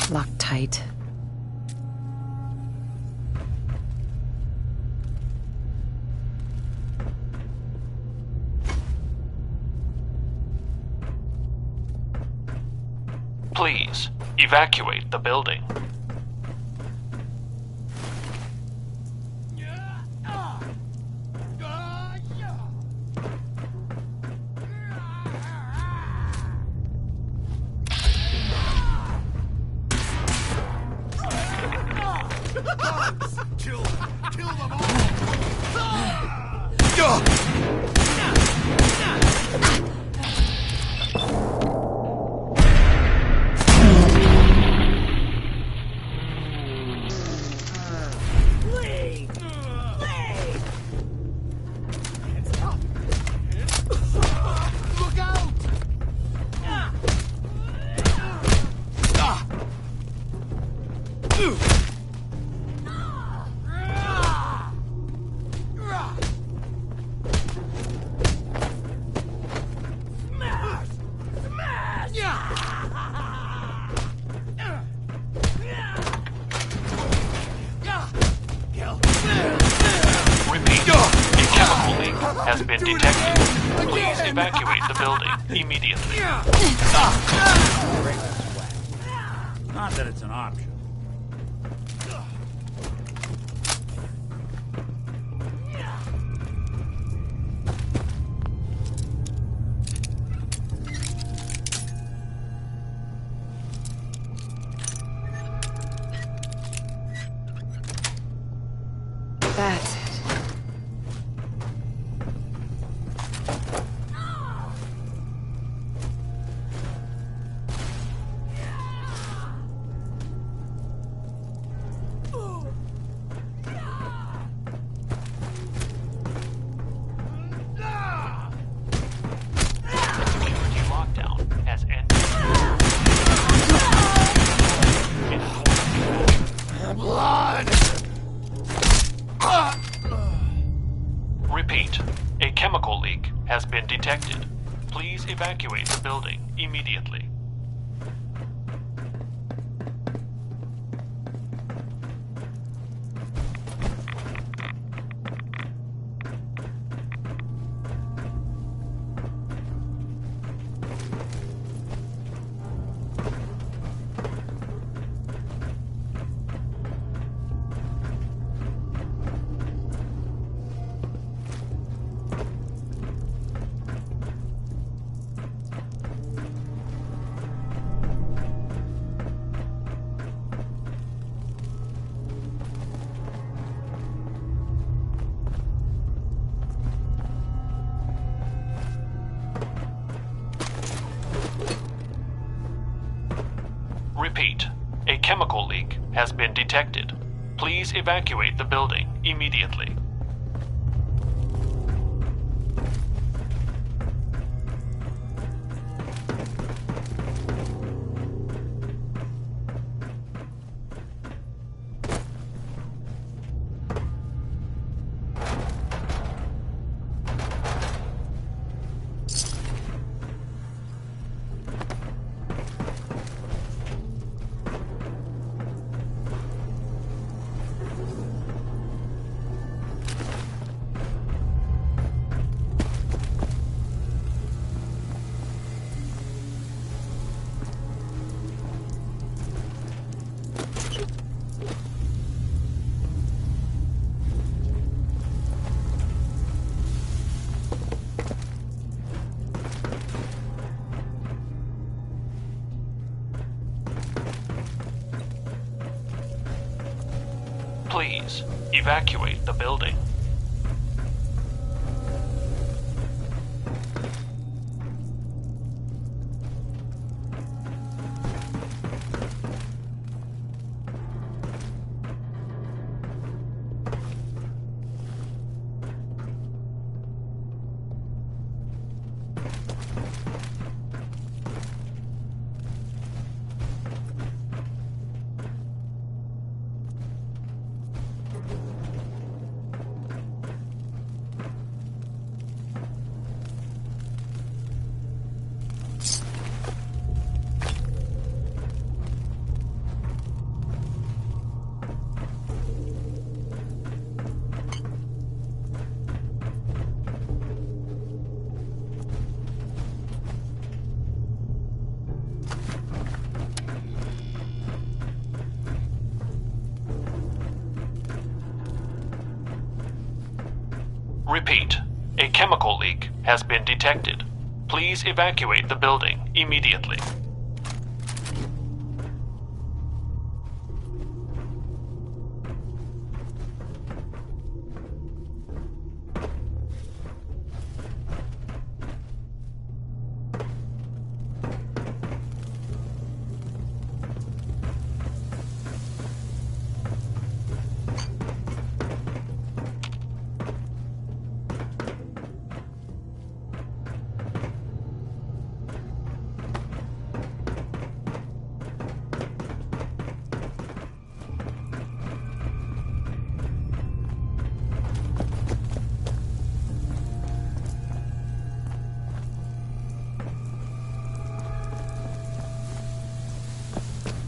Locked tight. Please, evacuate the building. Kill them all! Look out! Repeat, a chemical leak has been detected. Please evacuate the building immediately. Not that it's an option. That's it. Security lockdown has ended. Blood! Repeat, a chemical leak has been detected. Please evacuate the building immediately. Repeat, a chemical leak has been detected. Please evacuate the building immediately. Please, evacuate the building. Repeat, a chemical leak has been detected. Please evacuate the building immediately.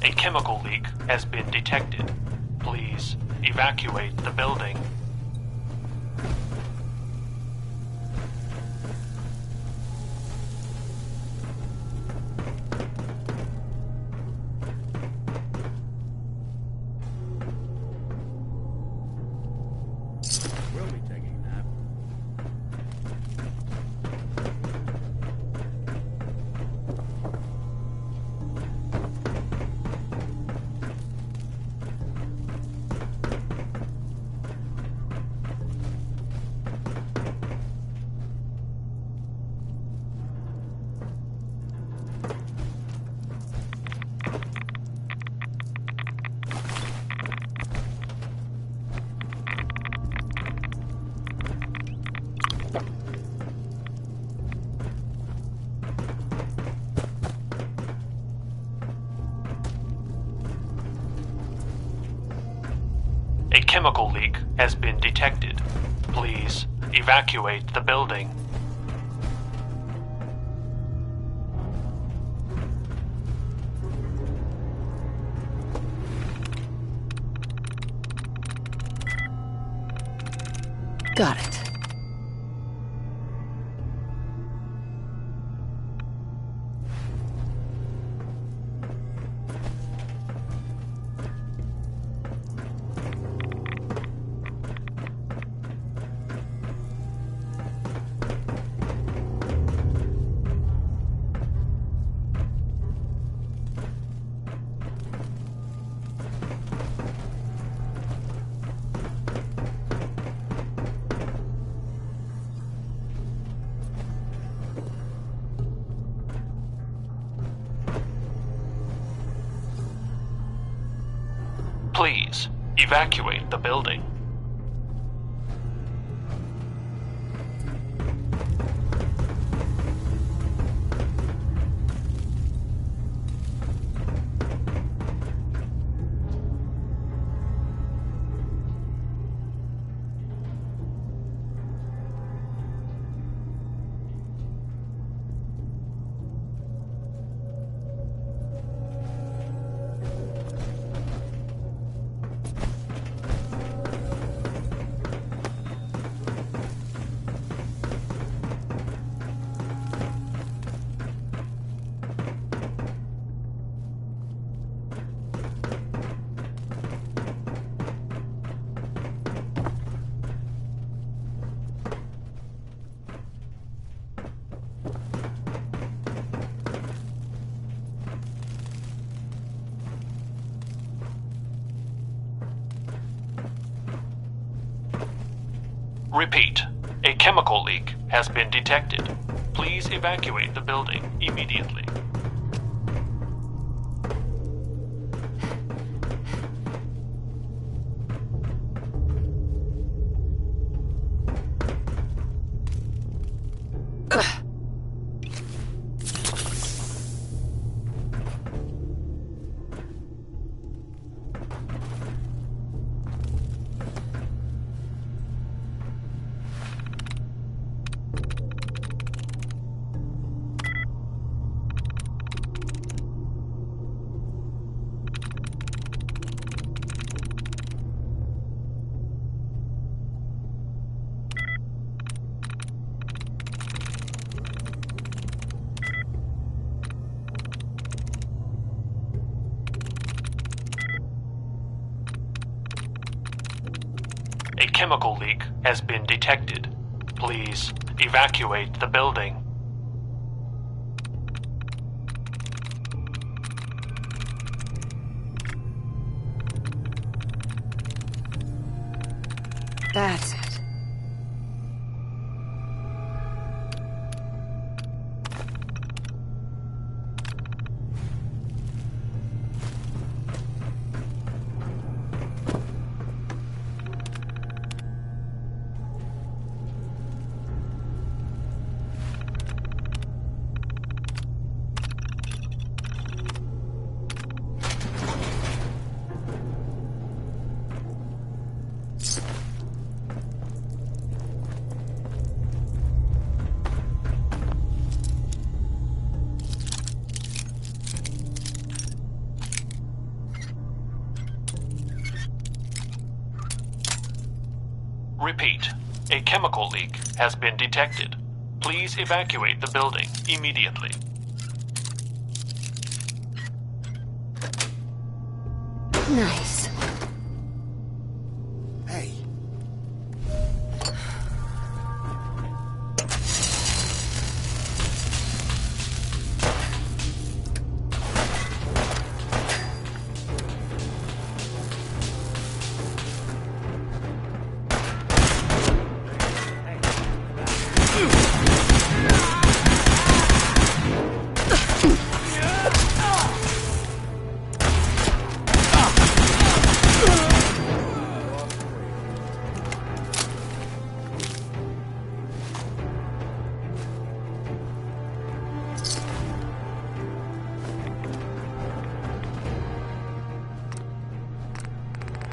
A chemical leak has been detected. Please evacuate the building. We'll be taking a nap. A chemical leak has been detected. Please evacuate the building. Got it. Please evacuate the building. Repeat, a chemical leak has been detected. Please evacuate the building immediately. A chemical leak has been detected. Please evacuate the building. That's it. Repeat, a chemical leak has been detected. Please evacuate the building immediately. Nice. Hey.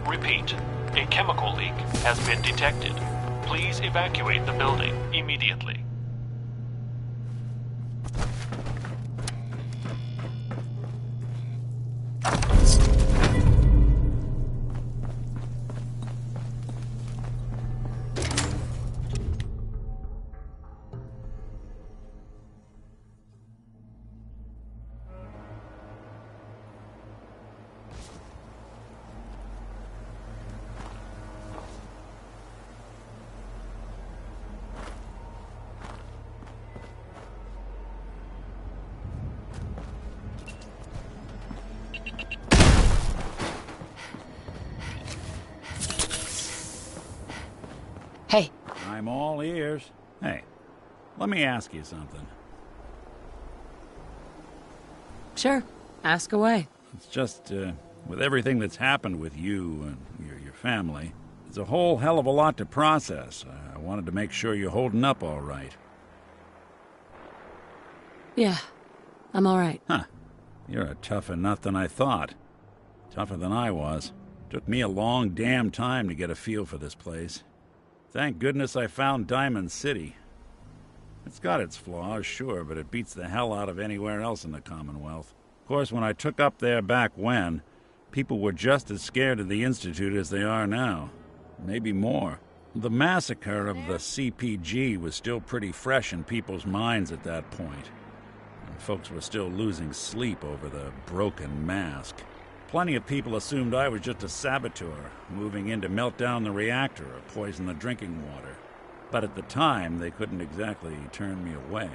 Repeat, a chemical leak has been detected. Please evacuate the building immediately. Hey. I'm all ears. Hey, let me ask you something. Sure. Ask away. It's just, with everything that's happened with you and your family, it's a whole hell of a lot to process. I wanted to make sure you're holding up all right. Yeah, I'm all right. Huh. You're a tougher nut than I thought. Tougher than I was. Took me a long damn time to get a feel for this place. Thank goodness I found Diamond City. It's got its flaws, sure, but it beats the hell out of anywhere else in the Commonwealth. Of course, when I took up there back when, people were just as scared of the Institute as they are now. Maybe more. The massacre of the CPG was still pretty fresh in people's minds at that point. And folks were still losing sleep over the broken mask. Plenty of people assumed I was just a saboteur, moving in to melt down the reactor or poison the drinking water. But at the time, they couldn't exactly turn me away.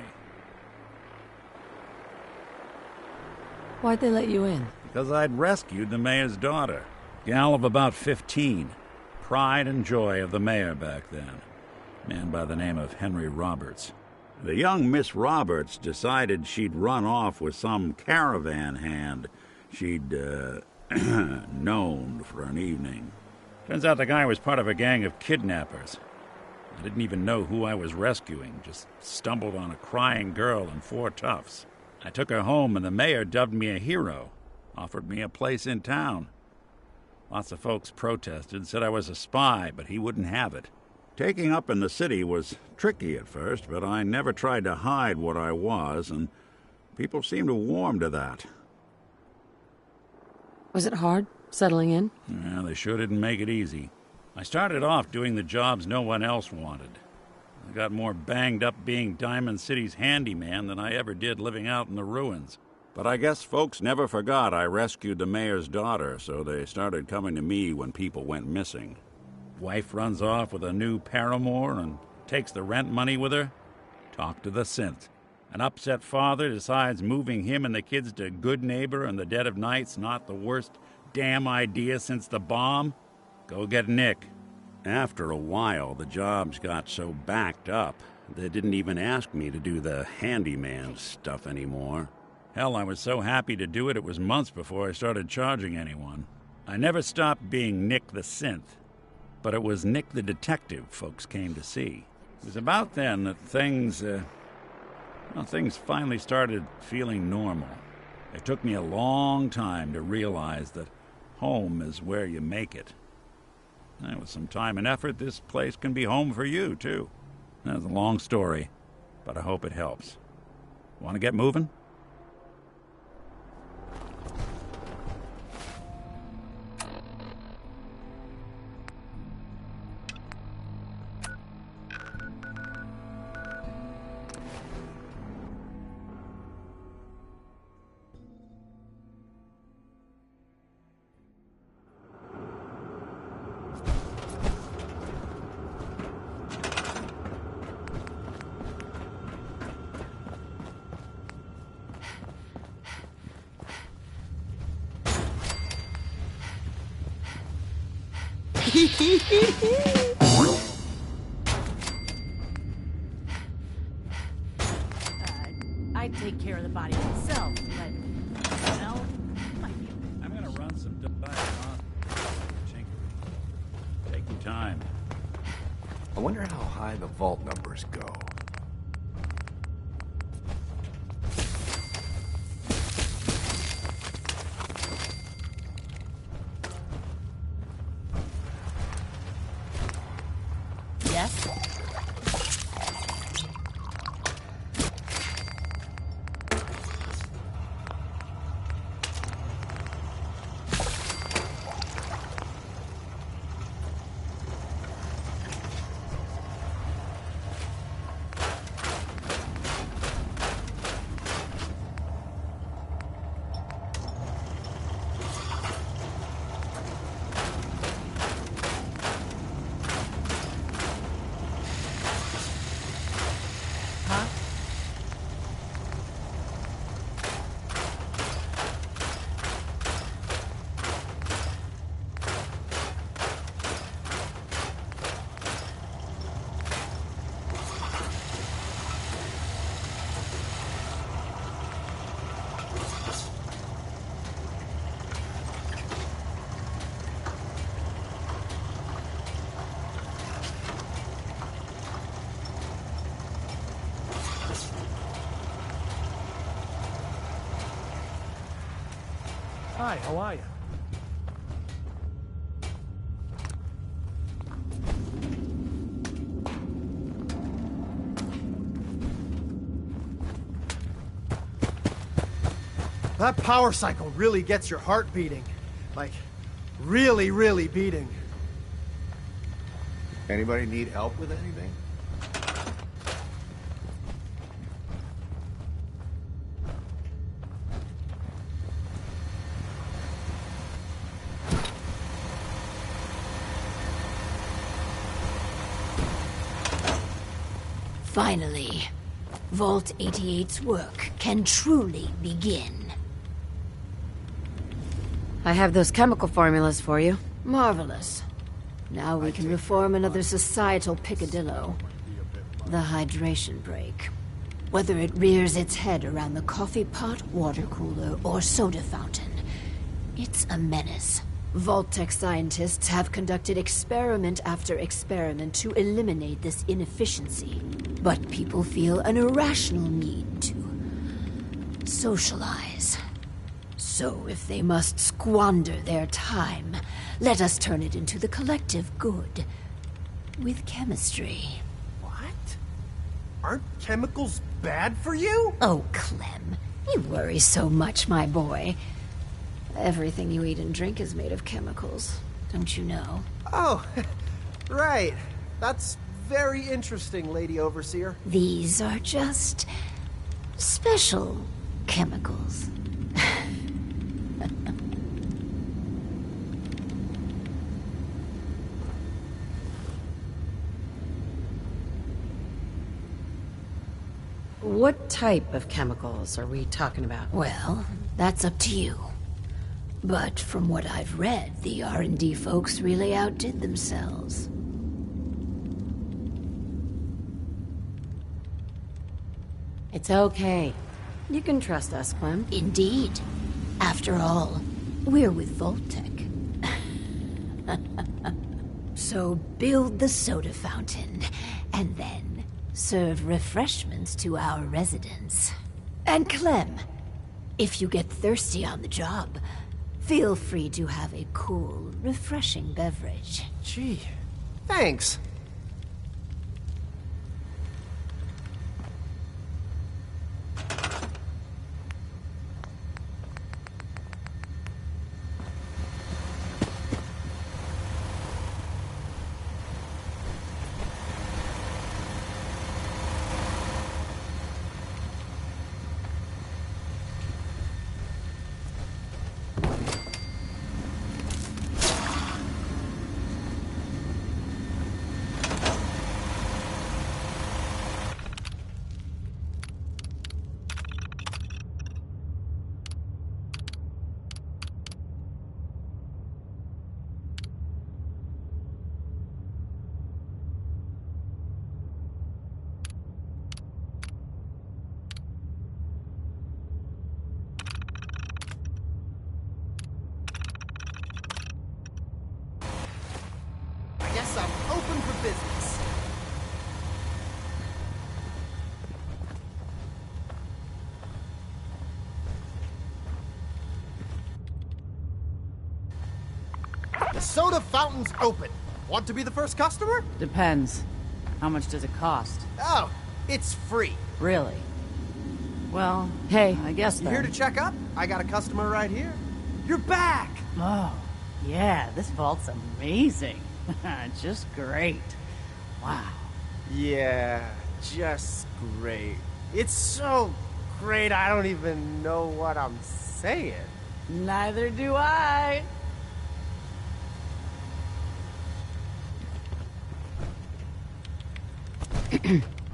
Why'd they let you in? Because I'd rescued the mayor's daughter. Gal of about 15. Pride and joy of the mayor back then. a man by the name of Henry Roberts. The young Miss Roberts decided she'd run off with some caravan hand she'd, known for an evening. Turns out the guy was part of a gang of kidnappers. I didn't even know who I was rescuing, just stumbled on a crying girl and 4 toughs. I took her home, and the mayor dubbed me a hero, offered me a place in town. Lots of folks protested, said I was a spy, but he wouldn't have it. Taking up in the city was tricky at first, but I never tried to hide what I was, and people seemed to warm to that. Was it hard, settling in? Yeah, they sure didn't make it easy. I started off doing the jobs no one else wanted. I got more banged up being Diamond City's handyman than I ever did living out in the ruins. But I guess folks never forgot I rescued the mayor's daughter, so they started coming to me when people went missing. Wife runs off with a new paramour and takes the rent money with her. Talk to the synth. An upset father decides moving him and the kids to Good Neighbor in the dead of night's not the worst damn idea since the bomb. Go get Nick. After a while, the jobs got so backed up, they didn't even ask me to do the handyman stuff anymore. Hell, I was so happy to do it, it was months before I started charging anyone. I never stopped being Nick the Synth, but it was Nick the Detective folks came to see. It was about then that things finally started feeling normal. It took me a long time to realize that home is where you make it. And with some time and effort, this place can be home for you, too. That's a long story, but I hope it helps. Want to get moving? I'd take care of the body myself, but, well, I'm gonna run some diagnostics. Take your time. I wonder how high the vault numbers go. Yes? Hi, how are you? That power cycle really gets your heart beating. Like, really, really beating. Anybody need help with anything? Finally, Vault 88's work can truly begin. I have those chemical formulas for you. Marvelous. Now we can reform another societal picadillo. The hydration break. Whether it rears its head around the coffee pot, water cooler, or soda fountain, it's a menace. Vault-Tec scientists have conducted experiment after experiment to eliminate this inefficiency, but people feel an irrational need to socialize. So if they must squander their time, let us turn it into the collective good with chemistry. What? Aren't chemicals bad for you? Oh, Clem, you worry so much, my boy. Everything you eat and drink is made of chemicals, don't you know? Oh, right. That's very interesting, Lady Overseer. These are just special chemicals. What type of chemicals are we talking about? Well, that's up to you. But from what I've read, the R&D folks really outdid themselves. It's okay. You can trust us, Clem. Indeed. After all, we're with Vault-Tec. So build the soda fountain, and then serve refreshments to our residents. And Clem, if you get thirsty on the job, feel free to have a cool, refreshing beverage. Gee, thanks. Guess I'm open for business. The soda fountain's open. Want to be the first customer? Depends. How much does it cost? Oh, it's free. Really? Well, hey, I guess You then. here to check up? I got a customer right here. You're back! Oh, yeah, this vault's amazing. Just great. Wow. Yeah, just great. It's so great I don't even know what I'm saying. Neither do I.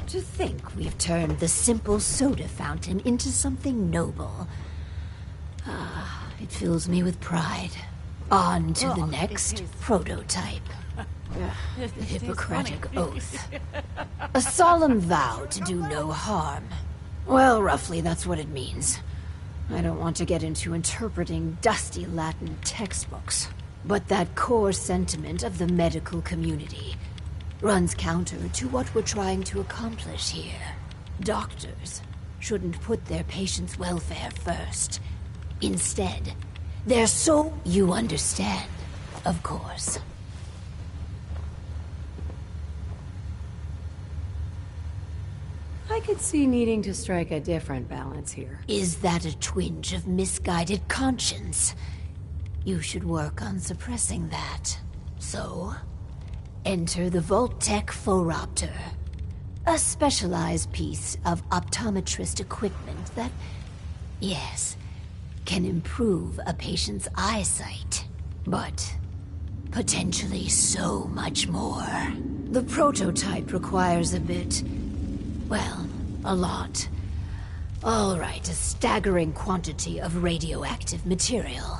To think we've turned the simple soda fountain into something noble. Ah, it fills me with pride. On to the next prototype. The Hippocratic Oath. A solemn vow to do no harm. Well, roughly that's what it means. I don't want to get into interpreting dusty Latin textbooks, but that core sentiment of the medical community runs counter to what we're trying to accomplish here. Doctors shouldn't put their patients' welfare first. Instead, they're so you understand, of course. I could see needing to strike a different balance here. Is that a twinge of misguided conscience? You should work on suppressing that. So, enter the Vault-Tec Phoropter. A specialized piece of optometrist equipment that, yes, can improve a patient's eyesight. But potentially so much more. The prototype requires a bit, well, a lot. All right, a staggering quantity of radioactive material.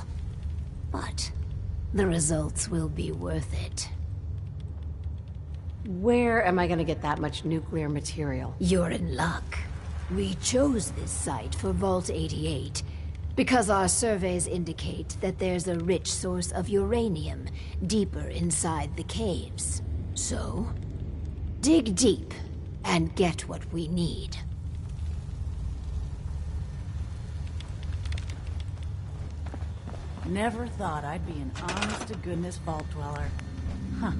But the results will be worth it. Where am I gonna get that much nuclear material? You're in luck. We chose this site for Vault 88 because our surveys indicate that there's a rich source of uranium deeper inside the caves. So, dig deep and get what we need. Never thought I'd be an honest-to-goodness vault dweller. Huh.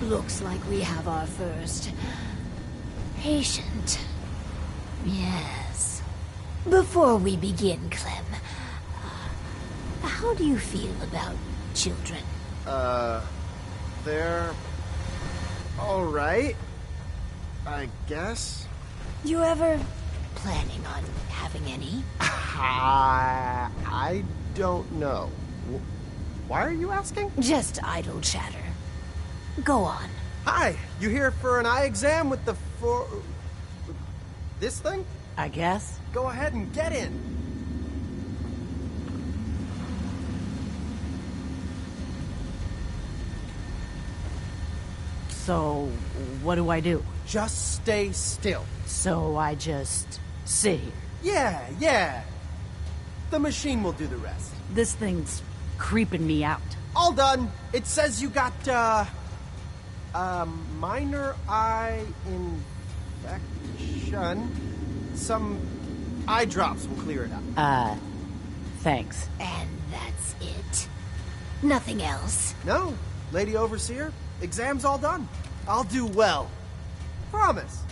Looks like we have our first patient. Yes. Before we begin, Clem, how do you feel about children? They're all right, I guess. You ever planning on having any? I don't know. Why are you asking? Just idle chatter. Go on. Hi, you here for an eye exam with the this thing? I guess. Go ahead and get in. So, what do I do? Just stay still. So I just sit here? Yeah. The machine will do the rest. This thing's creeping me out. All done. It says you got, minor eye infection. Some eye drops will clear it up. Thanks. And that's it? Nothing else? No, Lady Overseer. Exam's all done. I'll do well. Promise.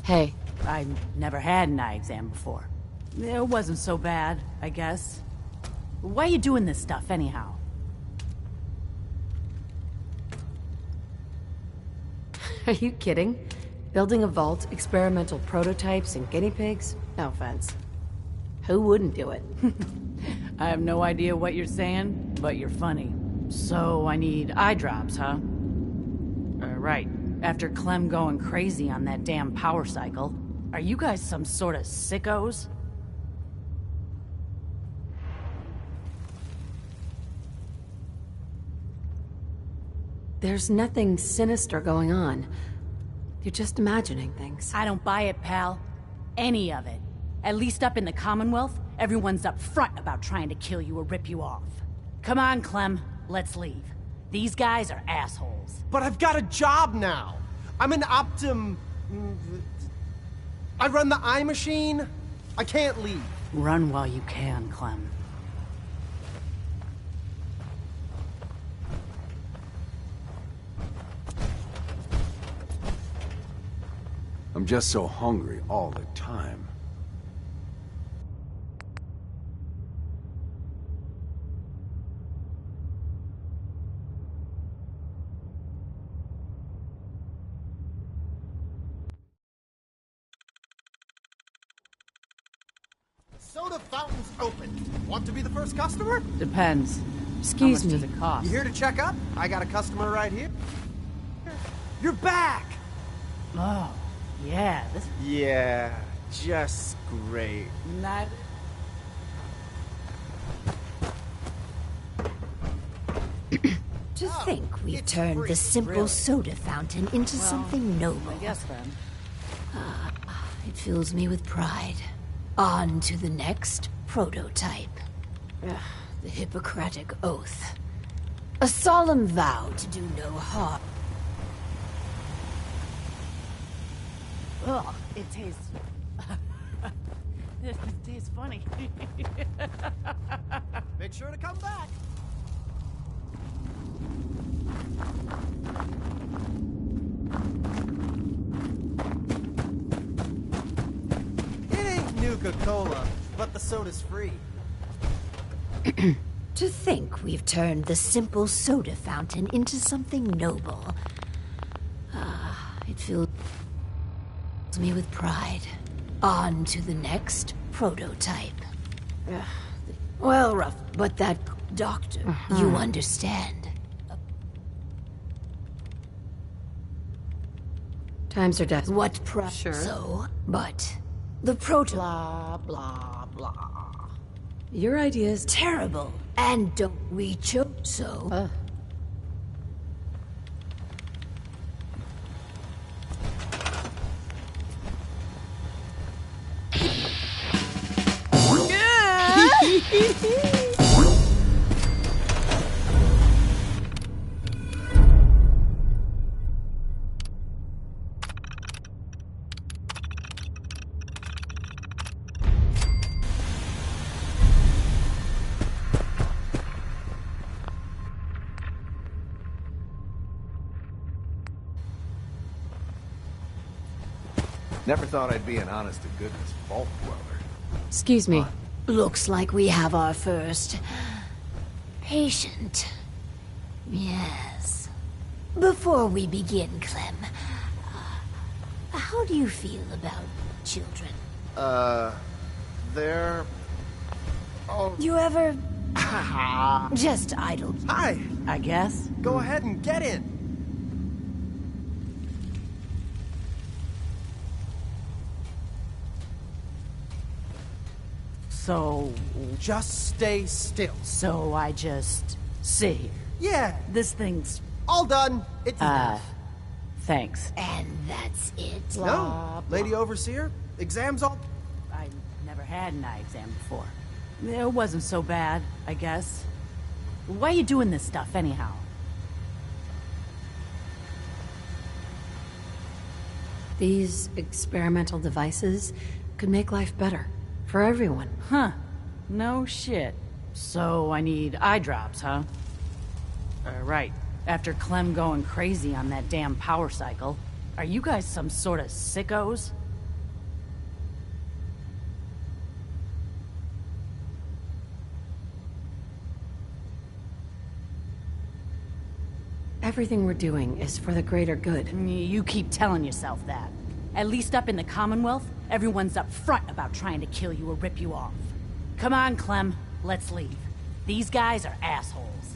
Hey. I never had an eye exam before. It wasn't so bad, I guess. Why are you doing this stuff, anyhow? Are you kidding? Building a vault, experimental prototypes, and guinea pigs? No offense. Who wouldn't do it? I have no idea what you're saying, but you're funny. So I need eye drops, huh? Right. After Clem going crazy on that damn power cycle, are you guys some sort of sickos? There's nothing sinister going on. You're just imagining things. I don't buy it, pal. Any of it. At least up in the Commonwealth, everyone's up front about trying to kill you or rip you off. Come on, Clem. Let's leave. These guys are assholes. But I've got a job now. I'm an I run the eye machine. I can't leave. Run while you can, Clem. I'm just so hungry all the time. Soda fountain's open. Want to be the first customer? Depends. Excuse How much me. does it cost? You here to check up? I got a customer right here. You're back! Oh, yeah, this... Yeah, just great. Not... To think we've turned the simple soda fountain into something noble. I guess then. It fills me with pride. On to the next prototype. The Hippocratic Oath. A solemn vow to do no harm. Ugh, it tastes... it tastes funny. Make sure to come back. It ain't Nuka-Cola, but the soda's free. To think we've turned the simple soda fountain into something noble. It fills me with pride. On to the next prototype. Well, rough, but that doctor, you understand. Times are death. What Sure. So, but the blah, blah, blah. Your idea is terrible. And don't we choke so? Never thought I'd be an honest-to-goodness vault dweller. Excuse me. Looks like we have our first patient. Yes. Before we begin, Clem, how do you feel about children? They're... Oh... You ever... just idle? Hi! I guess. Go ahead and get in. So... Just stay still. So I just sit here. Yeah. This thing's... All done. It's enough. Thanks. And that's it? No. Lady Overseer, exams all... I never had an eye exam before. It wasn't so bad, I guess. Why are you doing this stuff, anyhow? These experimental devices could make life better. For everyone. Huh. No shit. So I need eye drops, huh? Right. After Clem going crazy on that damn power cycle. Are you guys some sort of sickos? Everything we're doing is for the greater good. You keep telling yourself that. At least up in the Commonwealth, everyone's up front about trying to kill you or rip you off. Come on, Clem. Let's leave. These guys are assholes.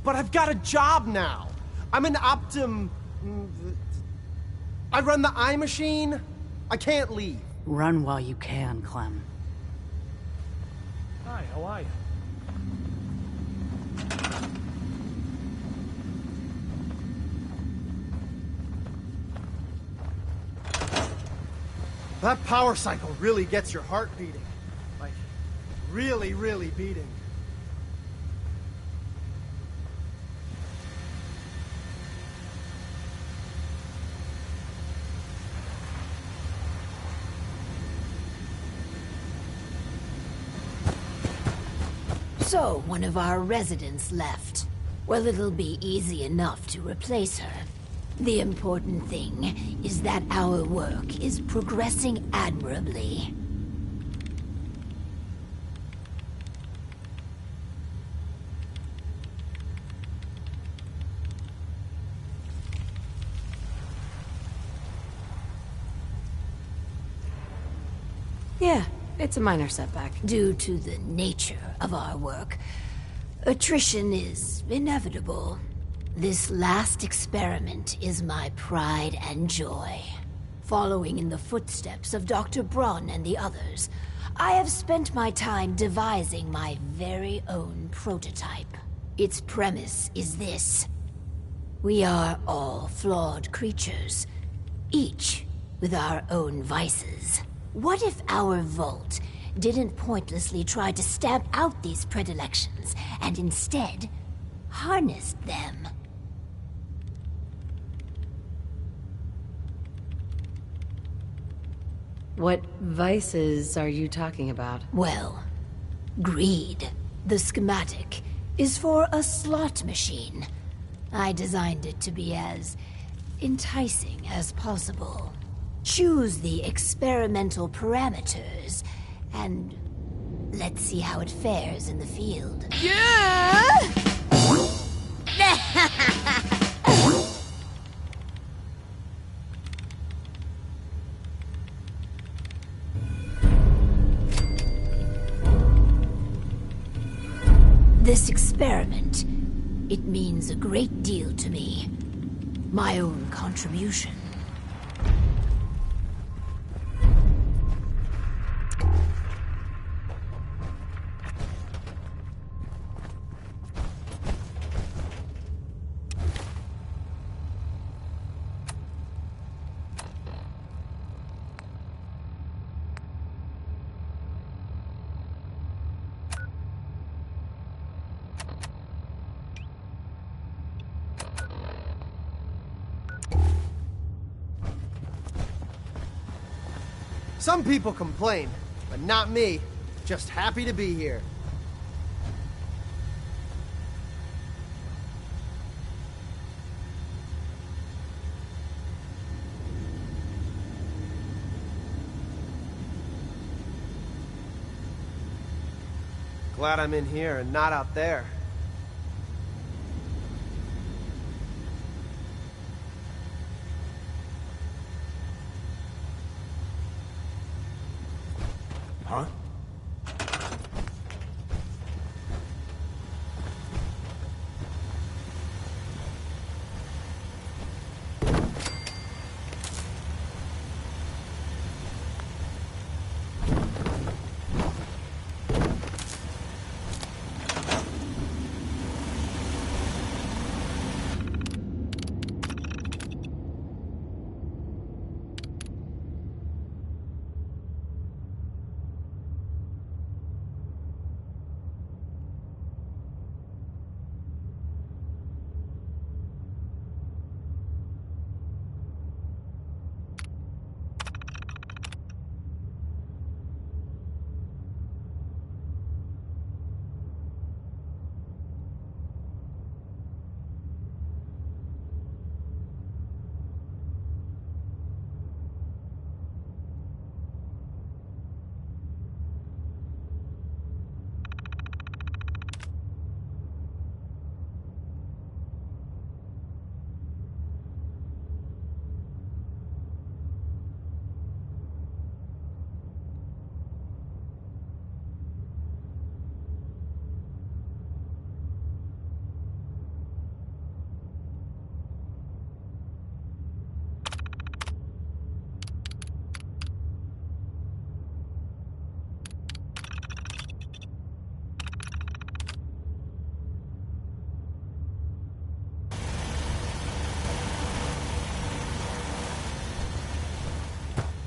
But I've got a job now. I'm an Optim... I run the eye machine. I can't leave. Run while you can, Clem. Hi, how are you? That power cycle really gets your heart beating. Like, really, really beating. So, one of our residents left. Well, it'll be easy enough to replace her. The important thing is that our work is progressing admirably. Yeah, it's a minor setback. Due to the nature of our work, attrition is inevitable. This last experiment is my pride and joy. Following in the footsteps of Dr. Braun and the others, I have spent my time devising my very own prototype. Its premise is this. We are all flawed creatures, each with our own vices. What if our Vault didn't pointlessly try to stamp out these predilections, and instead harnessed them? What vices are you talking about? Well, greed. The schematic is for a slot machine. I designed it to be as enticing as possible. Choose the experimental parameters, and let's see how it fares in the field. Yeah! This experiment, it means a great deal to me. My own contribution. Some people complain, but not me. Just happy to be here. Glad I'm in here and not out there. Huh?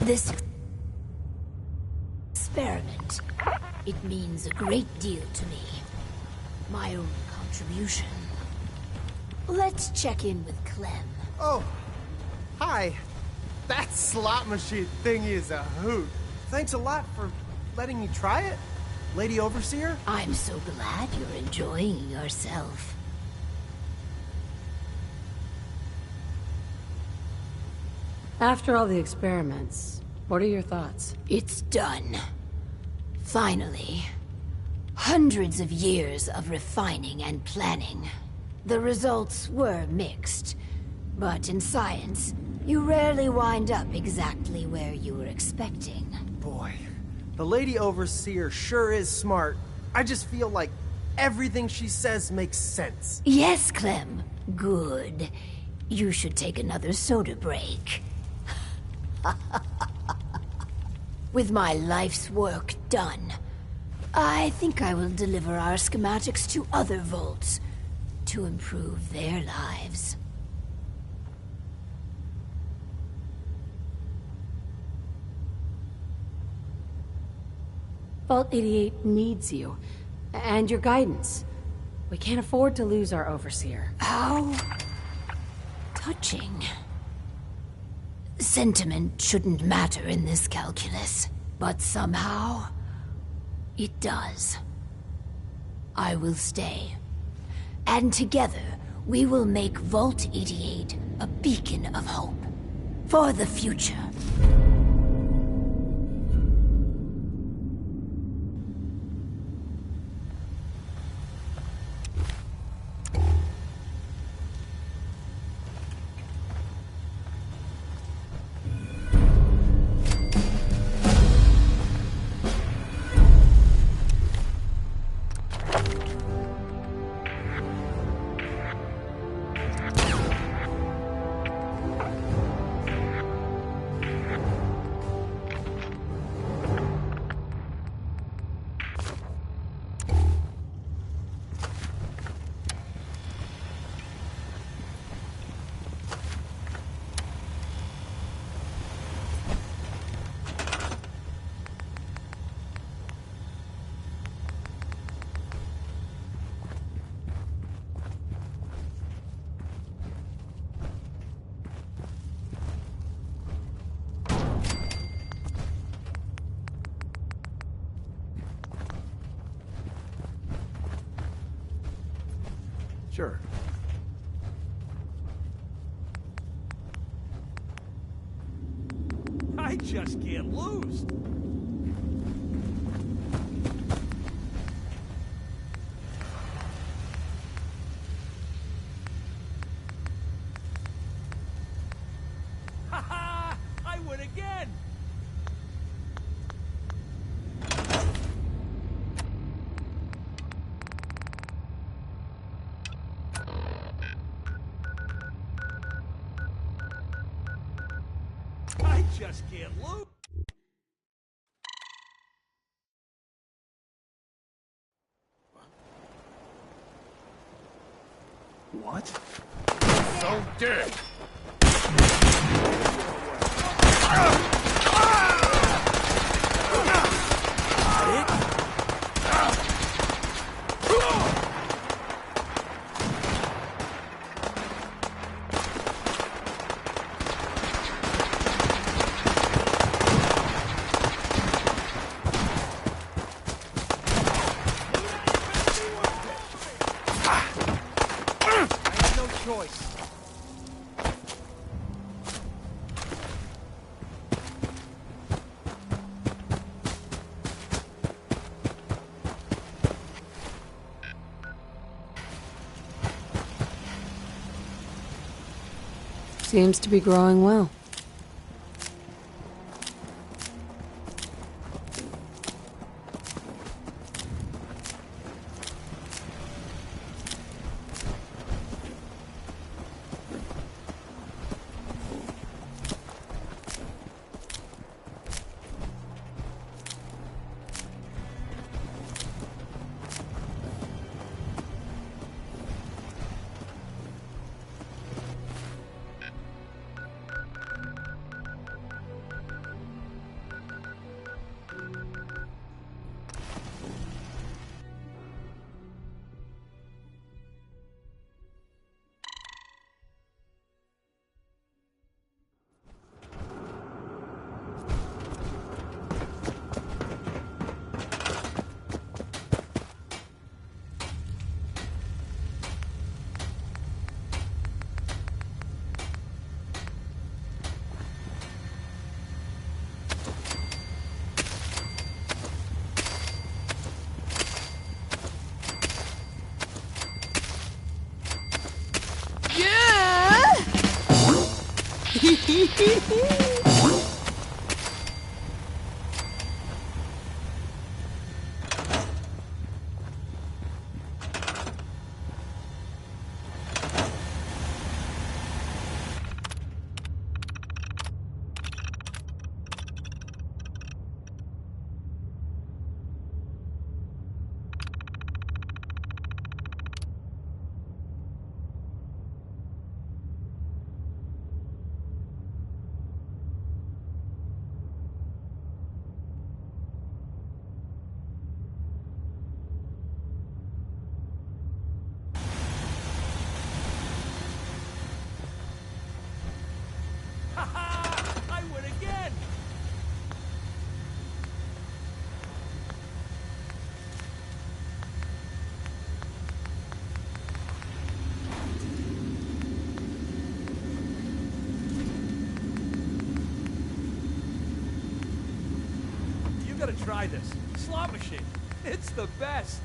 This experiment, it means a great deal to me. My own contribution. Let's check in with Clem. Oh, hi. That slot machine thingy is a hoot. Thanks a lot for letting me try it, Lady Overseer. I'm so glad you're enjoying yourself. After all the experiments, what are your thoughts? It's done. Finally. Hundreds of years of refining and planning. The results were mixed. But in science, you rarely wind up exactly where you were expecting. Boy, The lady overseer sure is smart. I just feel like everything she says makes sense. Yes, Clem. Good. You should take another soda break. With my life's work done, I think I will deliver our schematics to other vaults to improve their lives. Vault 88 needs you. And your guidance. We can't afford to lose our overseer. How touching. Sentiment shouldn't matter in this calculus, but somehow it does. I will stay. And together, we will make Vault 88 a beacon of hope for the future. Sure. I just can't lose. Ha ha! I win again! I just can't lose. What? So dead. Seems to be growing well. try this. Slot machine. It's the best.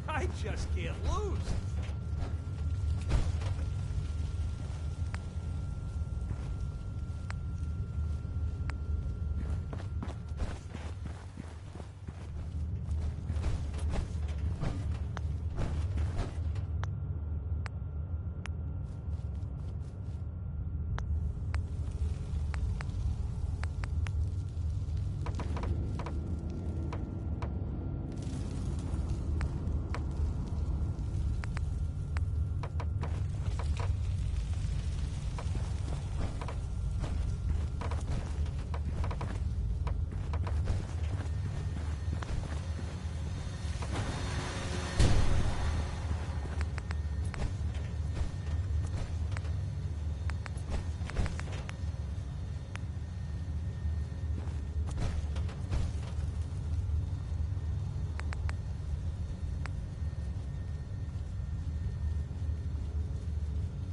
I just can't lose.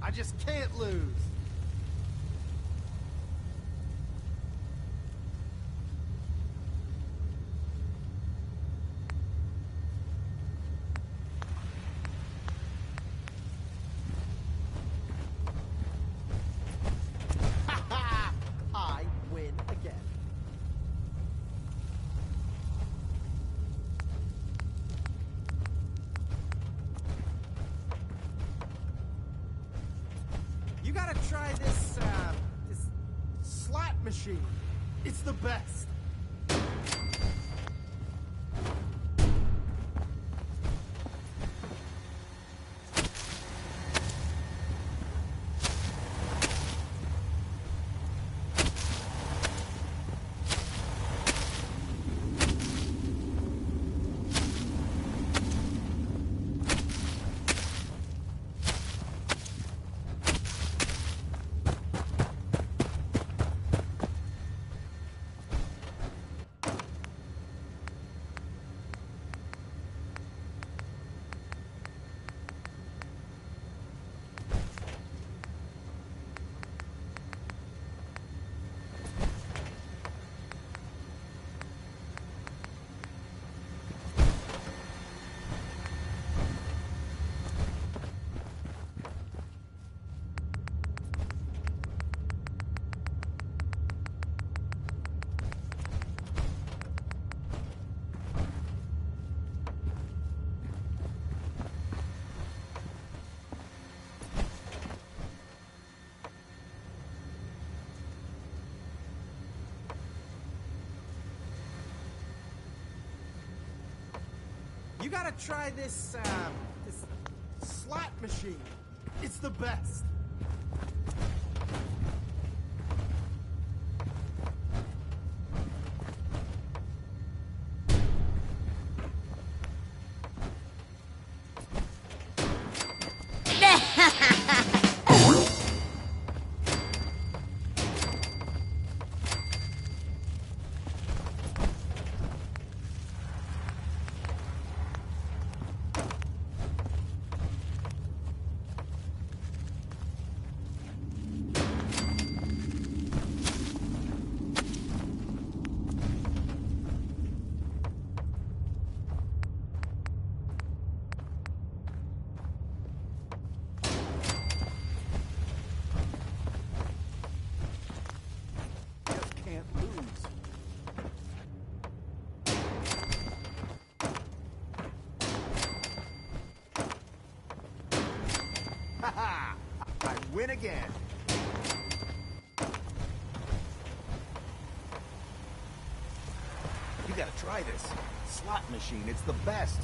I just can't lose. I win again. You gotta try this, this slot machine. It's the best. You gotta try this, this slot machine. It's the best. Ha! I win again. You gotta try this. Slot machine, it's the best.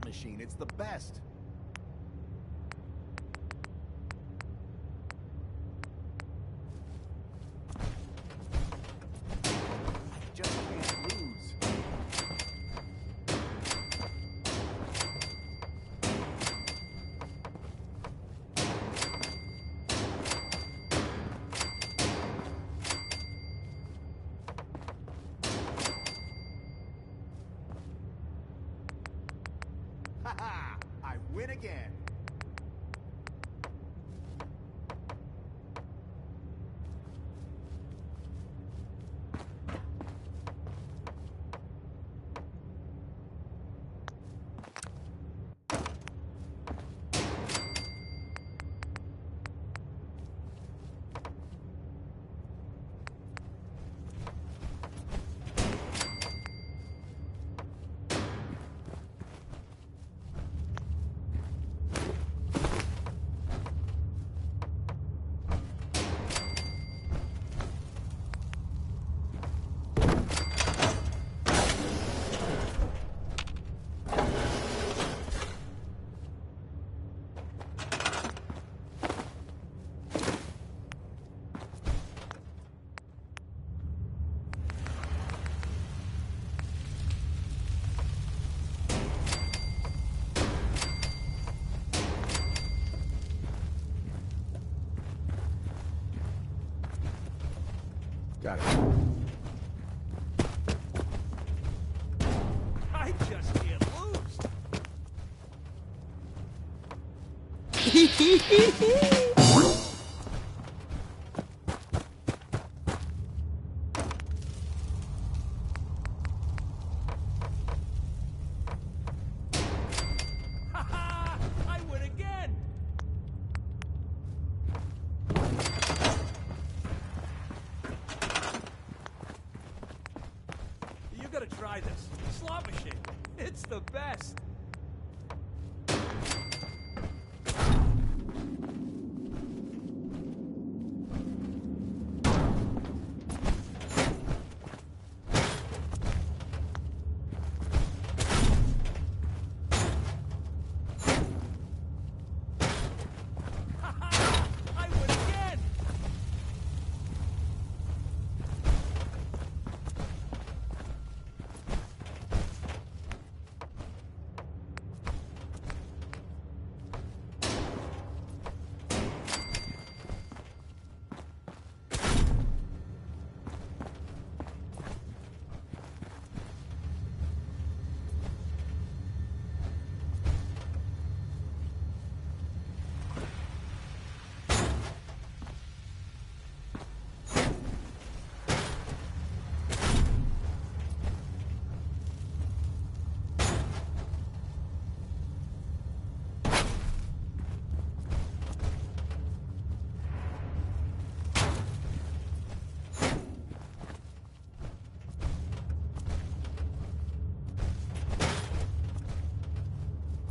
machine. It's the best. I just can't lose. Ha! I win again. Got it. I just can't lose. I win again. You gotta try this. Slot machine. It's the best. I win again.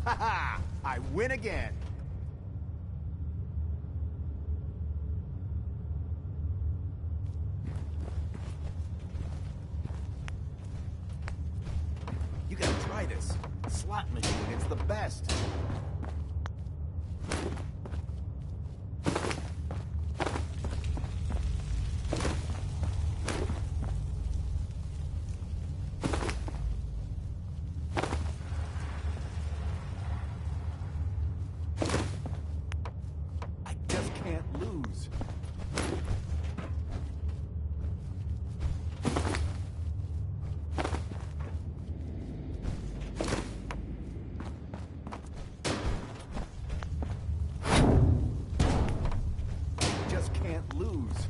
Ha ha! I win again. You gotta try this. Slot machine, it's the best. I just can't lose. Just can't lose.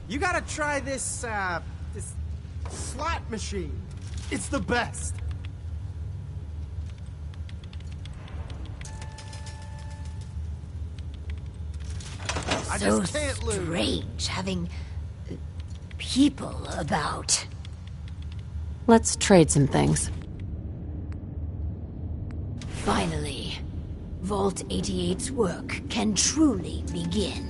You gotta try this, this slot machine. It's the best. I So just can't lose. strange having people about. Let's trade some things. Finally, Vault 88's work can truly begin.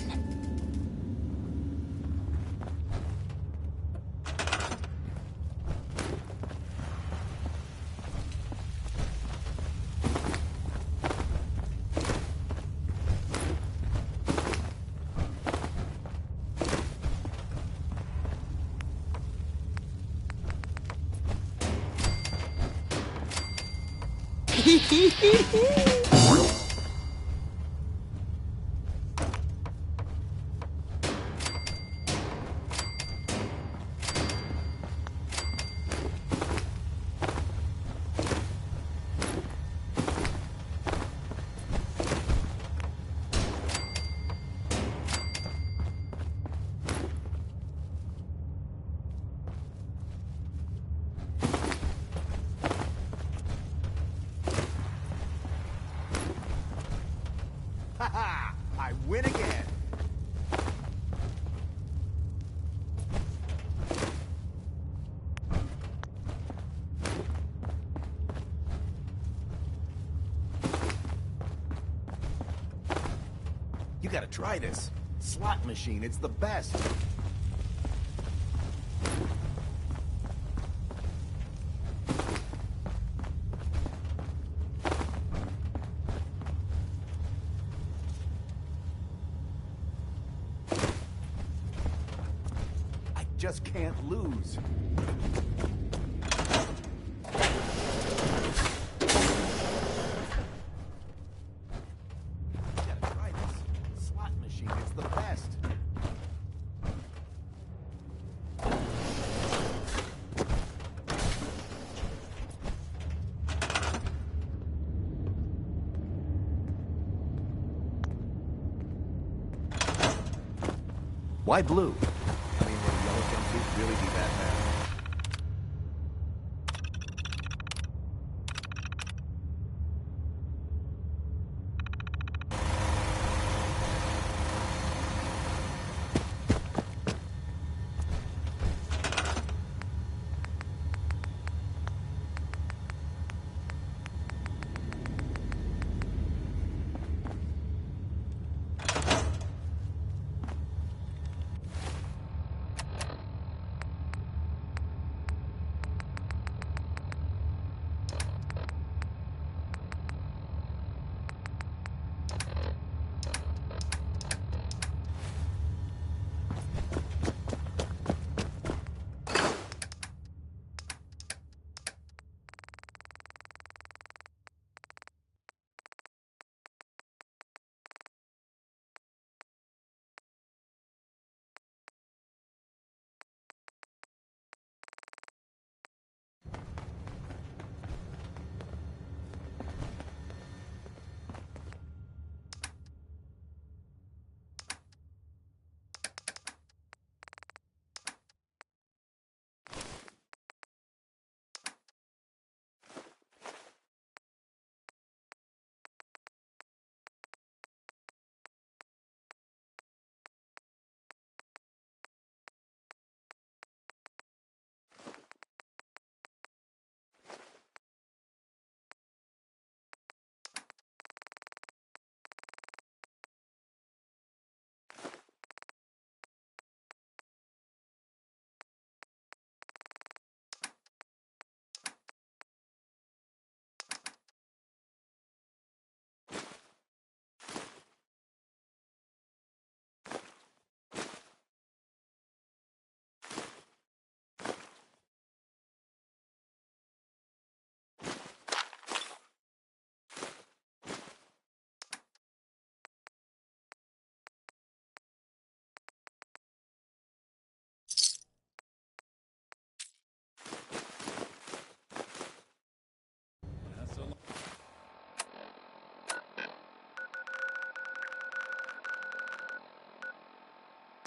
Haha! I win again! You gotta try this. Slot machine, it's the best. I just can't lose. It's the best. Why blue? I mean, would a yellow jumpsuit really be that bad?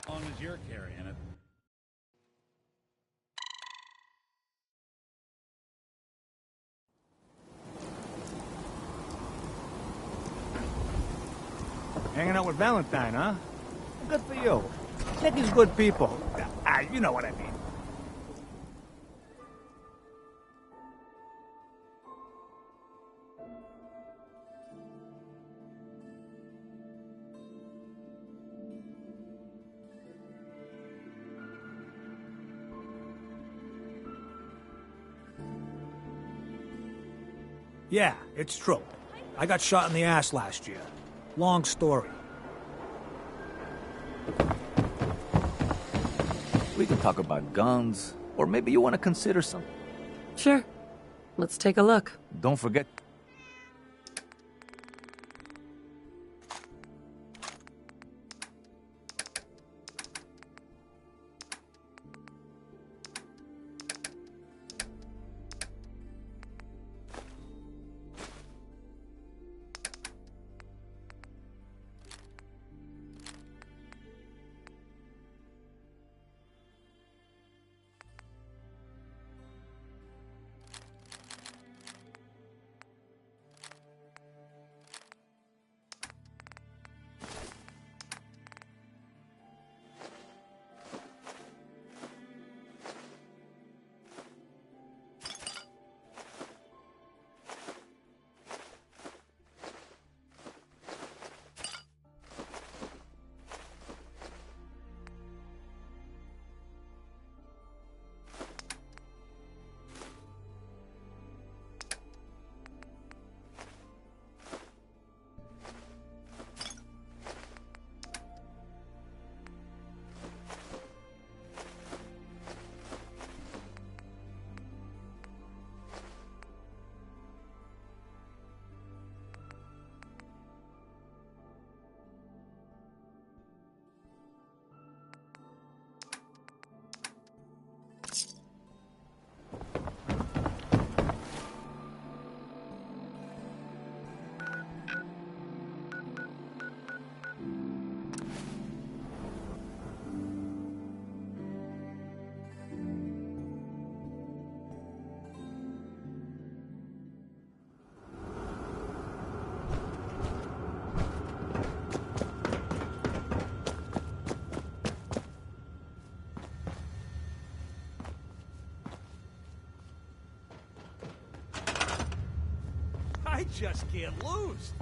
As long as you're carrying it. Hanging out with Valentine, huh? Good for you. Nick is good people. You know what I mean. Yeah, it's true. I got shot in the ass last year. Long story. We can talk about guns, or maybe you want to consider some. Sure. Let's take a look. Don't forget. I just can't lose.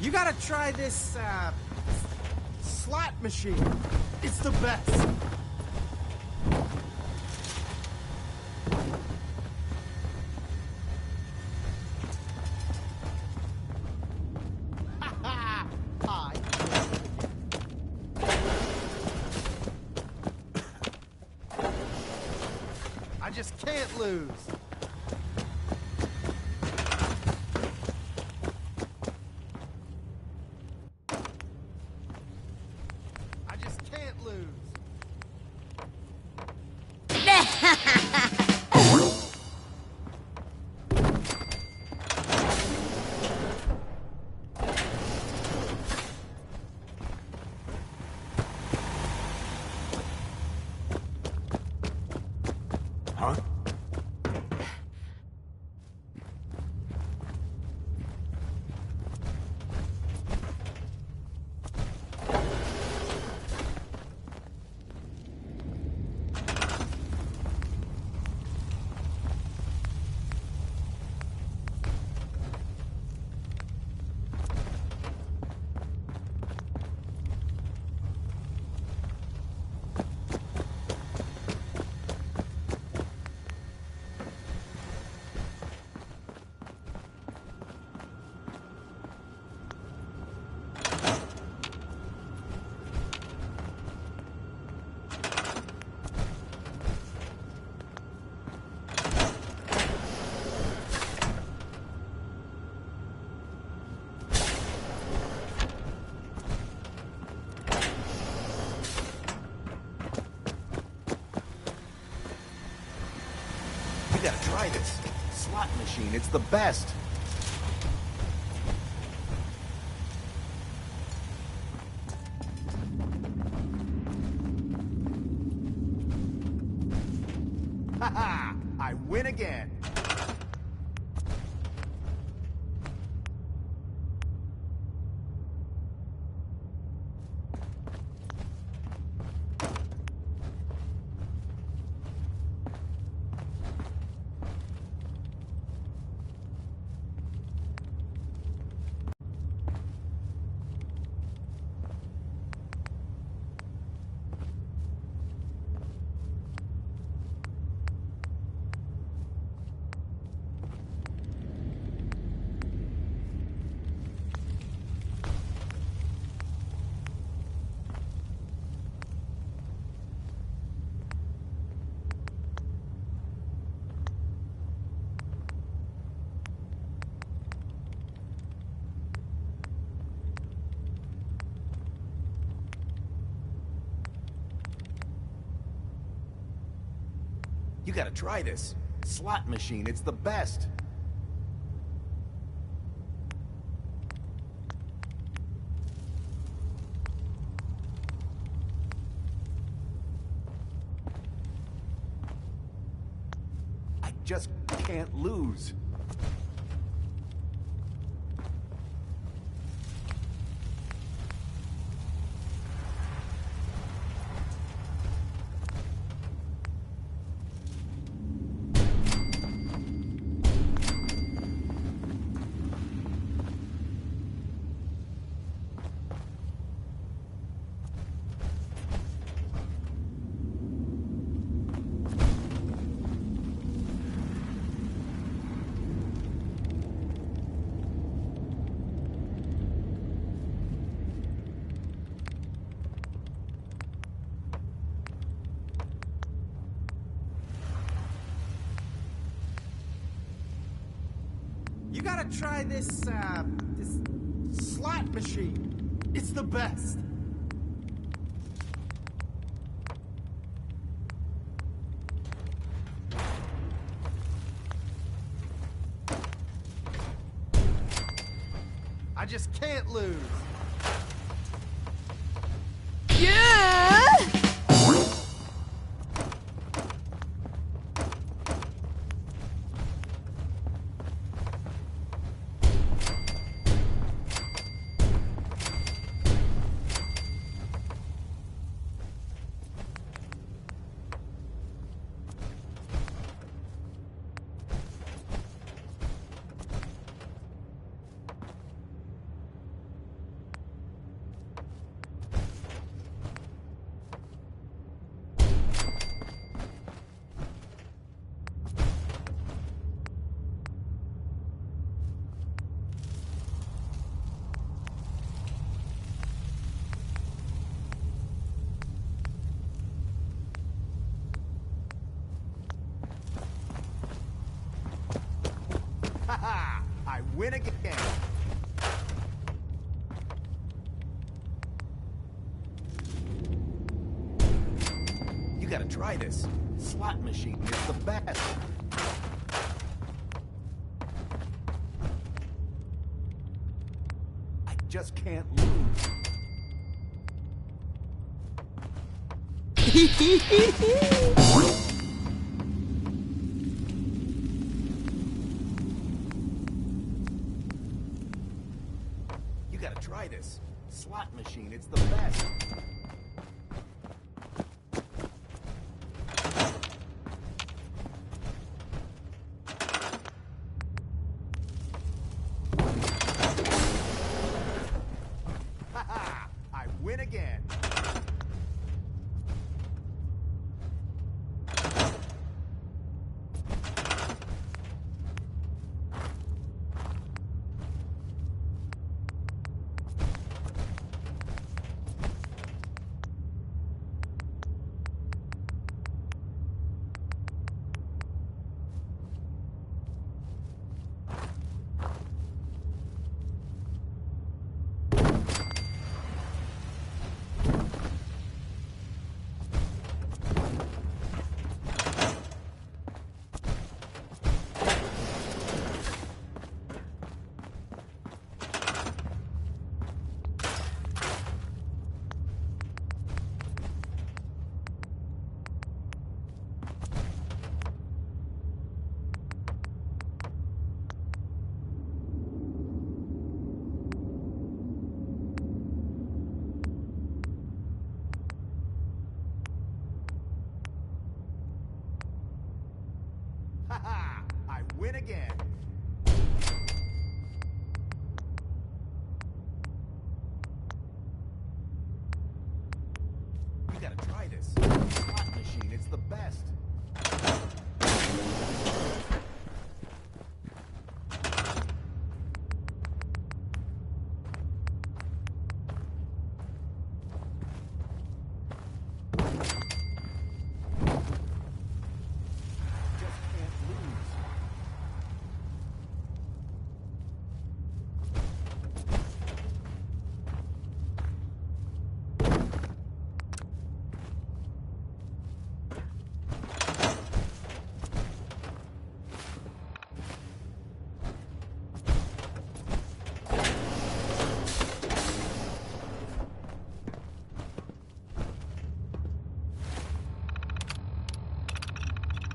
You gotta try this, slot machine. It's the best. Hi. I just can't lose. gotta try this. Slot machine, it's the best. Haha! I win again. You gotta try this. Slot machine, it's the best. I just can't lose. You gotta try this slot machine. It's the best. I just can't lose. Yeah! Haha! I win again. You gotta try this. Slot machine is the best. I just can't lose. You gotta try this. Slot machine, it's the best. Haha! I win again. win again. You gotta try this. Slot machine, it's the best.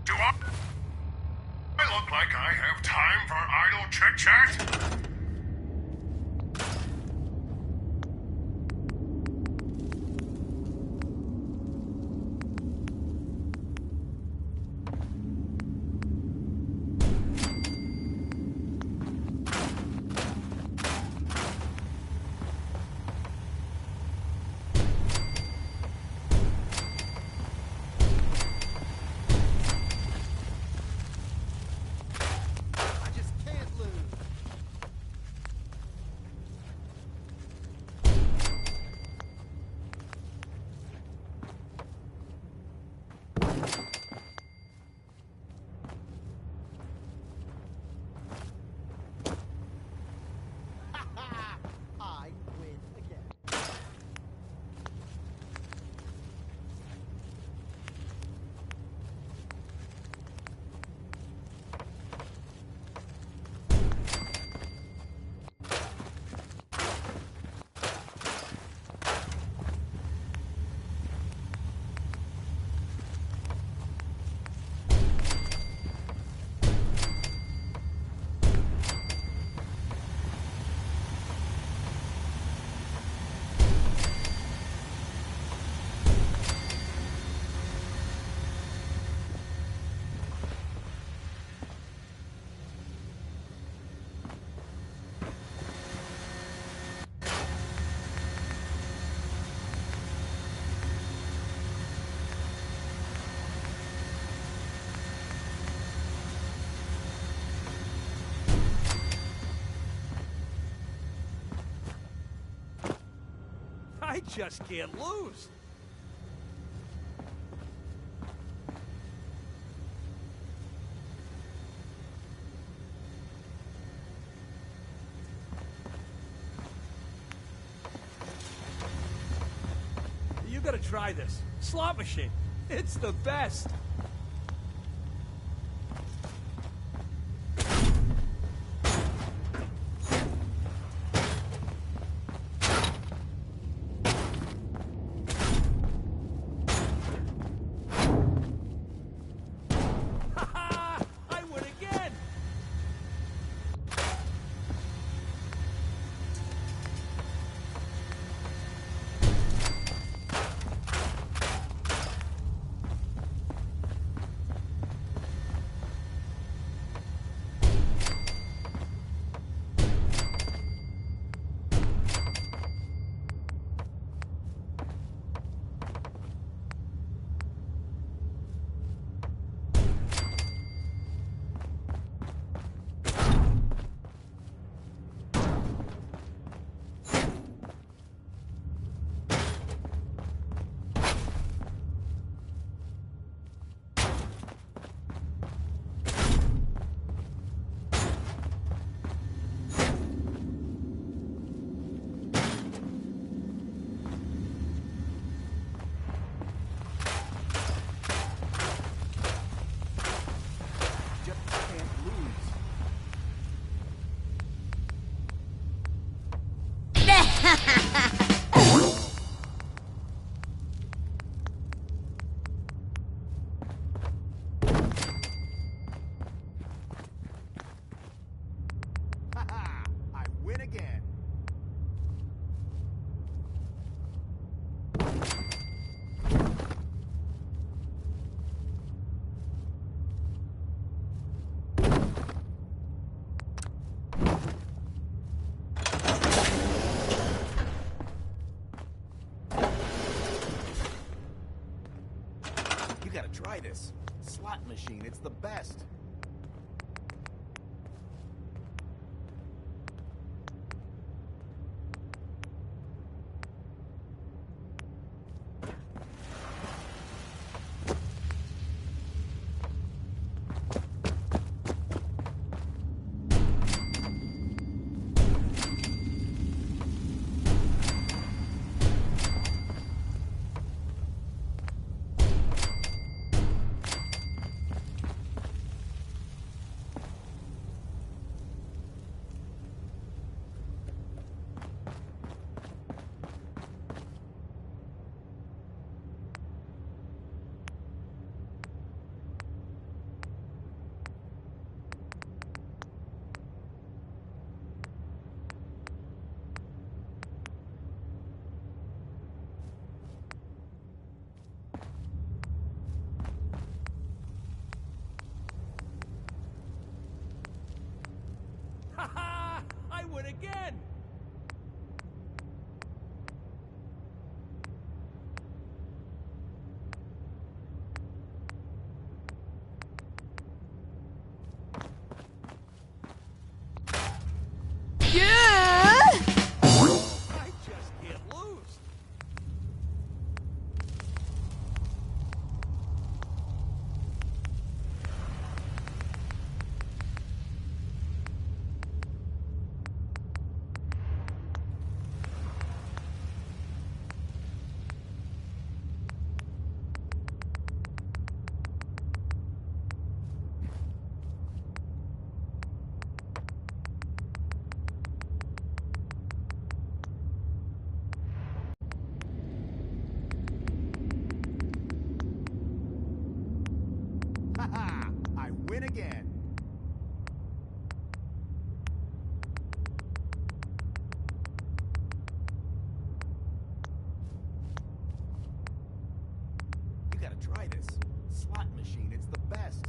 Do I look like I have time for idle chit-chat? I win again. I just can't lose. You gotta try this. Slot machine. It's the best. I win again. You gotta try this. Slot machine, it's the best. I win again! I just can't lose. Haha! I win again. You gotta try this. Slot machine, it's the best.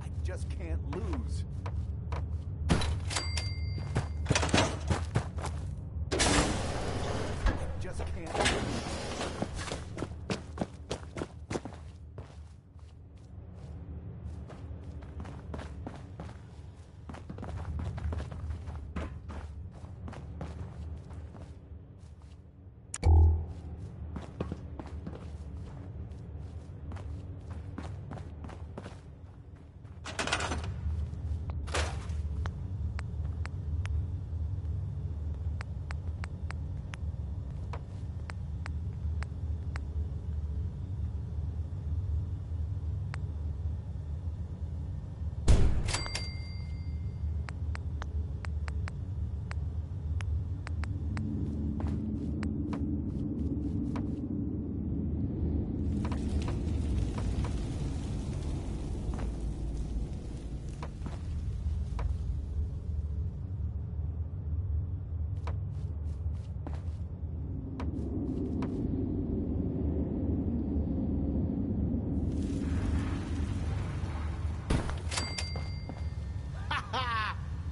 I just can't lose. I just can't lose.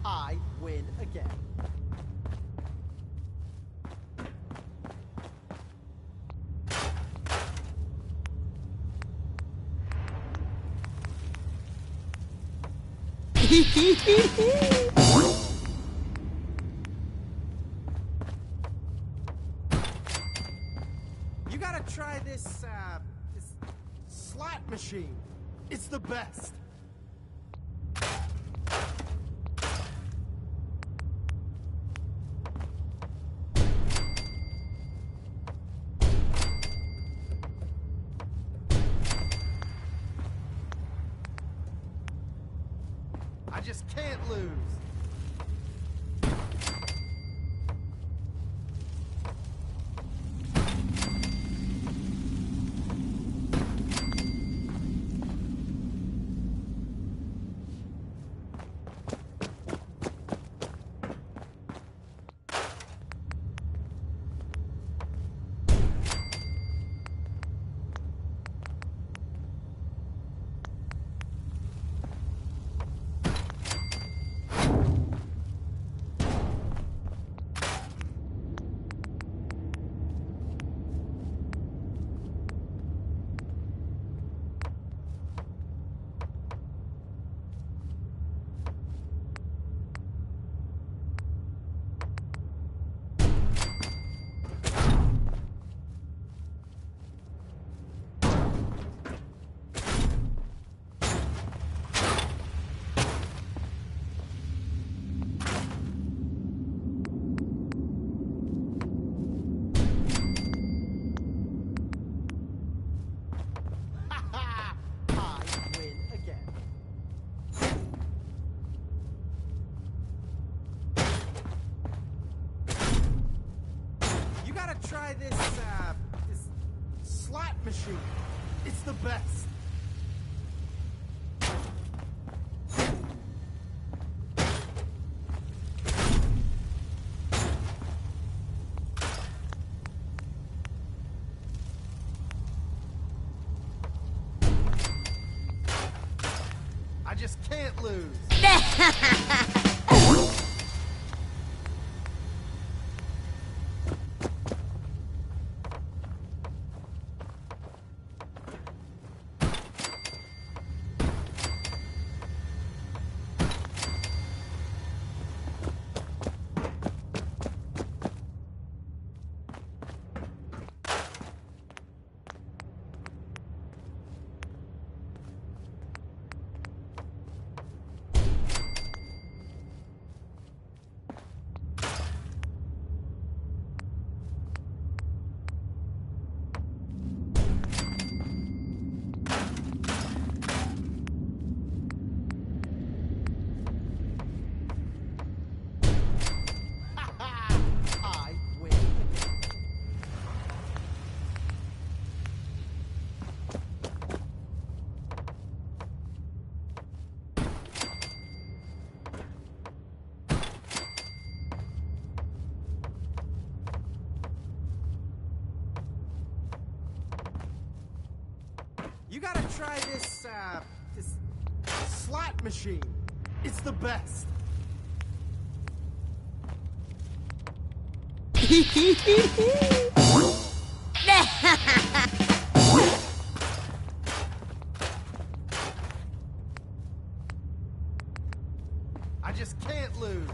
I win again. You gotta try this slot machine. It's the best. I just can't lose. try this slot machine. It's the best. I just can't lose. You gotta try this slot machine. It's the best. I just can't lose.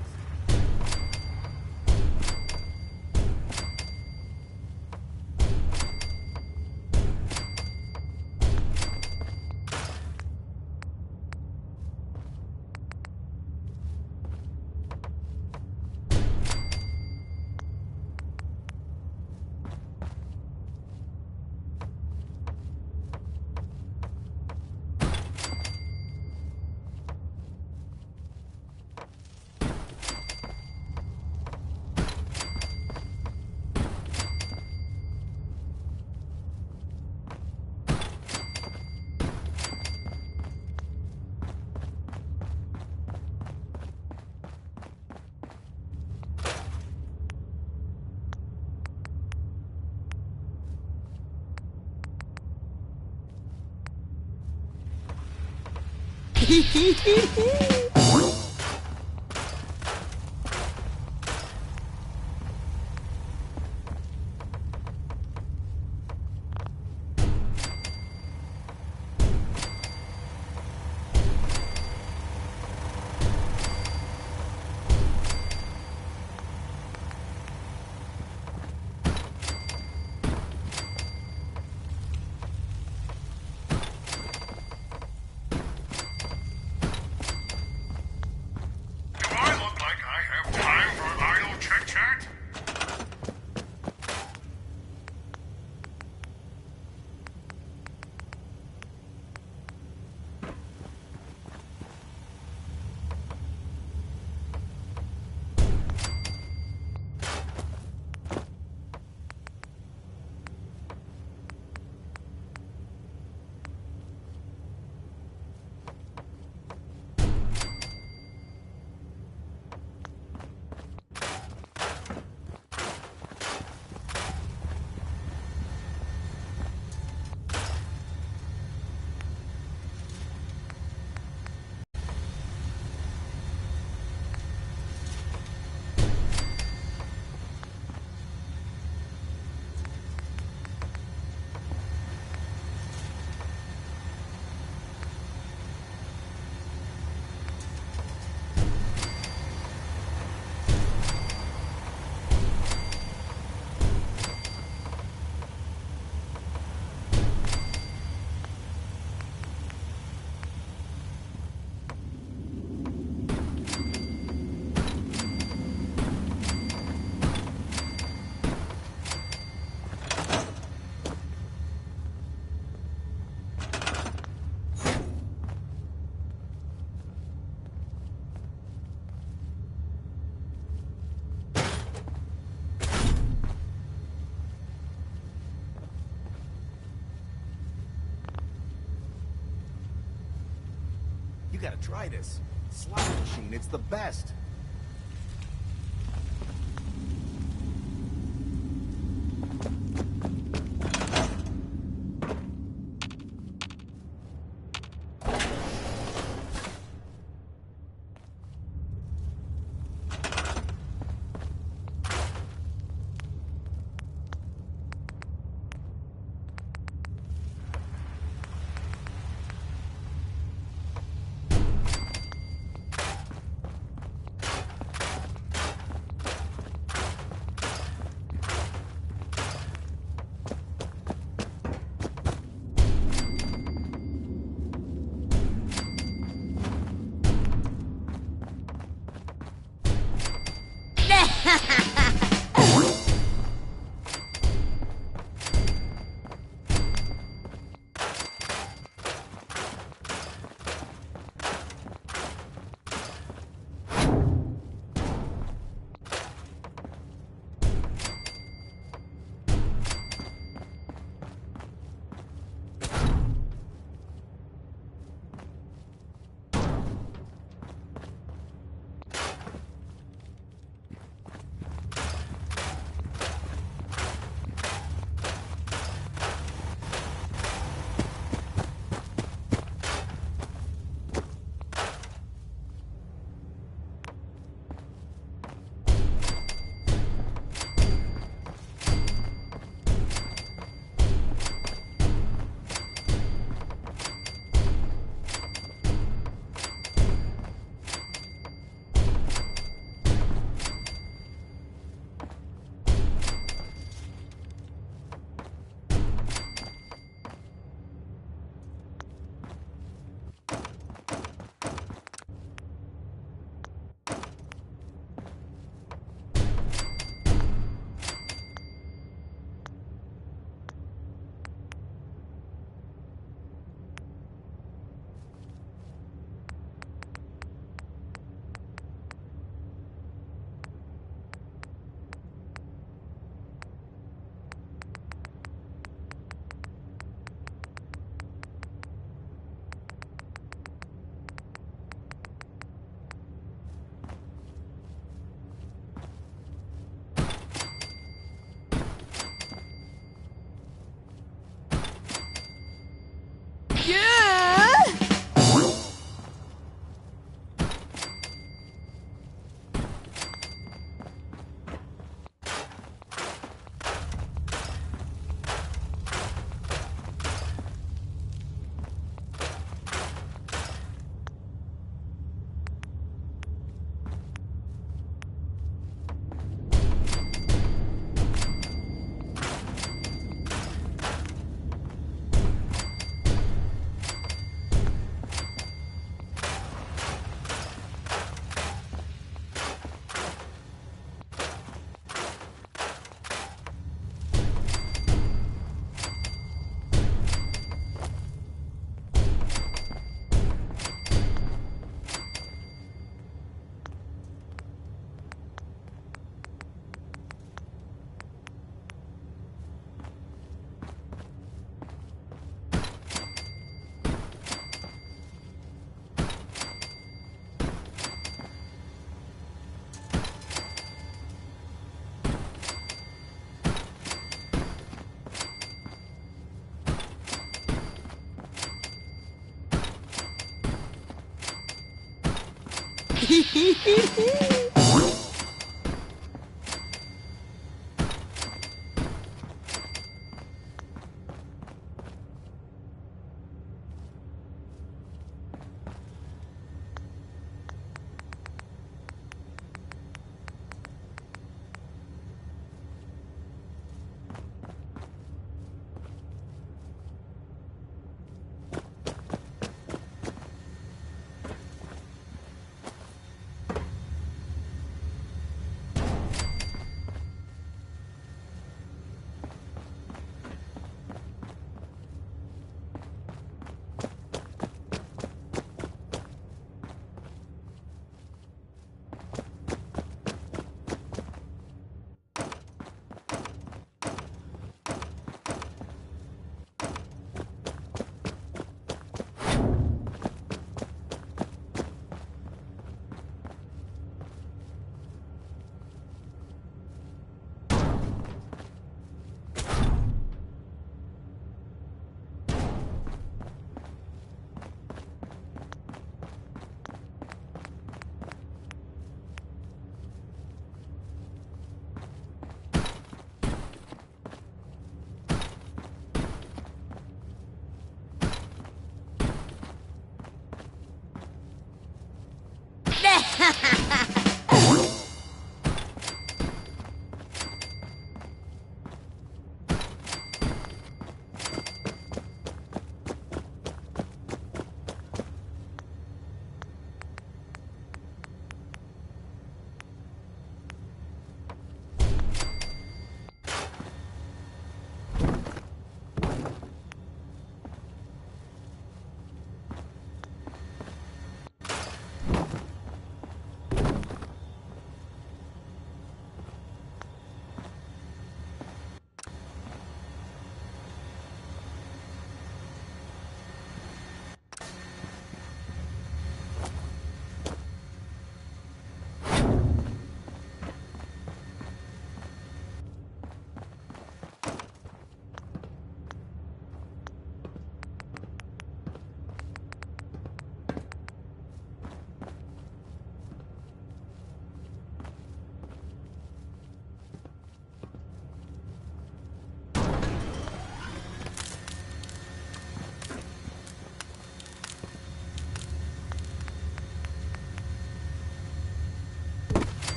You gotta try this. Slot machine, it's the best.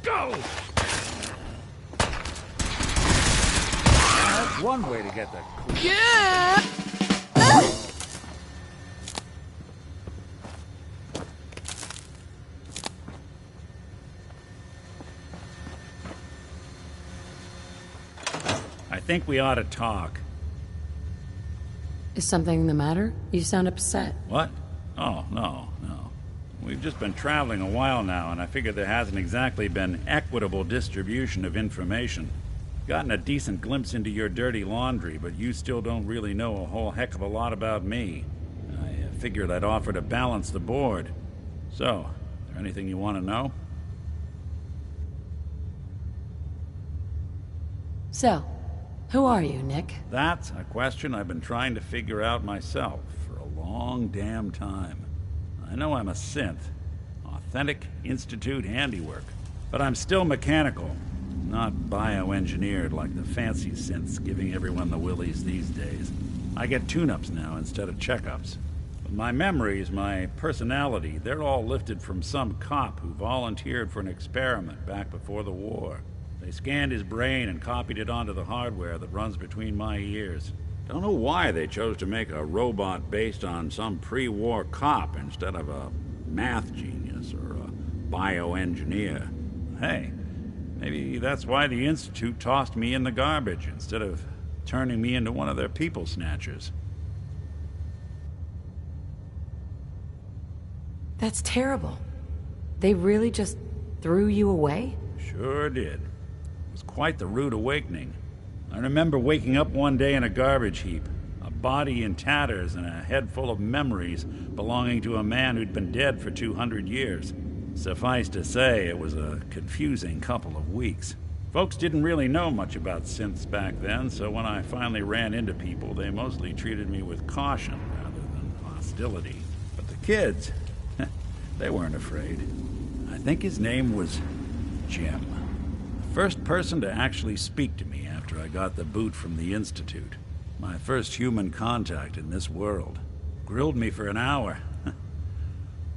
Go! That's one way to get the... Yeah! I think we ought to talk. Is something the matter? You sound upset. What? Oh, no. We've just been traveling a while now, and I figure there hasn't exactly been equitable distribution of information. Gotten a decent glimpse into your dirty laundry, but you still don't really know a whole heck of a lot about me. I figured I'd offer to balance the board. So, is there anything you want to know? So, who are you, Nick? That's a question I've been trying to figure out myself for a long damn time. I know I'm a synth. Authentic Institute handiwork. But I'm still mechanical. Not bioengineered like the fancy synths giving everyone the willies these days. I get tune-ups now instead of checkups. But my memories, my personality, they're all lifted from some cop who volunteered for an experiment back before the war. They scanned his brain and copied it onto the hardware that runs between my ears. Don't know why they chose to make a robot based on some pre-war cop instead of a math genius or a bioengineer. Hey, maybe that's why the Institute tossed me in the garbage instead of turning me into one of their people snatchers. That's terrible. They really just threw you away? Sure did. It was quite the rude awakening. I remember waking up one day in a garbage heap, a body in tatters and a head full of memories belonging to a man who'd been dead for 200 years. Suffice to say, it was a confusing couple of weeks. Folks didn't really know much about synths back then, so when I finally ran into people, they mostly treated me with caution rather than hostility. But the kids, they weren't afraid. I think his name was Jim. The first person to actually speak to me after I got the boot from the Institute. My first human contact in this world. Grilled me for an hour.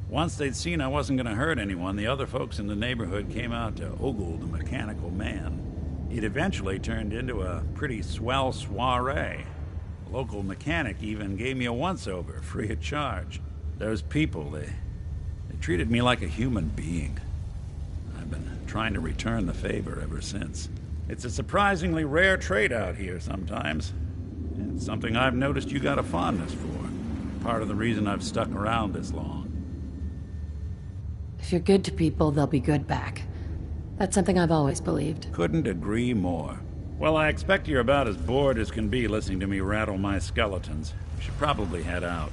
Once they'd seen I wasn't going to hurt anyone, the other folks in the neighborhood came out to ogle the mechanical man. It eventually turned into a pretty swell soiree. The local mechanic even gave me a once-over, free of charge. Those people, they treated me like a human being. I've been trying to return the favor ever since. It's a surprisingly rare trait out here sometimes. It's something I've noticed you got a fondness for. Part of the reason I've stuck around this long. If you're good to people, they'll be good back. That's something I've always believed. Couldn't agree more. Well, I expect you're about as bored as can be listening to me rattle my skeletons. We should probably head out.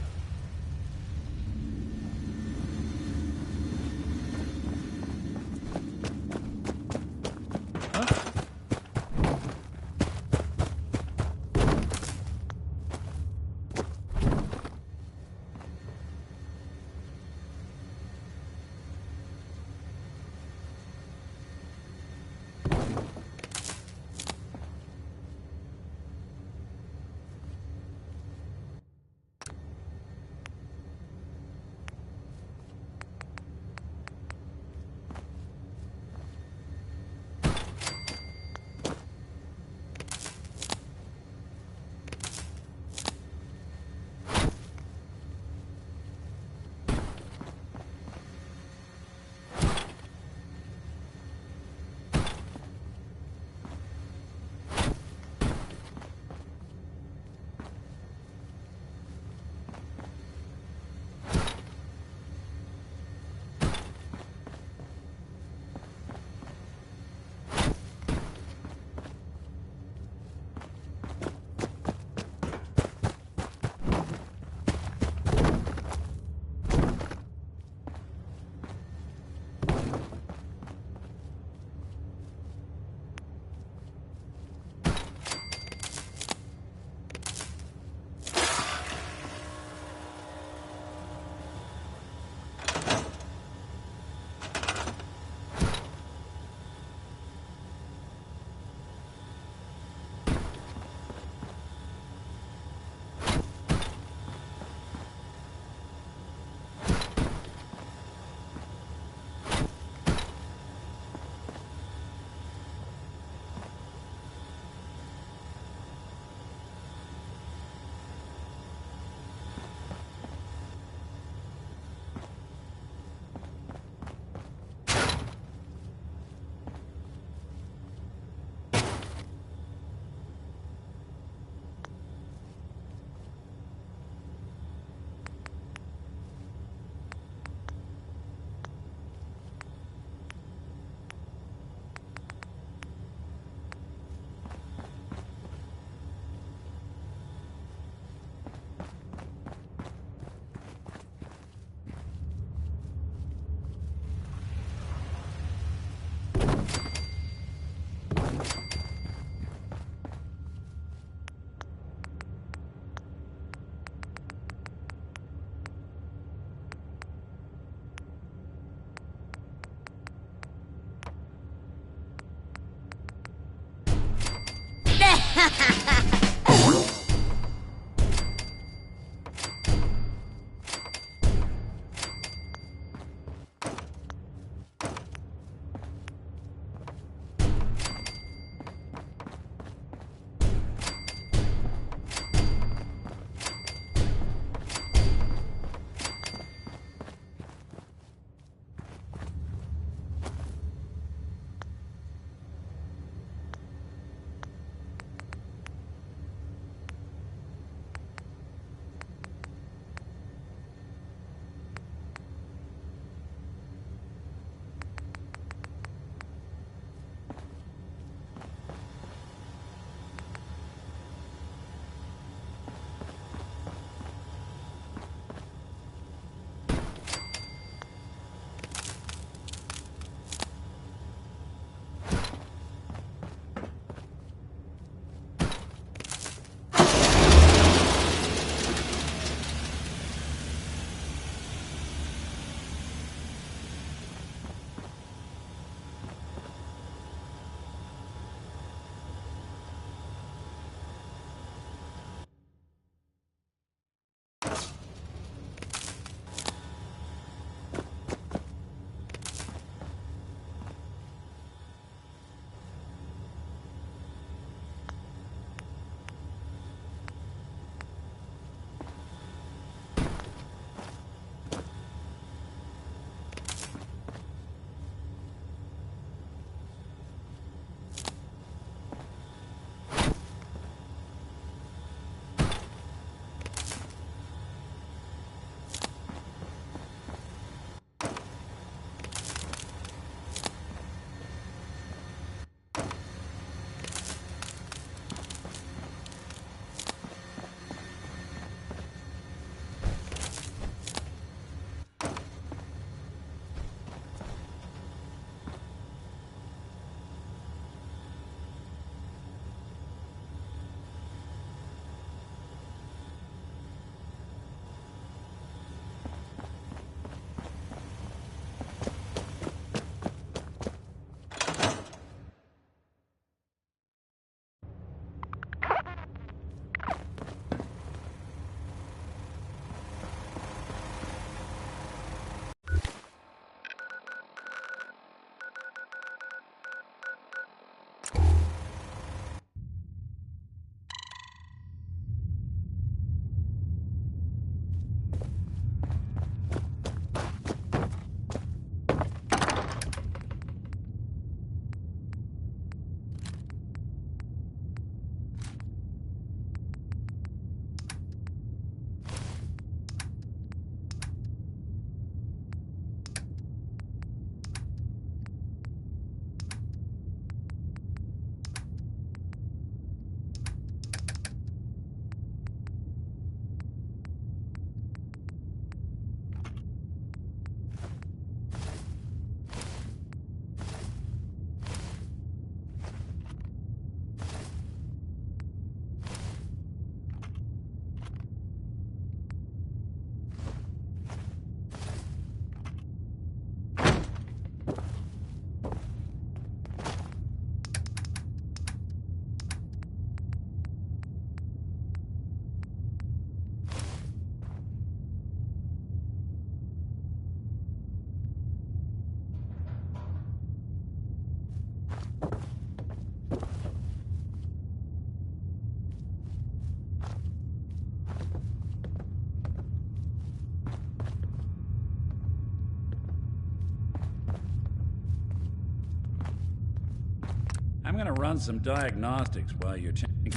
I'm gonna run some diagnostics while you're checking.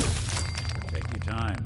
Take your time.